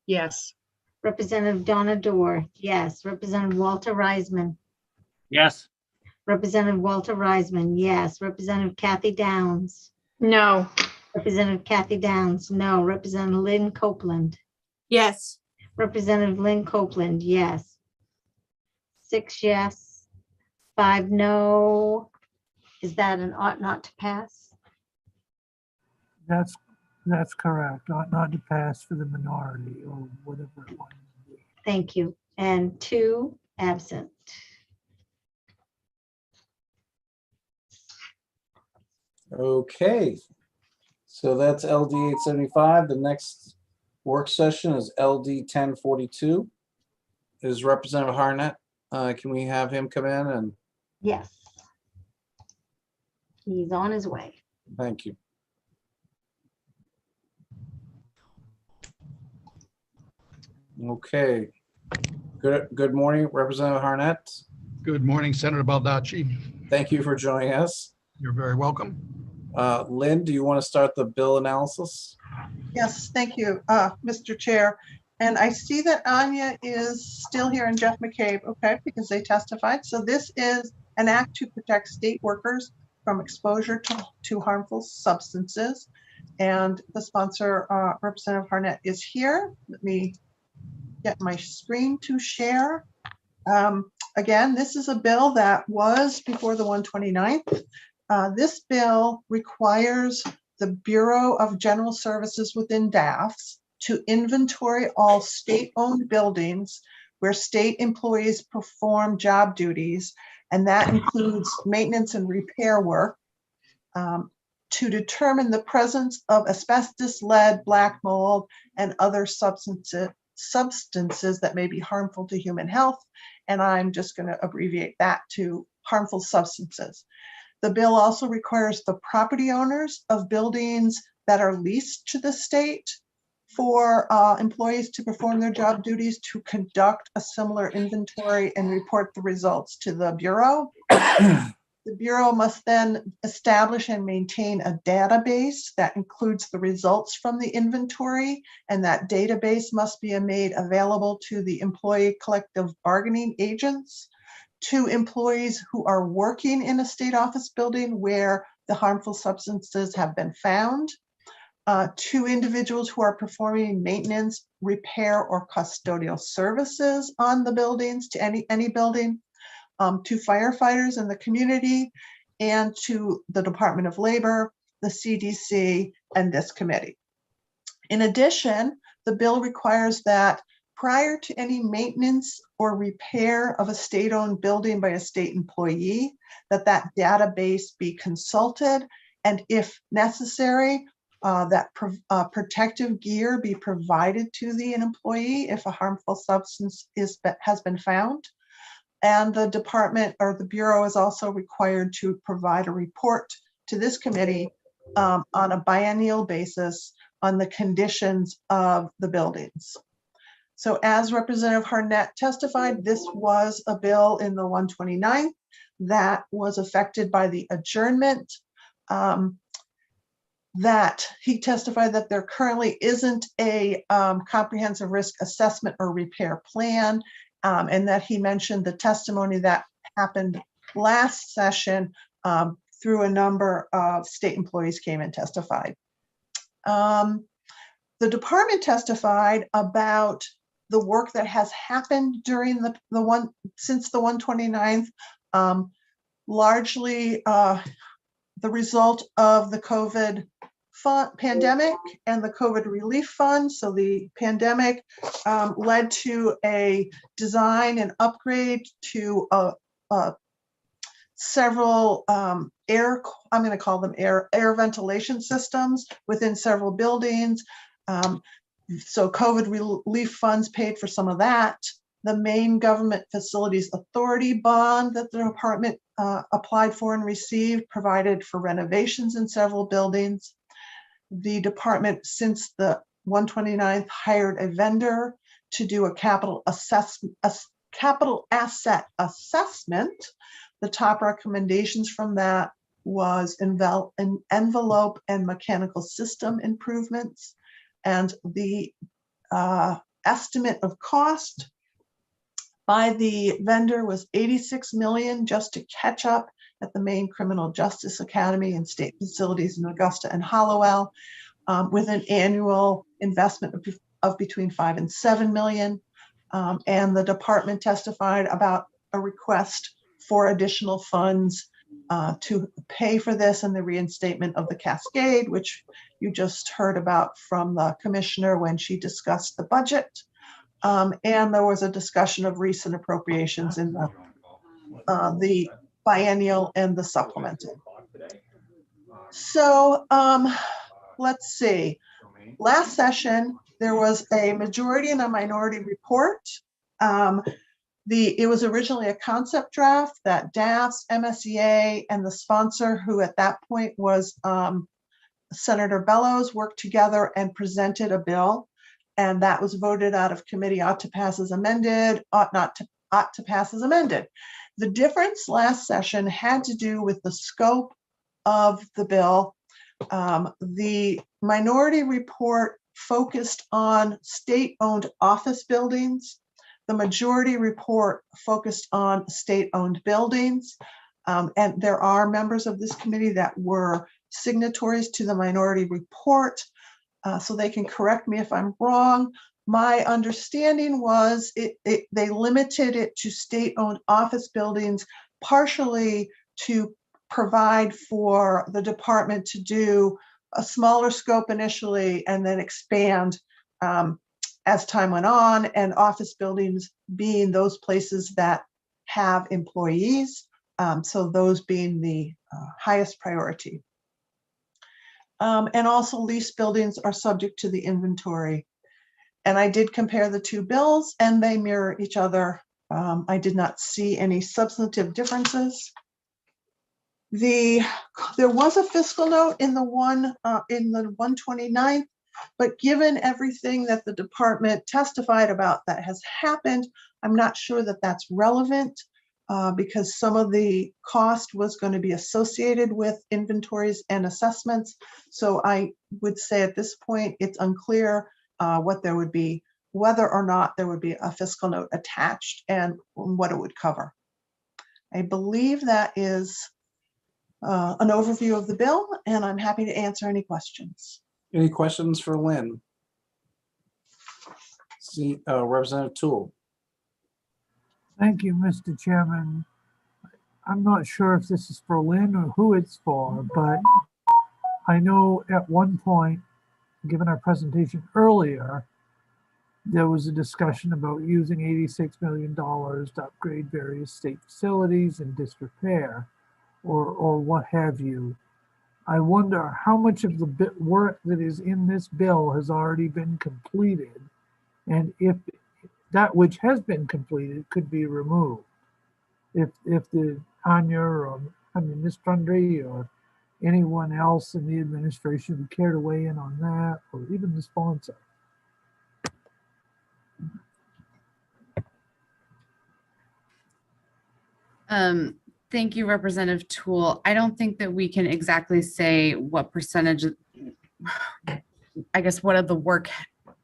Yes. Representative Donna Dorr, yes. Representative Walter Reisman. Yes. Representative Walter Reisman, yes. Representative Kathy Downs. No. Representative Kathy Downs, no. Representative Lynn Copeland. Yes. Representative Lynn Copeland, yes. 6 yes, 5 no. Is that an ought not to pass? That's correct. Ought not to pass for the minority or whatever it was. Thank you. And 2 absent. Okay, so that's LD 875. The next work session is LD 1042. Is Representative Harnett? Can we have him come in? And Yes. He's on his way. thank you. Okay. Good morning, Representative Harnett. Good morning, Senator Baldacci. Thank you for joining us. You're very welcome. Lynn, do you want to start the bill analysis? Yes, thank you, Mr. Chair. And I see that Anya is still here and Jeff McCabe, okay, because they testified. So this is an act to protect state workers from exposure to harmful substances. And the sponsor, Representative Harnett, is here. Let me get my screen to share. Again, this is a bill that was before the 129th. This bill requires the Bureau of General Services within DAFs to inventory all state-owned buildings where state employees perform job duties, and that includes maintenance and repair work, to determine the presence of asbestos, lead, black mold, and other substances that may be harmful to human health. And I'm just going to abbreviate that to harmful substances. The bill also requires the property owners of buildings that are leased to the state for employees to perform their job duties to conduct a similar inventory and report the results to the Bureau. The Bureau must then establish and maintain a database that includes the results from the inventory, and that database must be made available to the employee collective bargaining agents, to employees who are working in a state office building where the harmful substances have been found, to individuals who are performing maintenance, repair, or custodial services on the buildings, to any building, to firefighters in the community, and to the Department of Labor, the CDC, and this committee. In addition, the bill requires that prior to any maintenance or repair of a state-owned building by a state employee, that database be consulted, and if necessary, that protective gear be provided to the employee if a harmful substance has been found. And the department or the Bureau is also required to provide a report to this committee on a biennial basis on the conditions of the buildings. So as Representative Harnett testified, this was a bill in the 129th that was affected by the adjournment. That he testified that there currently isn't a comprehensive risk assessment or repair plan, and that he mentioned the testimony that happened last session through a number of state employees came and testified. The department testified about the work that has happened during since the 129th, largely the result of the COVID pandemic and the COVID relief fund. So the pandemic led to a design and upgrade to several I'm going to call them air ventilation systems within several buildings. So COVID relief funds paid for some of that. The Maine Government Facilities Authority bond that the department applied for and received provided for renovations in several buildings. The department, since the 129th, hired a vendor to do a capital asset assessment. The top recommendations from that was envelope and mechanical system improvements. And the estimate of cost by the vendor was $86 million just to catch up at the Maine Criminal Justice Academy and state facilities in Augusta and Hallowell, with an annual investment of between $5 and $7 million. And the department testified about a request for additional funds to pay for this and the reinstatement of the cascade, which you just heard about from the commissioner when she discussed the budget. And there was a discussion of recent appropriations in the biennial and the supplemental. So let's see. Last session, there was a majority and a minority report. It was originally a concept draft that DAFS, MSEA, and the sponsor, who at that point was Senator Bellows, worked together and presented a bill. And that was voted out of committee, ought to pass as amended, ought to pass as amended. The difference last session had to do with the scope of the bill. The minority report focused on state-owned office buildings. The majority report focused on state-owned buildings. And there are members of this committee that were signatories to the minority report. So they can correct me if I'm wrong. My understanding was they limited it to state-owned office buildings, partially to provide for the department to do a smaller scope initially and then expand as time went on, and office buildings being those places that have employees. So those being the highest priority. And also leased buildings are subject to the inventory. And I did compare the two bills and they mirror each other. I did not see any substantive differences. There was a fiscal note in the 129th, but given everything that the department testified about that has happened, I'm not sure that that's relevant. because some of the cost was going to be associated with inventories and assessments. So I would say at this point, it's unclear what there would be, whether or not there would be a fiscal note attached and what it would cover. I believe that is an overview of the bill, and I'm happy to answer any questions. Any questions for Lynn? See, Representative Toole. Thank you, Mr. Chairman. I'm not sure if this is for Lynn or who it's for, but I know at one point, given our presentation earlier, there was a discussion about using $86 million to upgrade various state facilities and disrepair or what have you. I wonder how much of the work that is in this bill has already been completed, and if that which has been completed could be removed. If the Anya or Ms. Trundry or anyone else in the administration would care to weigh in on that, or even the sponsor. Thank you, Representative Toole. I don't think that we can exactly say what percentage, I guess, what of the work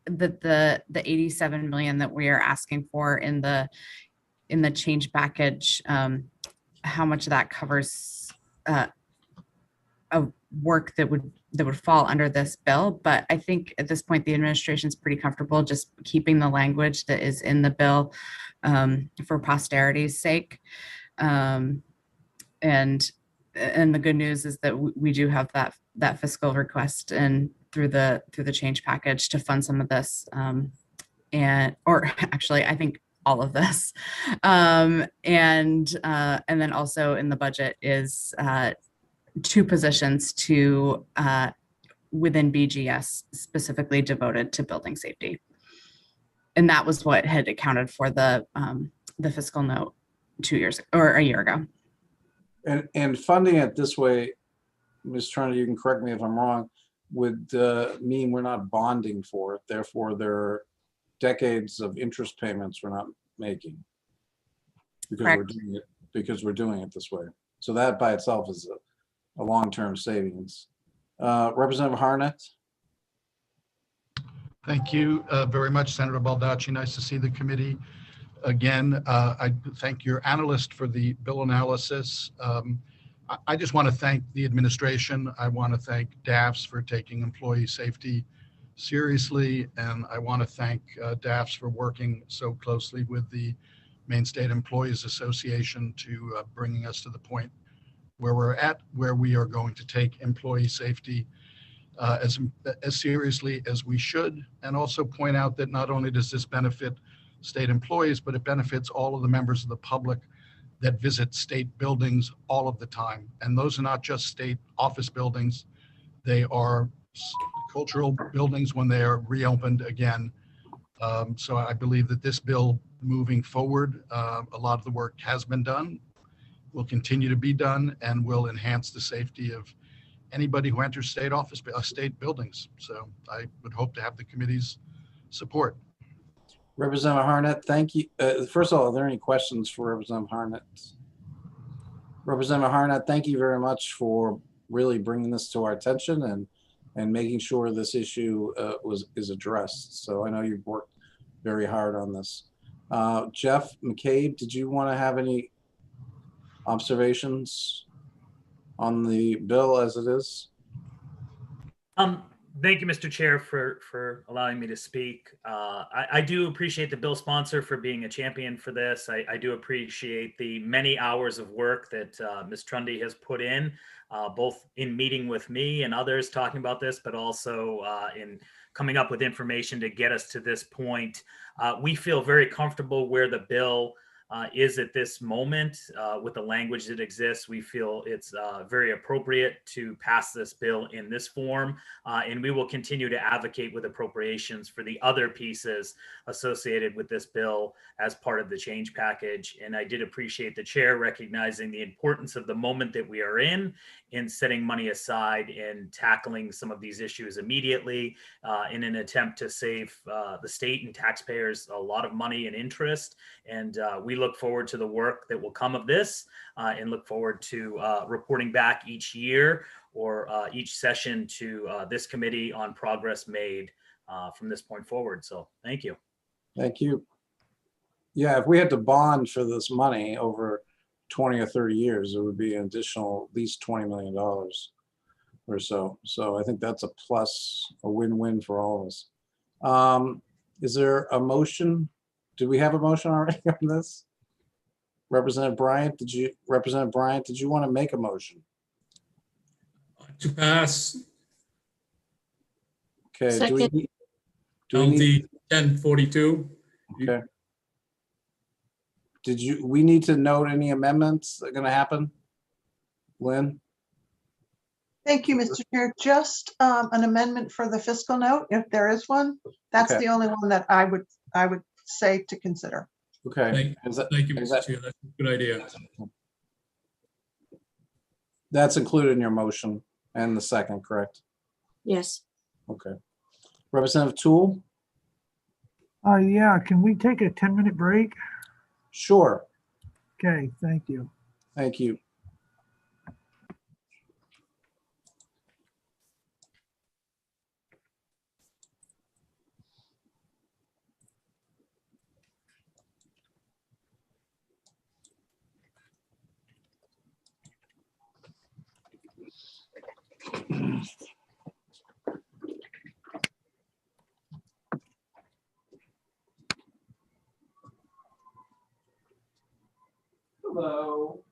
that the 87 million that we are asking for in the change package, how much of that covers of work that would fall under this bill. But I think at this point, the administration is pretty comfortable just keeping the language that is in the bill for posterity's sake. And the good news is that we do have that fiscal request and through the change package to fund some of this, or actually I think all of this, and then also in the budget is 2 positions to within BGS specifically devoted to building safety, and that was what had accounted for the fiscal note 2 years or a year ago. And funding it this way, Ms. Turner, you can correct me if I'm wrong, would mean we're not bonding for it. Therefore, there are decades of interest payments we're not making because we're doing it this way. So that by itself is a long-term savings. Representative Harnett. Thank you very much, Senator Baldacci. Nice to see the committee again. I thank your analyst for the bill analysis. I just want to thank the administration. I want to thank DAFS for taking employee safety seriously, and I want to thank DAFS for working so closely with the Maine State Employees Association to bringing us to the point where we're at, where we are going to take employee safety as seriously as we should, and also point out that not only does this benefit state employees, but it benefits all of the members of the public that visit state buildings all of the time. And those are not just state office buildings. They are cultural buildings when they are reopened again. So I believe that this bill moving forward, a lot of the work has been done, will continue to be done, and will enhance the safety of anybody who enters state buildings. So I would hope to have the committee's support. Representative Harnett, thank you. First of all, are there any questions for Representative Harnett? Representative Harnett, thank you very much for really bringing this to our attention and making sure this issue is addressed. So I know you've worked very hard on this. Jeff McCabe, did you want to have any observations on the bill as it is? Thank you, Mr. Chair, for allowing me to speak. I do appreciate the bill sponsor for being a champion for this. I do appreciate the many hours of work that Ms. Trundy has put in, both in meeting with me and others talking about this, but also in coming up with information to get us to this point. We feel very comfortable where the bill is at this moment with the language that exists. We feel it's very appropriate to pass this bill in this form, and we will continue to advocate with appropriations for the other pieces associated with this bill as part of the change package. And I did appreciate the chair recognizing the importance of the moment that we are in setting money aside and tackling some of these issues immediately in an attempt to save the state and taxpayers a lot of money and interest. And we look forward to the work that will come of this and look forward to reporting back each year or each session to this committee on progress made from this point forward. So thank you. Thank you. Yeah, if we had to bond for this money over 20 or 30 years, it would be an additional at least $20 million or so. So I think that's a plus, a win-win for all of us. Is there a motion? Do we have a motion already on this? Representative Bryant, did you want to make a motion? To pass Okay, do we Second. need? LD 1042. Okay. We need to note any amendments that are gonna happen? Lynn? Thank you, Mr. Chair. Just an amendment for the fiscal note, if there is one. That's Okay. the only one that I would say to consider. Okay. Thank you, Mr. Chair. That's a good idea. That's included in your motion and the second, correct? Yes. Okay. Representative Tool? Yeah, can we take a 10-minute break? Sure. Okay, thank you. Thank you. Hello.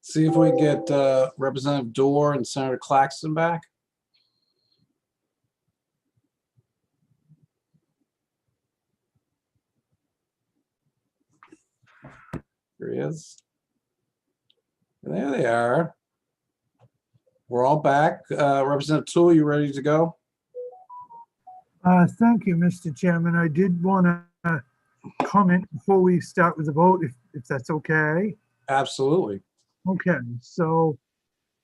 See if we get Representative Dorr and Senator Claxton back. Here he is. And there they are. We're all back. Representative Tool, you ready to go? Thank you, Mr. Chairman. I did want to comment before we start with the vote, if that's okay. Absolutely. Okay, so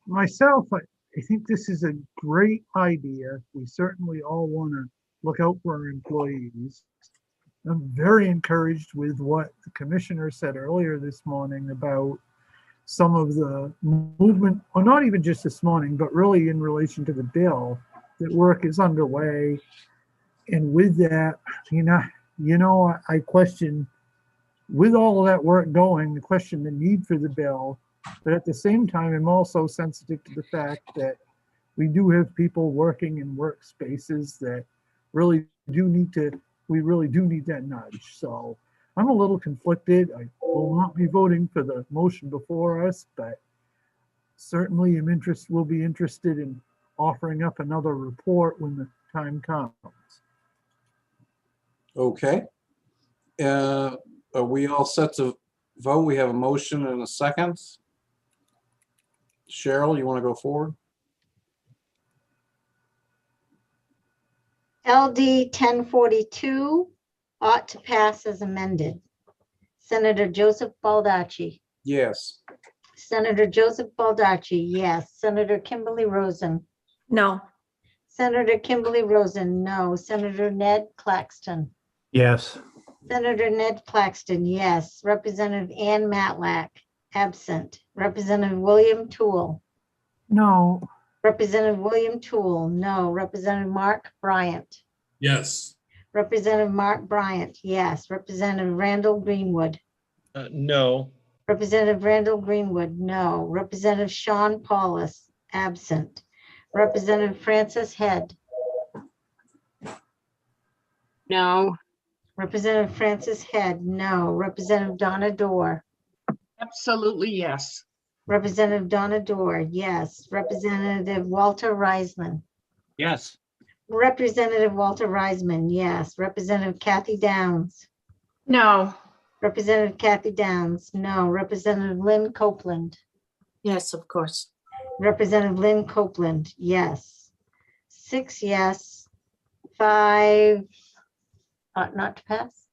myself, I think this is a great idea. We certainly all want to look out for our employees. I'm very encouraged with what the commissioner said earlier this morning about some of the movement, or not even just this morning, but really in relation to the bill, that work is underway. And with that, I question, with all of that work going, the question the need for the bill, but at the same time, I'm also sensitive to the fact that we do have people working in workspaces that we really do need that nudge. So I'm a little conflicted. I will not be voting for the motion before us, but certainly will be interested in offering up another report when the time comes. Okay. Are we all set to vote? We have a motion and a second. Cheryl, you want to go forward? LD 1042 ought to pass as amended. Senator Joseph Baldacci. Yes. Senator Joseph Baldacci, yes. Senator Kimberly Rosen. No. Senator Kimberly Rosen, no. Senator Ned Claxton. Yes. Senator Ned Claxton, yes. Representative Ann Matlack, absent. Representative William Toole. No. Representative William Toole, no. Representative Mark Bryant. Yes. Representative Mark Bryant, yes. Representative Randall Greenwood. No. Representative Randall Greenwood, no. Representative Sean Paulus, absent. Representative Francis Head. No. Representative Francis Head, no. Representative Donna Dorr. Absolutely, yes. Representative Donna Dorr, yes. Representative Walter Reisman. Yes. Representative Walter Reisman, yes. Representative Kathy Downs. No. Representative Kathy Downs, no. Representative Lynn Copeland. Yes, of course. Representative Lynn Copeland, yes. 6 yes, 5 not to pass.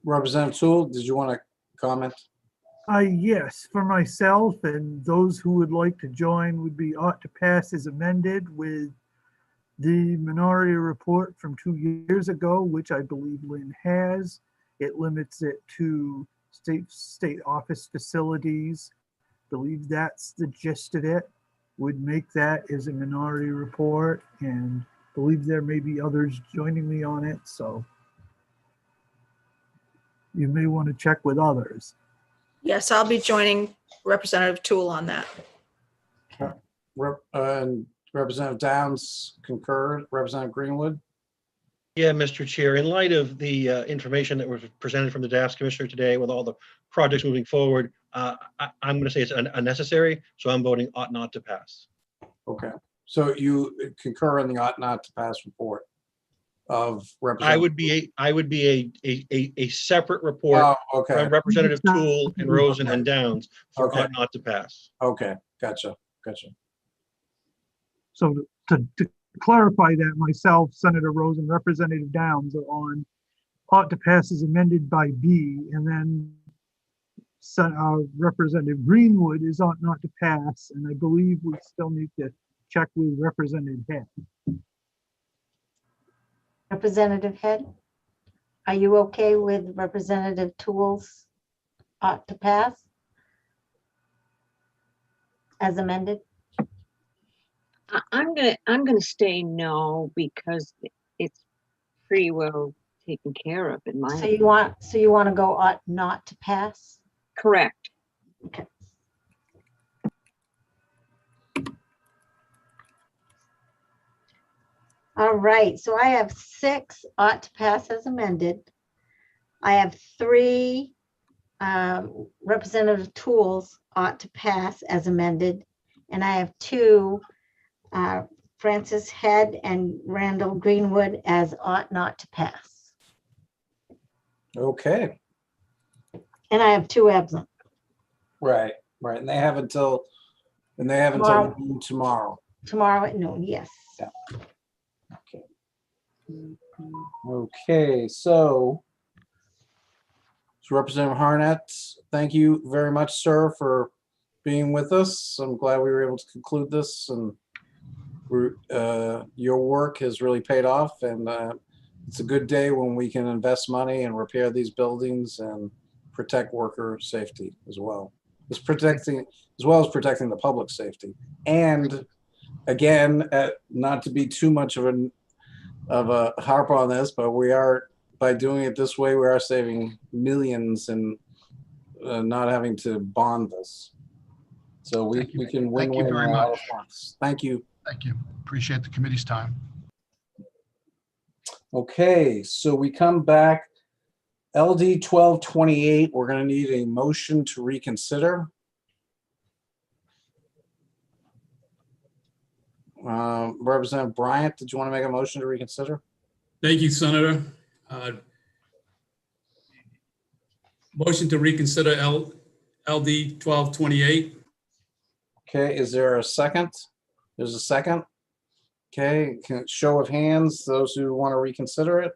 Representative Toole, did you want to comment? Yes, for myself and those who would like to join would be ought to pass as amended with the minority report from 2 years ago, which I believe Lynn has. It limits it to state office facilities. Believe that's the gist of it. Would make that as a minority report, and believe there may be others joining me on it. So you may want to check with others. Yes, I'll be joining Representative Toole on that. And Representative Downs concurred. Representative Greenwood? Yeah, Mr. Chair, in light of the information that was presented from the DAS Commissioner today with all the projects moving forward, I'm going to say it's unnecessary, so I'm voting ought not to pass. Okay. So you concur in the ought not to pass report of Representative? I would be a separate report from Representative Toole and Rosen and Downs for ought not to pass. Okay, gotcha. So to clarify that, myself, Senator Rosen, Representative Downs are on ought to pass as amended by B, and then Representative Greenwood is ought not to pass, and I believe we still need to check with Representative Head. Representative Head, are you okay with Representative Toole's ought to pass as amended? I'm gonna say no, because it's pretty well taken care of in my So opinion. you want to go ought not to pass? Correct. Okay. All right, so I have 6 ought to pass as amended. I have 3 Representative Tools ought to pass as amended. And I have two, Francis Head and Randall Greenwood as ought not to pass. Okay, And I have two absent. right, right. And they have until Tomorrow. noon tomorrow. Tomorrow at noon, yes. Yeah. Okay, so Representative Harnett, thank you very much, sir, for being with us. I'm glad we were able to conclude this, and your work has really paid off, and it's a good day when we can invest money and repair these buildings and protect worker safety as well. As well as protecting the public safety. And again, not to be too much of a harp on this, but we are, by doing it this way, we are saving millions and not having to bond this. So we can win-win Thank you very on a lot of much. fronts. Thank you. Thank you. Appreciate the committee's time. Okay, so we come back. LD 1228, we're going to need a motion to reconsider. Representative Bryant, did you want to make a motion to reconsider? Thank you, Senator. Motion to reconsider LD 1228. Okay, is there a second? There's a second. Okay, show of hands, those who want to reconsider it.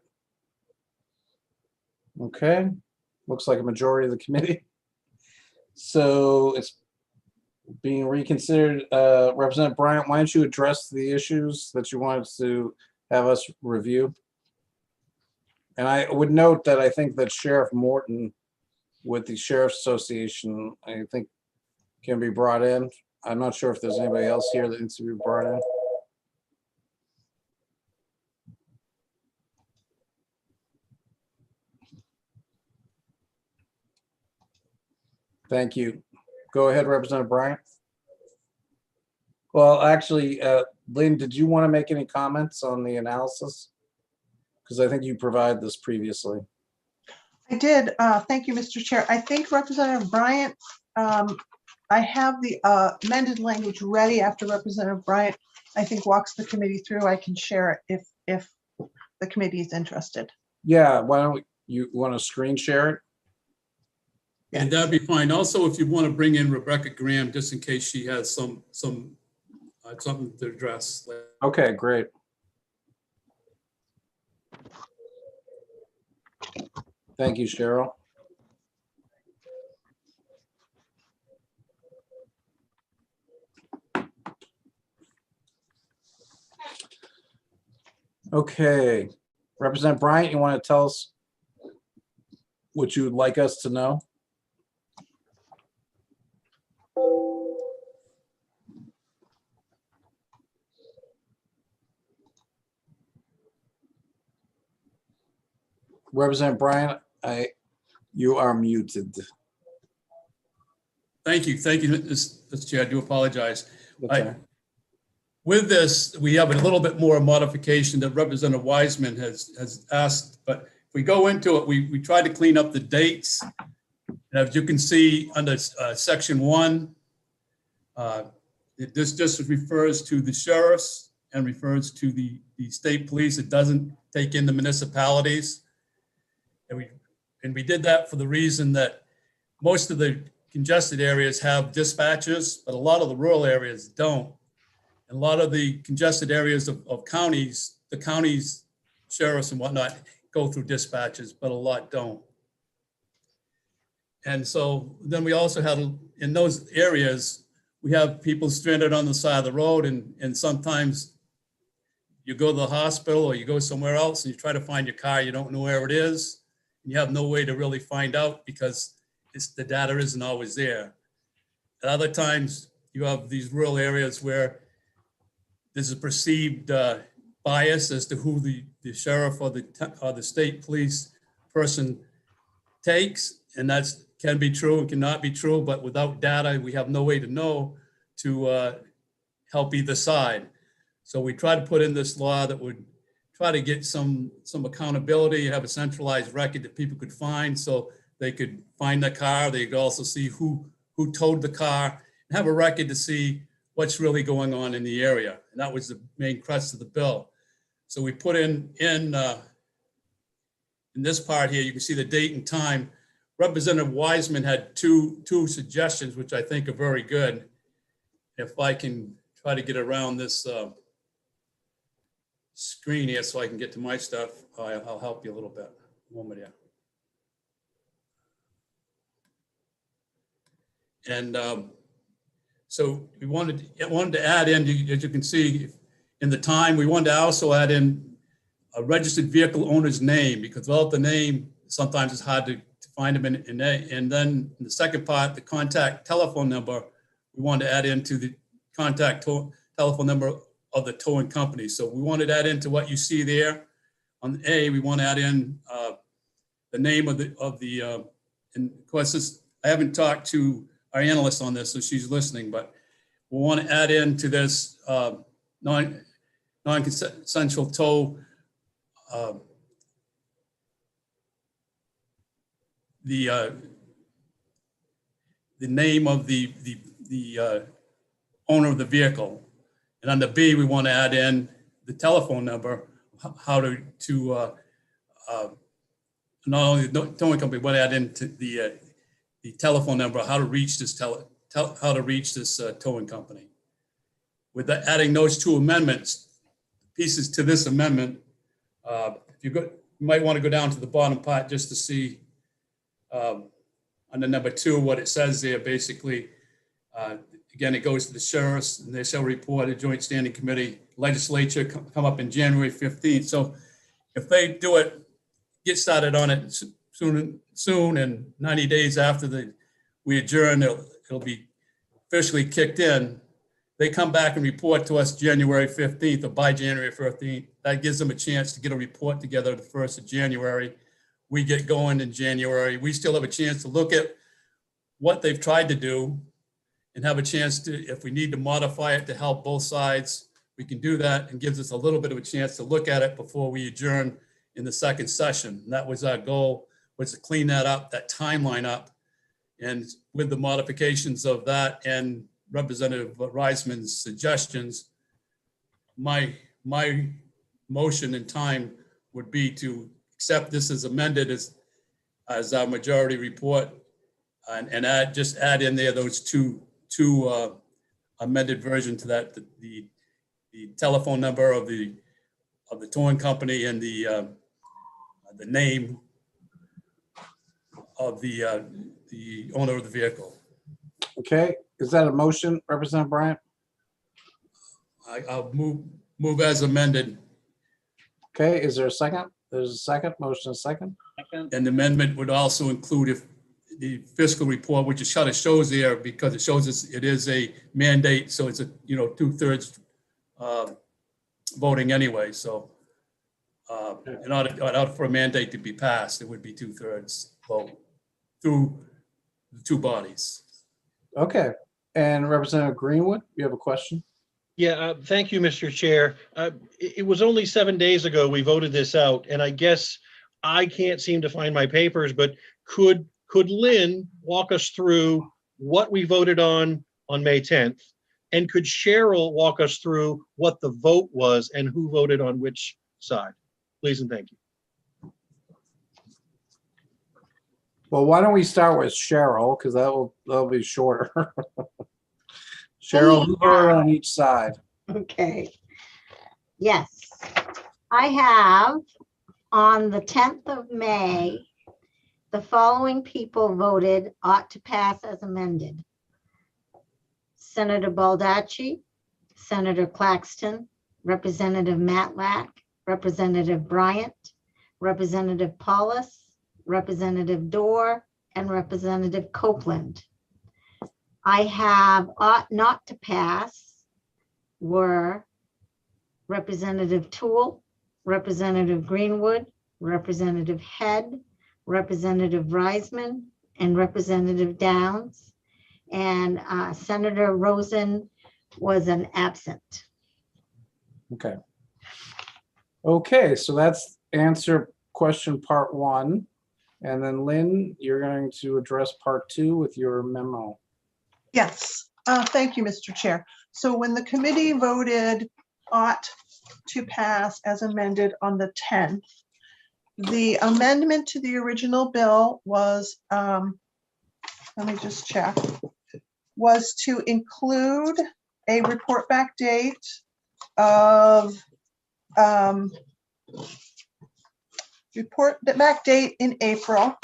Okay, looks like a majority of the committee. So it's being reconsidered. Representative Bryant, why don't you address the issues that you wanted to have us review? And I would note that I think that Sheriff Morton with the Sheriff's Association, I think can be brought in. I'm not sure if there's anybody else here that needs to be brought in. Thank you. Go ahead, Representative Bryant. Well, actually, Lynn, did you want to make any comments on the analysis? Because I think you provided this previously. I did. Thank you, Mr. Chair. I think Representative Bryant, I have the amended language ready after Representative Bryant, I think, walks the committee through. I can share it if the committee is interested. Yeah, why don't you want to screen share it? And that'd be fine. Also, if you want to bring in Rebecca Graham, just in case she has something to address. Okay, great. Thank you, Cheryl. Okay, Representative Bryant, you want to tell us what you would like us to know? Representative Bryant, you are muted. Thank you, Mr. Chair. I do apologize. Okay. With this, we have a little bit more modification that Representative Wiseman has asked, but if we go into it, we try to clean up the dates. And as you can see under section 1, this just refers to the sheriffs and refers to the state police. It doesn't take in the municipalities. And we did that for the reason that most of the congested areas have dispatchers, but a lot of the rural areas don't. And a lot of the congested areas of counties, the counties, sheriffs and whatnot go through dispatchers, but a lot don't. And so then we also had, in those areas, we have people stranded on the side of the road, and sometimes you go to the hospital or you go somewhere else and you try to find your car, you don't know where it is. And you have no way to really find out because the data isn't always there. At other times, you have these rural areas where there's a perceived bias as to who the sheriff or the state police person takes, and that can be true and cannot be true, but without data, we have no way to know to help either side. So we try to put in this law that would try to get some accountability, have a centralized record that people could find. So they could find the car. They could also see who towed the car and have a record to see what's really going on in the area. And that was the main crux of the bill. So we put in this part here, you can see the date and time. Representative Wiseman had two suggestions, which I think are very good. If I can try to get around this screen here so I can get to my stuff, I'll help you a little bit. One minute. And so we wanted to add in, as you can see, in the time, we wanted to also add in a registered vehicle owner's name, because without the name, sometimes it's hard to find them and then in the second part, the contact telephone number, we wanted to add into the contact telephone number of the towing company. So we wanted to add into what you see there. On A, we want to add in the name of the and of course, I haven't talked to our analyst on this, so she's listening, but we want to add into this non-consensual tow the name of the owner of the vehicle. And under B, we want to add in the telephone number, how to not only the towing company, but add into the telephone number, how to reach this towing company. With adding those two amendments, pieces to this amendment, you might want to go down to the bottom part just to see under number 2 what it says there. Basically, again, it goes to the sheriffs and they shall report a joint standing committee. Legislature come up in January 15th. So if they do it, get started on it soon and 90 days after we adjourn, it'll be officially kicked in. They come back and report to us January 15th or by January 15th. That gives them a chance to get a report together the 1st of January. We get going in January. We still have a chance to look at what they've tried to do and have a chance to, if we need to modify it to help both sides, we can do that, and gives us a little bit of a chance to look at it before we adjourn in the second session. And that was our goal, was to clean that up, that timeline up. And with the modifications of that and Representative Reisman's suggestions, my motion and time would be to accept this as amended as our majority report, and just add in there those two amended version to that, the telephone number of the towing company and the name of the owner of the vehicle. Okay, is that a motion, Representative Bryant? I'll move as amended. Okay, is there a second? There's a second, motion a second. And the amendment would also include if the fiscal report, which is kind of shows there, because it shows us it is a mandate, so it's a 2/3 voting anyway. So in order for a mandate to be passed, it would be 2/3 vote through the two bodies. Okay, and Representative Greenwood, you have a question? Yeah, thank you, Mr. Chair. It was only 7 days ago we voted this out, and I guess I can't seem to find my papers, but could Lynn walk us through what we voted on May 10th? And could Cheryl walk us through what the vote was and who voted on which side? Please and thank you. Well, why don't we start with Cheryl, because that'll be shorter. Cheryl, who voted on each side? Okay. Yes, I have on the 10th of May, the following people voted ought to pass as amended. Senator Baldacci, Senator Claxton, Representative Matlack, Representative Bryant, Representative Paulus, Representative Dorr, and Representative Copeland. I have ought not to pass were Representative Toole, Representative Greenwood, Representative Head, Representative Reisman, and Representative Downs. And Senator Rosen was an absent. Okay. Okay, so that's answer question part 1. And then Lynn, you're going to address part 2 with your memo. Yes, thank you, Mr. Chair. So when the committee voted ought to pass as amended on the 10th, the amendment to the original bill was, let me just check, was to include a report back date of, in April,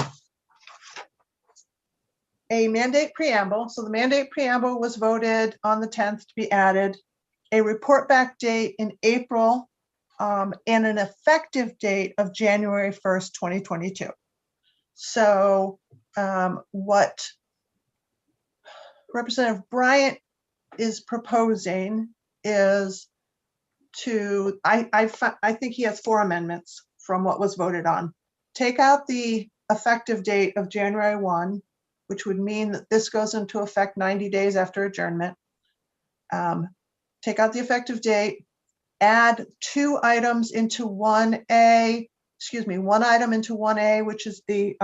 a mandate preamble. So the mandate preamble was voted on the 10th to be added, a report back date in April, and an effective date of January 1st, 2022. So what Representative Bryant is proposing is to, I think he has 4 amendments from what was voted on. Take out the effective date of January 1, which would mean that this goes into effect 90 days after adjournment. Take out the effective date, add 2 items into 1A, excuse me, 1 item into 1A, which is the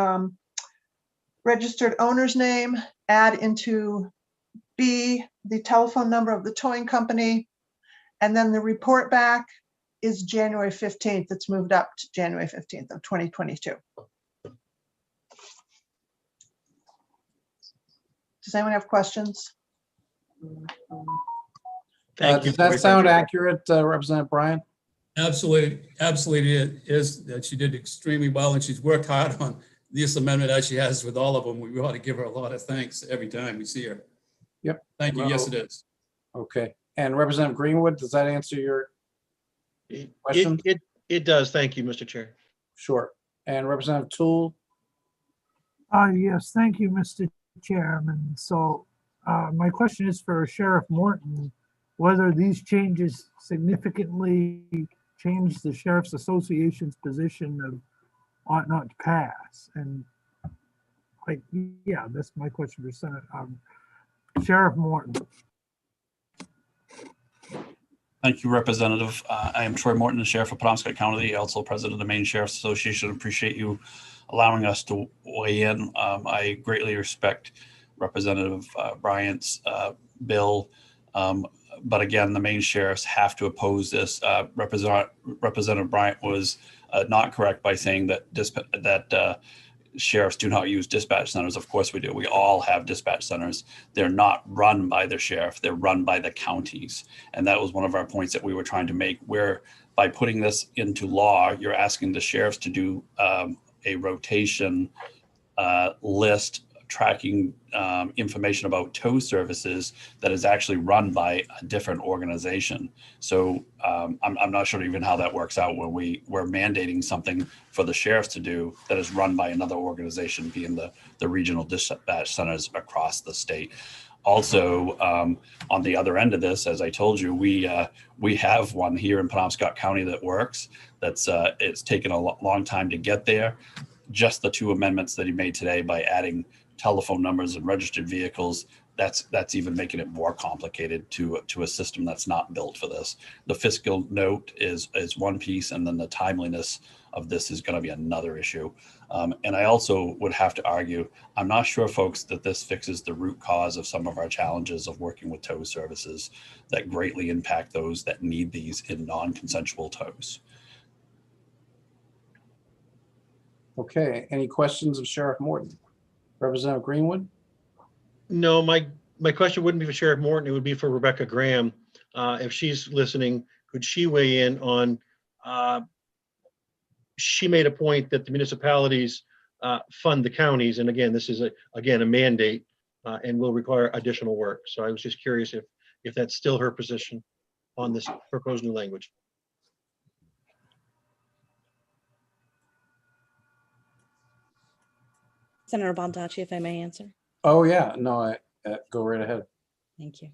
registered owner's name, add into B, the telephone number of the towing company, and then the report back is January 15th. It's moved up to January 15th of 2022. Does anyone have questions? Thank you. Does that sound accurate, Representative Bryan? Absolutely, absolutely it is that she did extremely well and she's worked hard on this amendment as she has with all of them. We ought to give her a lot of thanks every time we see her. Yep. Thank you. Yes, it is. Okay. And Representative Greenwood, does that answer your question? It does. Thank you, Mr. Chair. Sure. And Representative Toole? Yes, thank you, Mr. Chairman. So my question is for Sheriff Morton, whether these changes significantly change the Sheriff's Association's position of ought not to pass. And like, yeah, that's my question for Senate. Sheriff Morton. Thank you, Representative. I am Troy Morton, the Sheriff of Penobscot County, also President of the Maine Sheriff's Association. Appreciate you allowing us to weigh in. I greatly respect Representative Bryant's bill. But again, the Maine sheriffs have to oppose this. Representative Bryant was not correct by saying that sheriffs do not use dispatch centers. Of course we do. We all have dispatch centers. They're not run by the sheriff. They're run by the counties. And that was one of our points that we were trying to make, where by putting this into law, you're asking the sheriffs to do a rotation list tracking information about tow services that is actually run by a different organization. So I'm not sure even how that works out when we're mandating something for the sheriffs to do that is run by another organization, being the regional dispatch centers across the state. Also, on the other end of this, as I told you, we have one here in Penobscot County that works. It's taken a long time to get there. Just the 2 amendments that he made today by adding telephone numbers and registered vehicles, that's even making it more complicated to a system that's not built for this. The fiscal note is one piece, and then the timeliness of this is going to be another issue. And I also would have to argue, I'm not sure, folks, that this fixes the root cause of some of our challenges of working with tow services that greatly impact those that need these in non-consensual tows. Okay. Any questions of Sheriff Morton? Representative Greenwood? No, my question wouldn't be for Sheriff Morton. It would be for Rebecca Graham. If she's listening, could she weigh in on, she made a point that the municipalities fund the counties. And again, this is a mandate and will require additional work. So I was just curious if that's still her position on this proposed new language. Senator Baldacci, if I may answer. Oh, yeah. No, go right ahead. Thank you.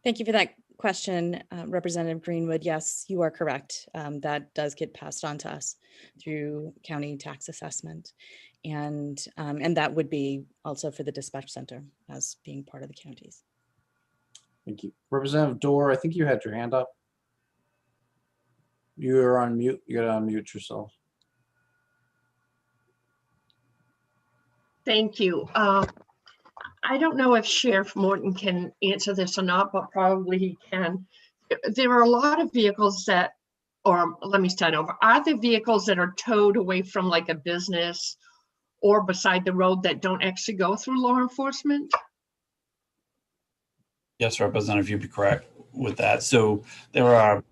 Thank you for that question, Representative Greenwood. Yes, you are correct. That does get passed on to us through county tax assessment. And that would be also for the dispatch center as being part of the counties. Thank you. Representative Dorr, I think you had your hand up. You're on mute. You got to unmute yourself. Thank you. I don't know if Sheriff Morton can answer this or not, but probably he can. There are a lot of vehicles that, or let me start over. Are there vehicles that are towed away from like a business or beside the road that don't actually go through law enforcement? Yes, Representative, you'd be correct with that. So there are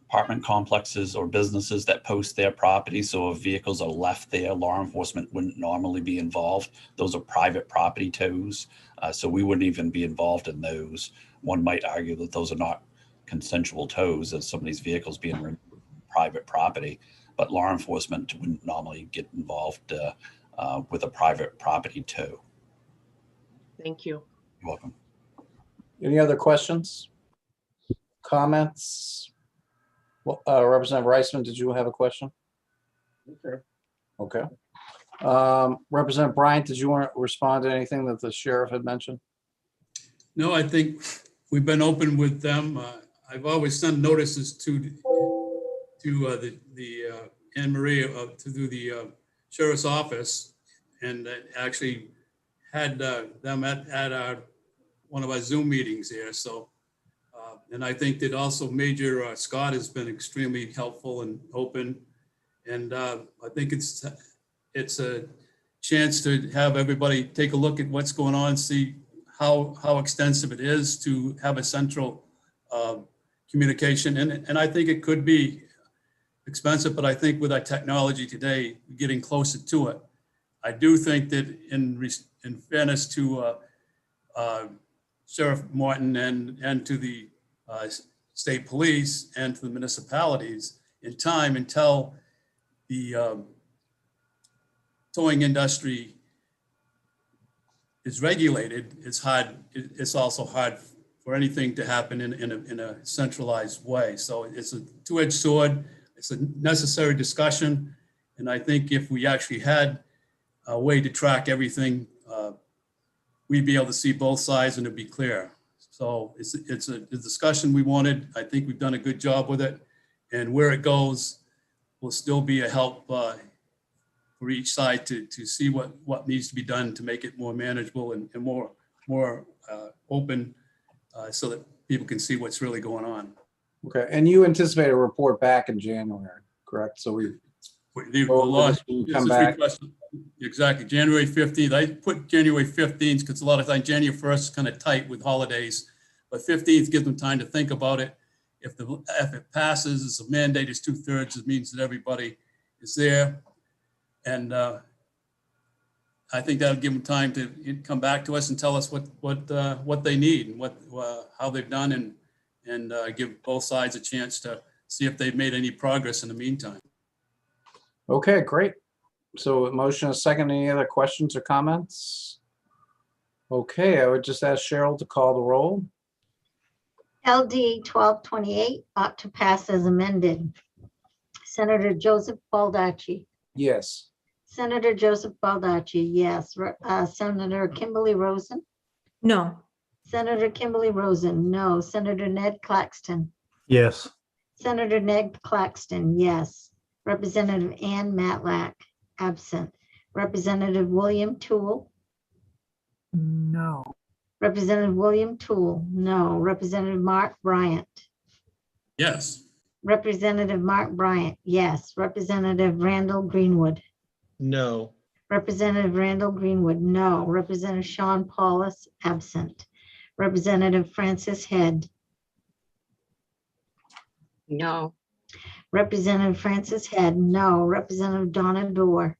apartment complexes or businesses that post their property. So if vehicles are left there, law enforcement wouldn't normally be involved. Those are private property tows. So we wouldn't even be involved in those. One might argue that those are not consensual tows as some of these vehicles being removed from private property, but law enforcement wouldn't normally get involved with a private property tow. Thank you. You're welcome. Any other questions? Comments? Well, Representative Reisman, did you have a question? Okay. Representative Bryant, did you want to respond to anything that the sheriff had mentioned? No, I think we've been open with them. I've always sent notices to the Anne Marie to the sheriff's office, and actually had them at our one of our Zoom meetings here. So, and I think that also Major Scott has been extremely helpful and open, and I think it's a chance to have everybody take a look at what's going on, see how extensive it is to have a central communication. And I think it could be expensive, but I think with our technology today, getting closer to it, I do think that in fairness to Sheriff Morton and to the state police and to the municipalities, in time until the towing industry is regulated, it's hard. It's also hard for anything to happen in a centralized way. So it's a two-edged sword. It's a necessary discussion. And I think if we actually had a way to track everything, we'd be able to see both sides and it'd be clear. So it's a discussion we wanted. I think we've done a good job with it. And where it goes will still be a help for each side to see what needs to be done to make it more manageable and more open so that people can see what's really going on. Okay, and you anticipate a report back in January, correct? So The law come back. Exactly, January 15th. I put January 15th because a lot of times January 1st is kind of tight with holidays, but 15th gives them time to think about it. If it passes, it's a mandate, it's 2/3. It means that everybody is there. And I think that'll give them time to come back to us and tell us what they need and how they've done, and give both sides a chance to see if they've made any progress in the meantime. Okay, great. So a motion, a second. Any other questions or comments? Okay, I would just ask Cheryl to call the roll. LD 1228 ought to pass as amended. Senator Joseph Baldacci. Yes. Senator Joseph Baldacci, yes. Senator Kimberly Rosen. No. Senator Kimberly Rosen, no. Senator Ned Claxton. Yes. Senator Ned Claxton, yes. Representative Ann Matlack, absent. Representative William Toole. No. Representative William Toole, no. Representative Mark Bryant. Yes. Representative Mark Bryant, yes. Representative Randall Greenwood. No. Representative Randall Greenwood, no. Representative Sean Paulus, absent. Representative Francis Head. No. Representative Francis Head, no. Representative Donna Dorr.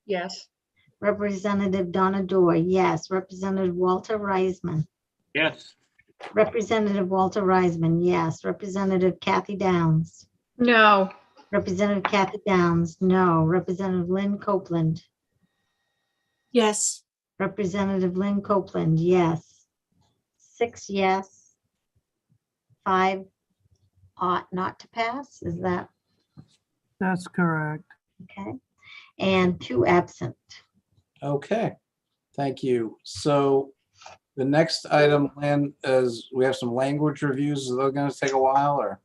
Yes. Representative Donna Dorr, yes. Representative Walter Reisman. Yes. Representative Walter Reisman, yes. Representative Kathy Downs. No. Representative Kathy Downs, no. Representative Lynn Copeland. Yes. Representative Lynn Copeland, yes. 6 yes. 5 ought not to pass, is that That's correct. okay? And 2 absent. Okay, thank you. So the next item, Lynn, is we have some language reviews. Are those going to take a while or?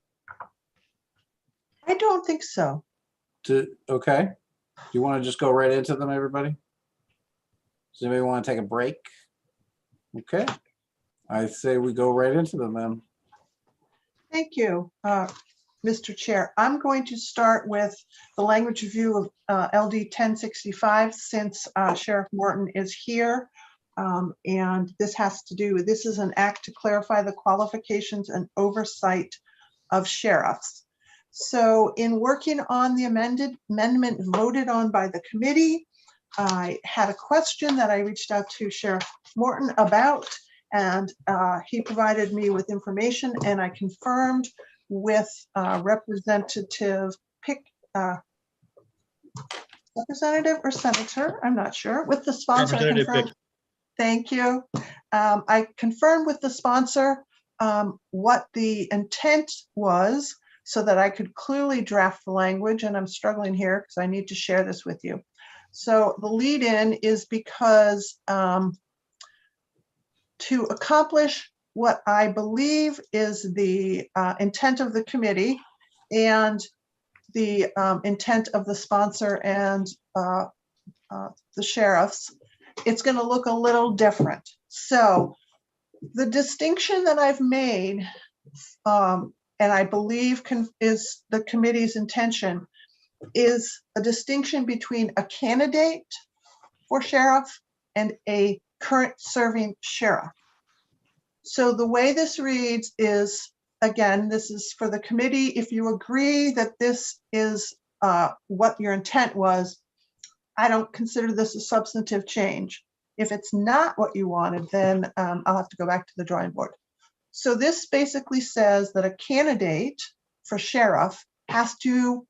I don't think so. Okay. Do you want to just go right into them, everybody? Does anybody want to take a break? Okay. I say we go right into them then. Thank you, Mr. Chair. I'm going to start with the language review of LD 1065 since Sheriff Morton is here. And this has to do with, this is an act to clarify the qualifications and oversight of sheriffs. So in working on the amendment voted on by the committee, I had a question that I reached out to Sheriff Morton about, and he provided me with information, and I confirmed with Representative Representative or Senator, I'm not sure, with the sponsor. Representative Pick. Thank you. I confirmed with the sponsor what the intent was so that I could clearly draft the language, and I'm struggling here because I need to share this with you. So the lead in is because to accomplish what I believe is the intent of the committee and the intent of the sponsor and the sheriffs, it's going to look a little different. So the distinction that I've made, and I believe is the committee's intention, is a distinction between a candidate for sheriff and a current serving sheriff. So the way this reads is, again, this is for the committee. If you agree that this is what your intent was, I don't consider this a substantive change. If it's not what you wanted, then I'll have to go back to the drawing board. So this basically says that a candidate for sheriff has to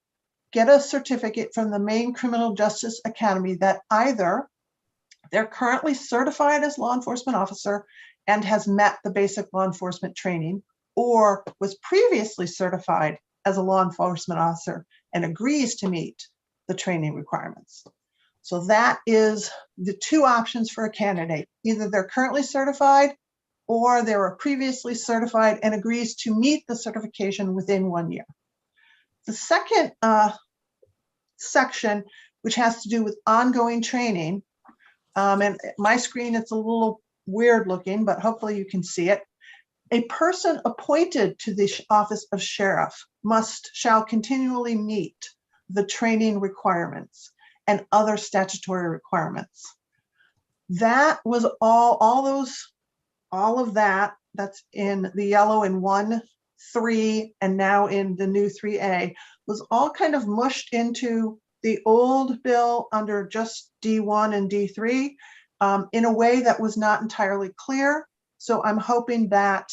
get a certificate from the Maine Criminal Justice Academy that either they're currently certified as law enforcement officer and has met the basic law enforcement training, or was previously certified as a law enforcement officer and agrees to meet the training requirements. So that is the two options for a candidate. Either they're currently certified or they were previously certified and agrees to meet the certification within 1 year. The second section, which has to do with ongoing training, and my screen, it's a little weird looking, but hopefully you can see it. A person appointed to the office of sheriff shall continually meet the training requirements and other statutory requirements. That was all of that, that's in the yellow in 1.3 and now in the new 3A, was all kind of mushed into the old bill under just D1 and D3 in a way that was not entirely clear. So I'm hoping that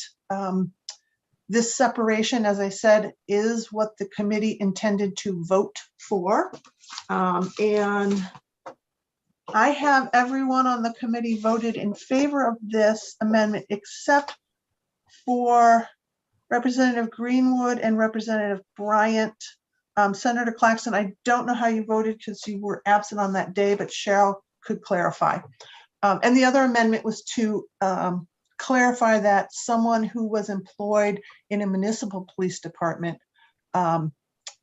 this separation, as I said, is what the committee intended to vote for. And I have everyone on the committee voted in favor of this amendment except for Representative Greenwood and Representative Bryant. Senator Claxton, I don't know how you voted because you were absent on that day, but Cheryl could clarify. And the other amendment was to clarify that someone who was employed in a municipal police department on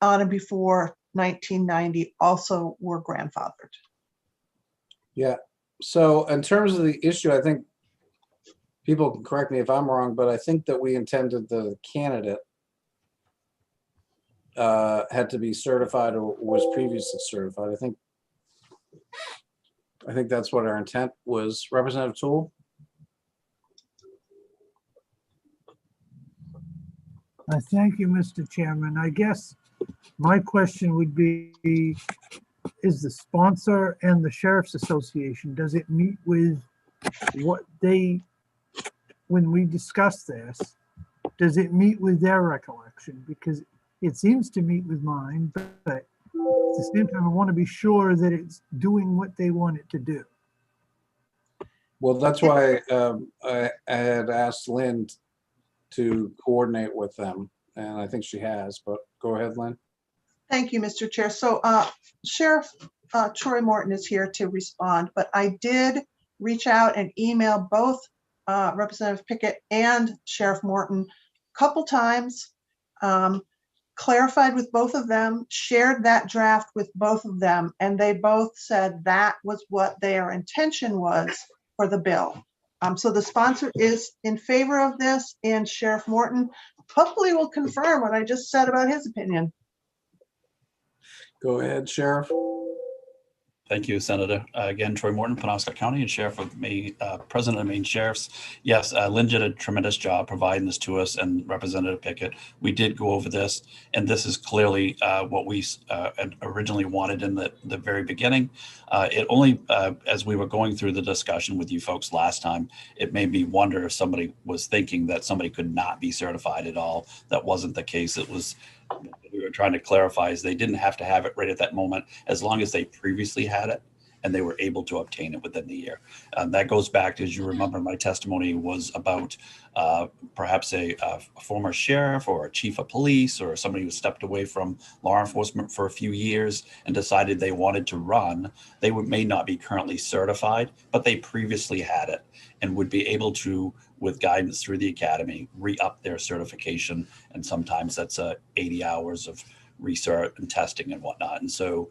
and before 1990 also were grandfathered. Yeah. So in terms of the issue, I think people can correct me if I'm wrong, but I think that we intended the candidate had to be certified or was previously certified. I think that's what our intent was. Representative Toole? Thank you, Mr. Chairman. I guess my question would be, is the sponsor and the Sheriff's Association, does it meet with what they, when we discuss this, does it meet with their recollection? Because it seems to meet with mine, but at the same time, I want to be sure that it's doing what they want it to do. Well, that's why I had asked Lynn to coordinate with them, and I think she has, but go ahead, Lynn. Thank you, Mr. Chair. So Sheriff Troy Morton is here to respond, but I did reach out and email both Representative Pickett and Sheriff Morton a couple times, clarified with both of them, shared that draft with both of them, and they both said that was what their intention was for the bill. So the sponsor is in favor of this, and Sheriff Morton hopefully will confirm what I just said about his opinion. Go ahead, Sheriff. Thank you, Senator. Again, Troy Morton, Penobscot County, and Sheriff of Maine, President of Maine Sheriffs. Yes, Lynn did a tremendous job providing this to us, and Representative Pickett. We did go over this, and this is clearly what we originally wanted in the very beginning. It only, as we were going through the discussion with you folks last time, it made me wonder if somebody was thinking that somebody could not be certified at all. That wasn't the case. It was, what we were trying to clarify is they didn't have to have it right at that moment, as long as they previously had it and they were able to obtain it within the year. That goes back to, as you remember, my testimony was about perhaps a former sheriff or a chief of police or somebody who stepped away from law enforcement for a few years and decided they wanted to run. They may not be currently certified, but they previously had it and would be able to, with guidance through the academy, re-up their certification. And sometimes that's 80 hours of research and testing and whatnot. And so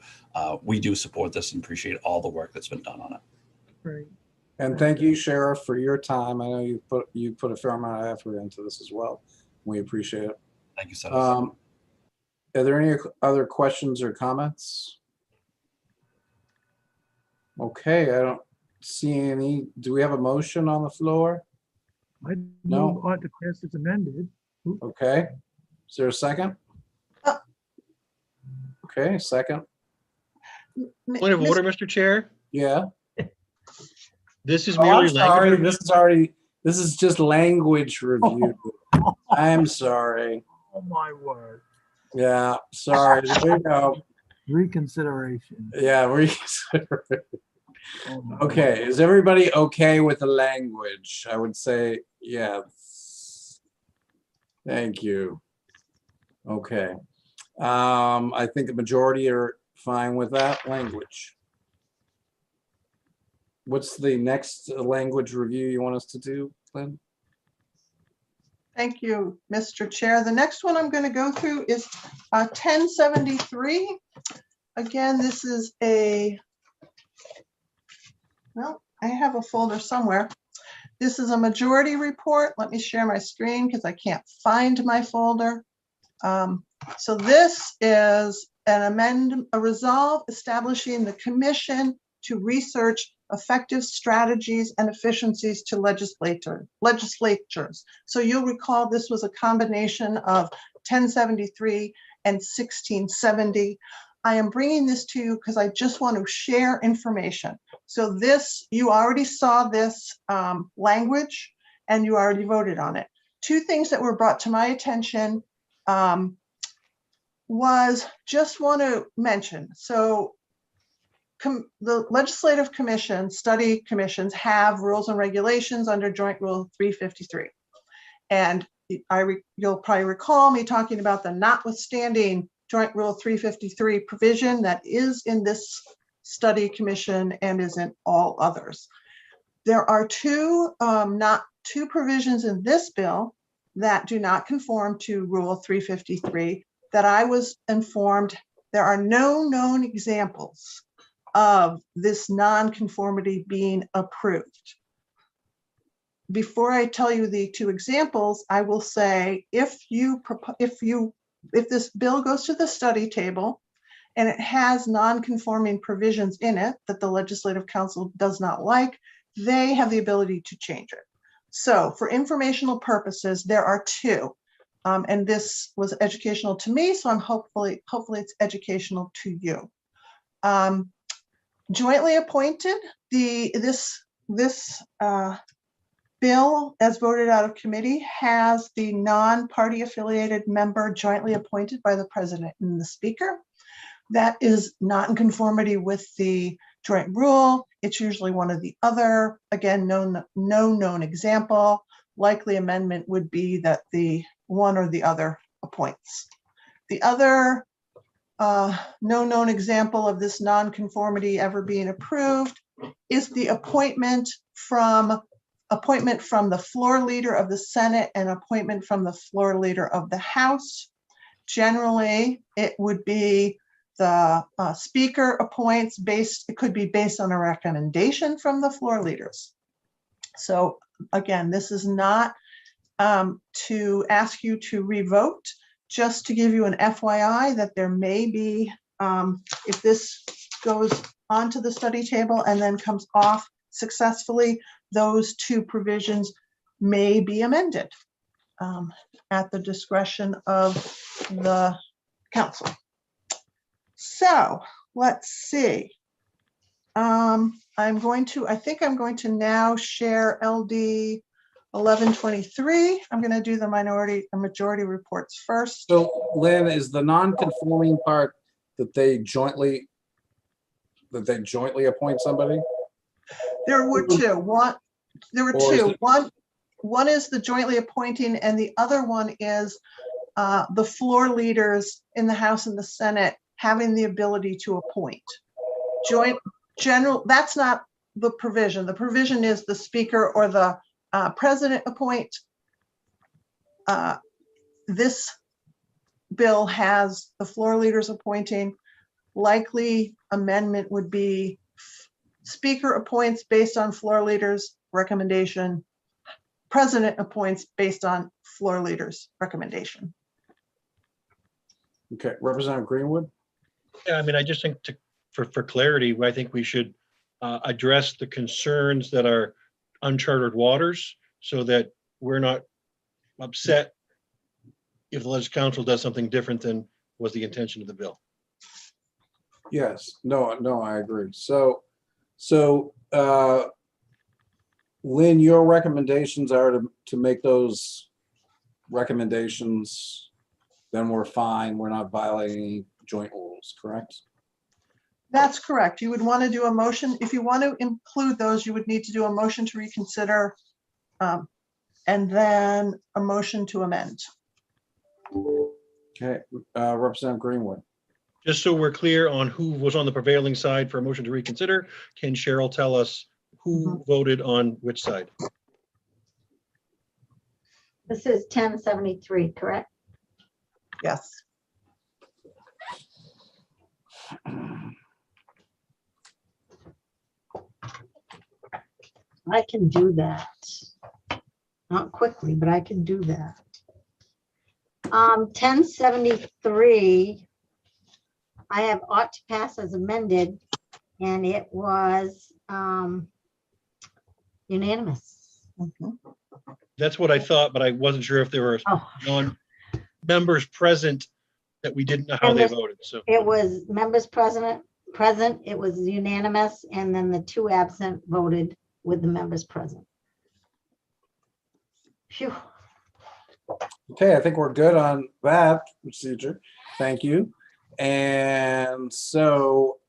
we do support this and appreciate all the work that's been done on it. Great. And thank you, Sheriff, for your time. I know you put a fair amount of effort into this as well. We appreciate it. Thank you, Senator. Are there any other questions or comments? Okay, I don't see any. Do we have a motion on the floor? I No. move ought to pass as amended. Oop. Okay. Is there a second? Okay, second. Point of order, Mr. Chair. Yeah. This is Oh, merely I'm sorry. language. This is just language review. I'm sorry. Oh, my word. Yeah, sorry. There you go. Reconsideration. Yeah, reconsider. Oh, my Okay, is everybody okay with the language? I would say yes. Thank you. Okay. I think the majority are fine with that language. What's the next language review you want us to do, Lynn? Thank you, Mr. Chair. The next one I'm going to go through is 1073. Again, this is well, I have a folder somewhere. This is a majority report. Let me share my screen because I can't find my folder. So this is a resolve establishing the commission to research effective strategies and efficiencies to legislatures. So you'll recall this was a combination of 1073 and 1670. I am bringing this to you because I just want to share information. So this, you already saw this language and you already voted on it. Two things that were brought to my attention was just want to mention. So the legislative commission, study commissions have rules and regulations under Joint Rule 353. And you'll probably recall me talking about the notwithstanding Joint Rule 353 provision that is in this study commission and is in all others. There are two provisions in this bill that do not conform to Rule 353 that I was informed there are no known examples of this non-conformity being approved. Before I tell you the two examples, I will say if this bill goes to the study table and it has non-conforming provisions in it that the Legislative Council does not like, they have the ability to change it. So for informational purposes, there are two. And this was educational to me, so I'm hopefully it's educational to you. Jointly appointed, this bill, as voted out of committee, has the non-party affiliated member jointly appointed by the president and the speaker. That is not in conformity with the joint rule. It's usually one or the other. Again, no known example. Likely amendment would be that the one or the other appoints. The other no known example of this non-conformity ever being approved is the appointment from the floor leader of the Senate and appointment from the floor leader of the House. generally, it would be the speaker appoints it could be based on a recommendation from the floor leaders. So again, this is not to ask you to revote, just to give you an FYI that there may be, if this goes onto the study table and then comes off successfully, those two provisions may be amended at the discretion of the council. So let's see. I think I'm going to now share LD 1123. I'm going to do the majority reports first. So Lynn, is the non-conforming part that they jointly appoint somebody? There were two. One is the jointly appointing, and the other one is the floor leaders in the House and the Senate having the ability to appoint. That's not the provision. The provision is the speaker or the president appoint. This bill has the floor leaders appointing. Likely amendment would be speaker appoints based on floor leaders' recommendation. President appoints based on floor leaders' recommendation. Okay, Representative Greenwood. Yeah, I mean, I just think for clarity, I think we should address the concerns that are uncharted waters so that we're not upset if the Legislative Council does something different than was the intention of the bill. Yes, no, I agree. So Lynn, your recommendations are to make those recommendations, then we're fine. We're not violating any joint rules, correct? That's correct. You would want to do a motion. If you want to include those, you would need to do a motion to reconsider and then a motion to amend. Okay, Representative Greenwood. Just so we're clear on who was on the prevailing side for a motion to reconsider, can Cheryl tell us who voted on which side? This is 1073, correct? Yes. I can do that. Not quickly, but I can do that. 1073, I have ought to pass as amended, and it was unanimous. That's what I thought, but I wasn't sure if there were members present that we didn't know how they voted. So it was members present, it was unanimous, and then the two absent voted with the members present. Phew. Okay, I think we're good on that procedure. Thank you. And so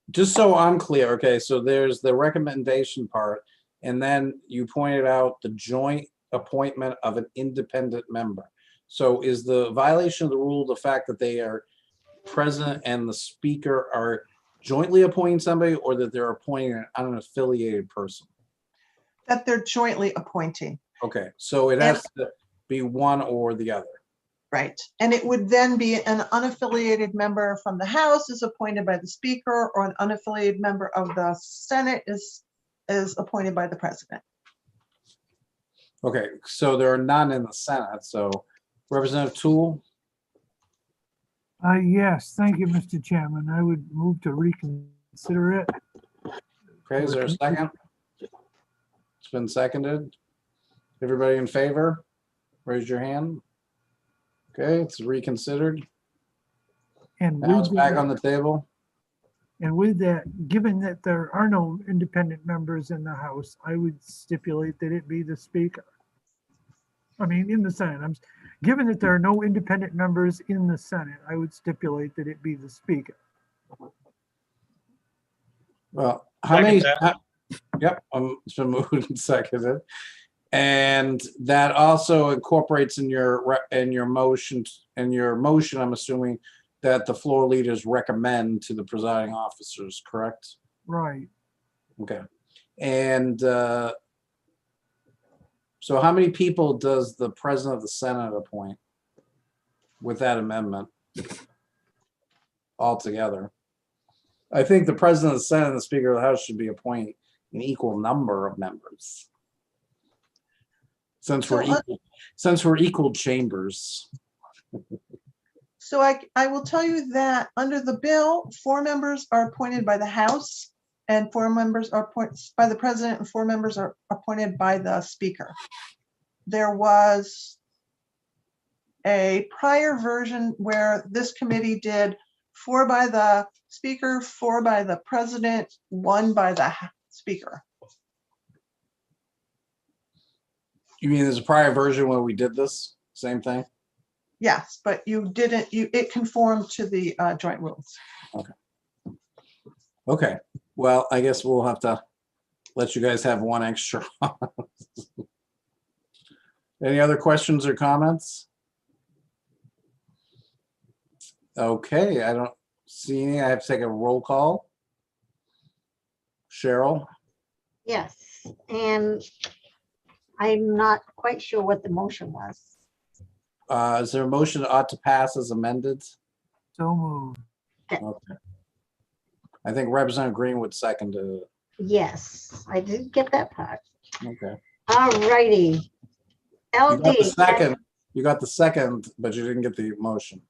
just so I'm clear, okay, so there's the recommendation part, and then you pointed out the joint appointment of an independent member. So is the violation of the rule the fact that they are president and the speaker are jointly appointing somebody, or that they're appointing an unaffiliated person? That they're jointly appointing. Okay, so it has to be one or the other. Right. And it would then be an unaffiliated member from the House is appointed by the Speaker, or an unaffiliated member of the Senate is appointed by the President. Okay, so there are none in the Senate. So Representative Toole. Yes, thank you, Mr. Chairman. I would move to reconsider it. Okay, is there a second? It's been seconded. Everybody in favor? Raise your hand. Okay, it's reconsidered. And now it's with back that- on the table. And with that, given that there are no independent members in the House, I would stipulate that it be the Speaker. I mean, in the Senate. Given that there are no independent members in the Senate, I would stipulate that it be the Speaker. Well, how many? Second Yep, it's been moved and seconded. And that also incorporates in your motion. I'm assuming that the floor leaders recommend to the presiding officers, correct? Right. Okay. And so how many people does the president of the Senate appoint? with that amendment altogether. I think the President of the Senate and the Speaker of the House should be appointing an equal number of members. Since we're equal chambers. So I will tell you that under the bill, 4 members are appointed by the House and 4 members are appointed by the President and 4 members are appointed by the Speaker. There was a prior version where this committee did 4 by the Speaker, 4 by the President, 1 by the Speaker. You mean there's a prior version where we did this? Same thing? Yes, but you didn't, it conformed to the joint rules. Okay. Okay. Well, I guess we'll have to let you guys have 1 extra. Any other questions or comments? Okay, I don't see any. I have to take a roll call. Cheryl? Yes, and I'm not quite sure what the motion was. Is there a motion that ought to pass as amended? So moved. Okay. I think Representative Greenwood seconded it. Yes, I did get that part. Okay. All righty. You got the LD. second. You got the second, but you didn't get the motion.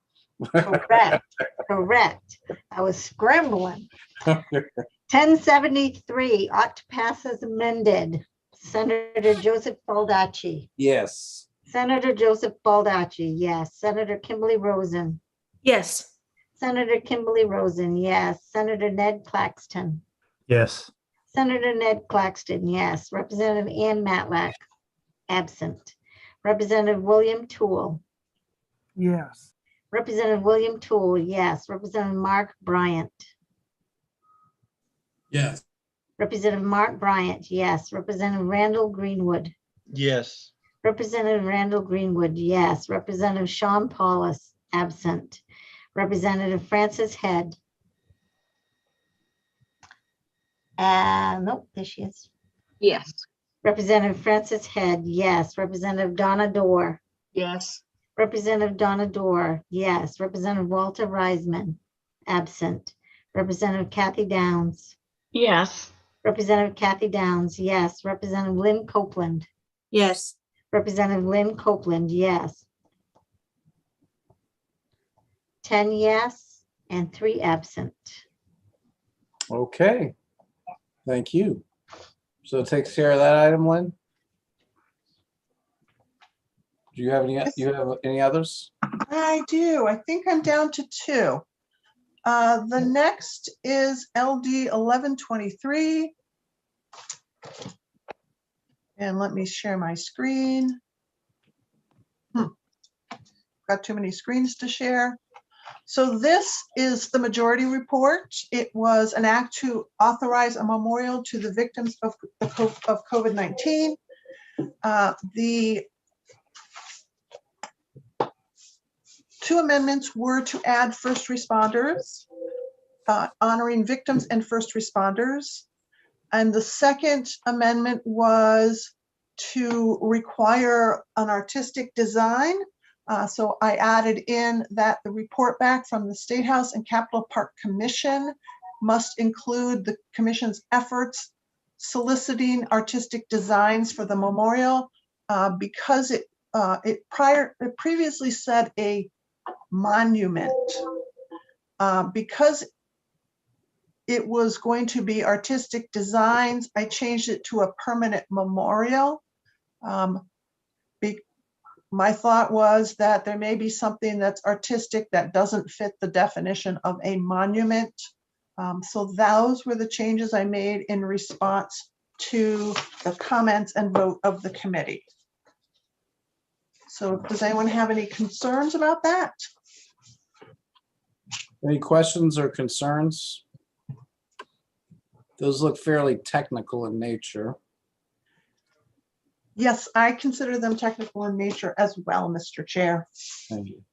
Correct. Correct. I was scrambling. 1073 ought to pass as amended. Senator Joseph Baldacci. Yes. Senator Joseph Baldacci, yes. Senator Kimberly Rosen. Yes. Senator Kimberly Rosen, yes. Senator Ned Claxton. Yes. Senator Ned Claxton, yes. Representative Ann Matlack, absent. Representative William Toole. Yes. Representative William Toole, yes. Representative Mark Bryant. Yes. Representative Mark Bryant, yes. Representative Randall Greenwood. Yes. Representative Randall Greenwood, yes. Representative Sean Paulus, absent. Representative Francis Head. Nope, there she is. Yes. Representative Francis Head, yes. Representative Donna Dorr. Yes. Representative Donna Dorr, yes. Representative Walter Reisman, absent. Representative Kathy Downs. Yes. Representative Kathy Downs, yes. Representative Lynn Copeland. Yes. Representative Lynn Copeland, yes. 10 yes and 3 absent. Okay. Thank you. So it takes care of that item, Lynn? Do you have any others? I do. I think I'm down to 2. The next is LD 1123. And let me share my screen. Got too many screens to share. So this is the majority report. It was an act to authorize a memorial to the victims of COVID-19. The 2 amendments were to add first responders, honoring victims and first responders. And the second amendment was to require an artistic design. So I added in that the report back from the State House and Capitol Park Commission must include the commission's efforts soliciting artistic designs for the memorial because it previously said a monument. Because it was going to be artistic designs, I changed it to a permanent memorial. My thought was that there may be something that's artistic that doesn't fit the definition of a monument. So those were the changes I made in response to the comments and vote of the committee. So does anyone have any concerns about that? Any questions or concerns? Those look fairly technical in nature. Yes, I consider them technical in nature as well, Mr. Chair. Thank you.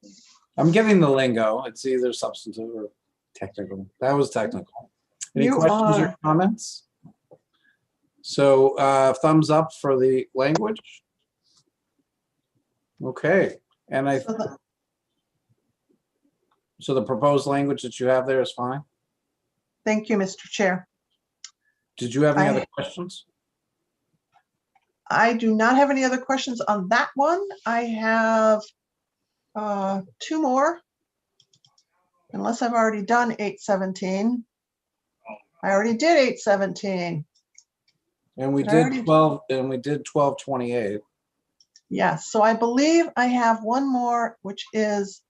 I'm getting the lingo. It's either substantive or technical. That was technical. Any questions or comments? So thumbs up for the language. Okay. And So the proposed language that you have there is fine? Thank you, Mr. Chair. Did you have any I- other questions? I do not have any other questions on that one. I have two more, unless I've already done 817. I already did 817. And we Did I already- did 12, and we did 1228. Yes, so I believe I have one more, which is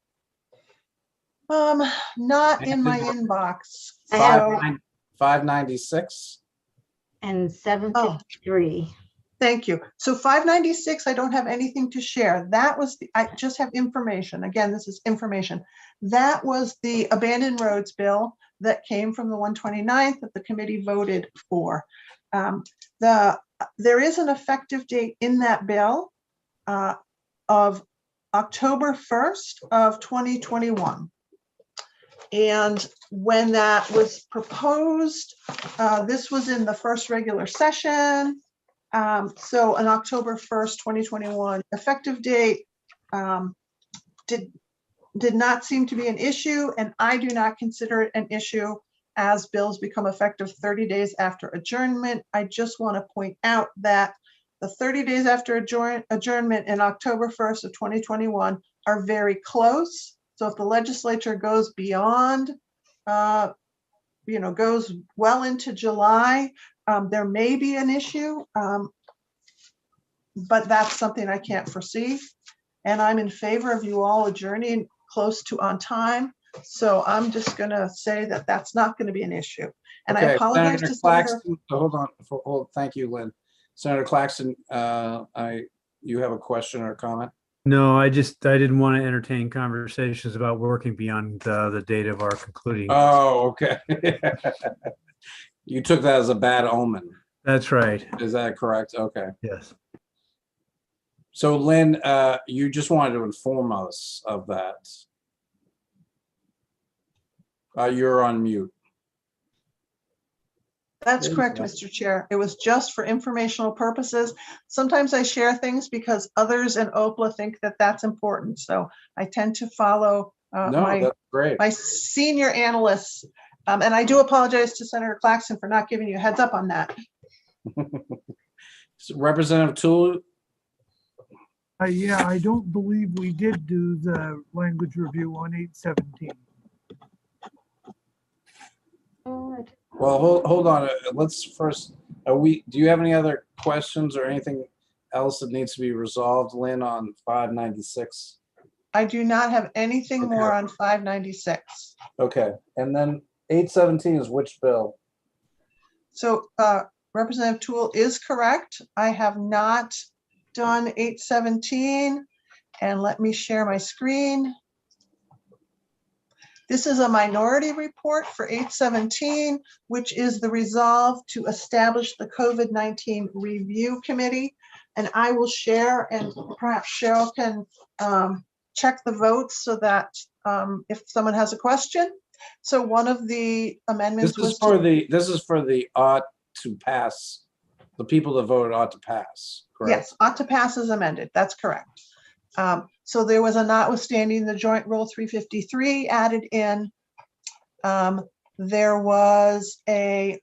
not in my inbox. I have- So 596. And 753. thank you. So 596, I don't have anything to share. That was I just have information. Again, this is information. That was the abandoned roads bill that came from the 129th that the committee voted for. There is an effective date in that bill of October 1st of 2021. And when that was proposed, this was in the first regular session. So an October 1st, 2021 effective date did not seem to be an issue, and I do not consider it an issue as bills become effective 30 days after adjournment. I just want to point out that the 30 days after adjournment in October 1st of 2021 are very close. So if the legislature goes beyond, goes well into July, there may be an issue, but that's something I can't foresee. And I'm in favor of you all adjourning close to on time. So I'm just going to say that that's not going to be an issue. And I apologize to Senator. Hold on. Thank you, Lynn. Senator Claxton, you have a question or a comment? No, I didn't want to entertain conversations about working beyond the date of our concluding. Oh, okay. You took that as a bad omen. That's right. Is that correct? Okay. Yes. So Lynn, you just wanted to inform us of that. You're on mute. That's correct, Mr. Chair. It was just for informational purposes. Sometimes I share things because others in OPLA think that that's important. So I tend to follow That's great. my senior analysts. And I do apologize to Senator Claxton for not giving you a heads up on that. So Representative Toole. Yeah, I don't believe we did do the language review on 817. Well, hold on. Let's first. Do you have any other questions or anything else that needs to be resolved, Lynn, on 596? I do not have anything more on 596. Okay, and then 817 is which bill? So Representative Toole is correct. I have not done 817. And let me share my screen. This is a minority report for 817, which is the resolve to establish the COVID-19 Review Committee. And I will share, and perhaps Cheryl can check the votes so that if someone has a question. So one of the amendments This is for the ought to pass. The people that voted ought to pass. Correct? Yes, ought to pass is amended. That's correct. So there was a notwithstanding the Joint Rule 353 added in. There was a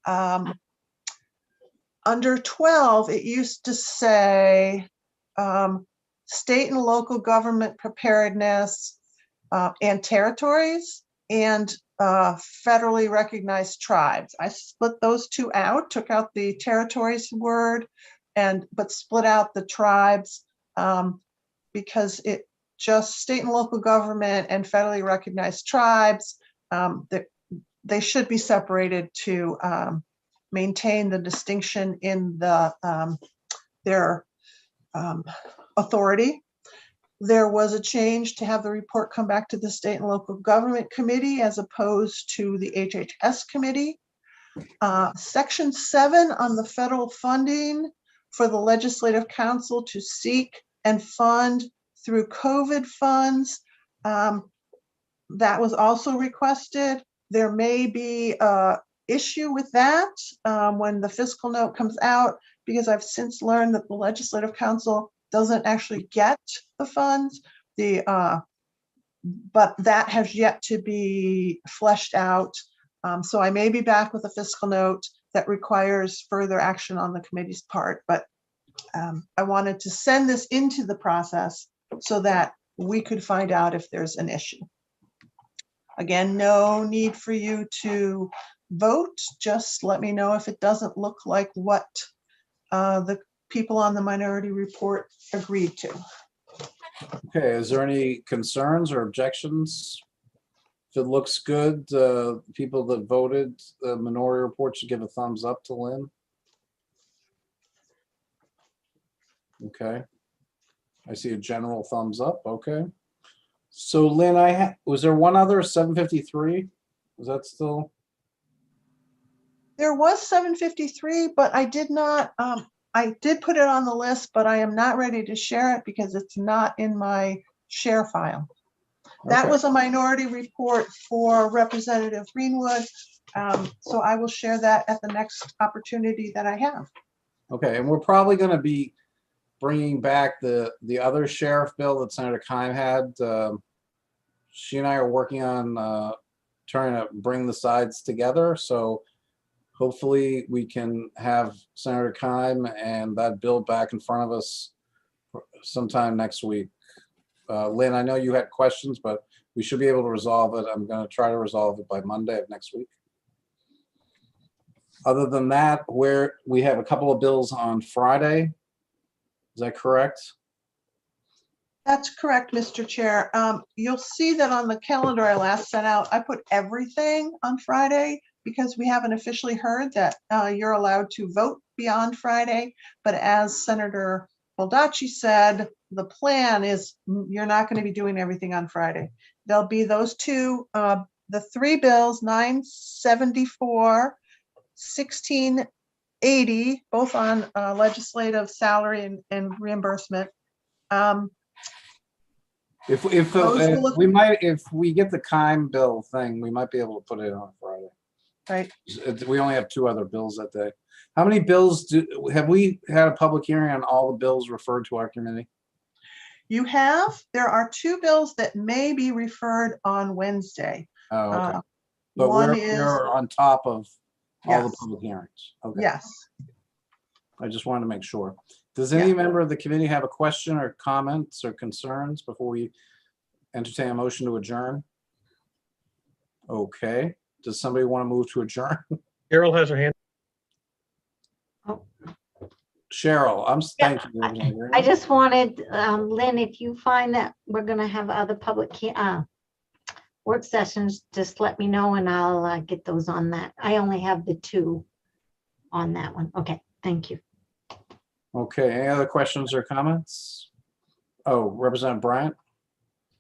under 12, it used to say state and local government preparedness and territories and federally recognized tribes. I split those two out, took out the territories word, but split out the tribes because it just state and local government and federally recognized tribes, they should be separated to maintain the distinction in their authority. There was a change to have the report come back to the State and Local Government Committee as opposed to the HHS Committee. Section 7 on the federal funding for the Legislative Council to seek and fund through COVID funds. That was also requested. There may be an issue with that when the fiscal note comes out, because I've since learned that the Legislative Council doesn't actually get the funds. The but that has yet to be fleshed out. So I may be back with a fiscal note that requires further action on the committee's part, but I wanted to send this into the process so that we could find out if there's an issue. Again, no need for you to vote. Just let me know if it doesn't look like what the people on the minority report agreed to. Okay, is there any concerns or objections? If it looks good, people that voted the minority report should give a thumbs up to Lynn. Okay. I see a general thumbs up. Okay. So Lynn, was there one other 753? Was that still? There was 753, but I did not, I did put it on the list, but I am not ready to share it because it's not in my share file. That Okay. was a minority report for Representative Greenwood. So I will share that at the next opportunity that I have. Okay, and we're probably going to be bringing back the other sheriff bill that Senator Kime had. She and I are working on trying to bring the sides together. So hopefully we can have Senator Kime and that bill back in front of us sometime next week. Lynn, I know you had questions, but we should be able to resolve it. I'm going to try to resolve it by Monday of next week. Other than that, we have a couple of bills on Friday. Is that correct? That's correct, Mr. Chair. You'll see that on the calendar I last sent out, I put everything on Friday because we haven't officially heard that you're allowed to vote beyond Friday. But as Senator Baldacci said, the plan is you're not going to be doing everything on Friday. There'll be those two, the three bills, 974, 1680, both on legislative salary and reimbursement. If we get the Kime bill thing, we might be able to put it on Friday. Right. We only have two other bills that day. How many bills have we had a public hearing on all the bills referred to our committee? You have. There are two bills that may be referred on Wednesday. Oh, okay. But one we're on top of all Yes. the public hearings. Okay. Yes. I just wanted to make sure. Does any member of the committee have a question or comments or concerns before we entertain a motion to adjourn? Okay. Does somebody want to move to adjourn? Carol has her hand. Cheryl, thank you. I just wanted, Lynn, if you find that we're gonna have other public work sessions, just let me know and I'll get those on that. I only have the two on that one. Okay, thank you. Okay, any other questions or comments? Oh, Representative Bryant?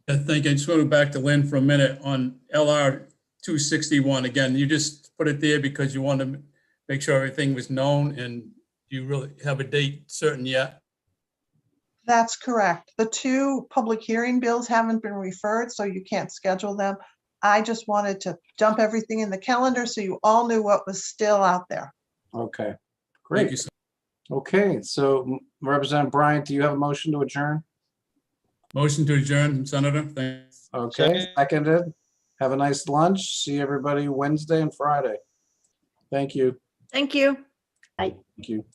I think I just want to go back to Lynn for a minute on LR 261. Again, you just put it there because you want to make sure everything was known, and you really have a date certain yet? That's correct. The two public hearing bills haven't been referred, so you can't schedule them. I just wanted to dump everything in the calendar so you all knew what was still out there. Okay, great. Thank you, sir. Okay, so Representative Bryant, do you have a motion to adjourn? Motion to adjourn, Senator. Thanks. Okay, seconded. Have a nice lunch. See everybody Wednesday and Friday. Thank you. Thank you. Bye. Thank you.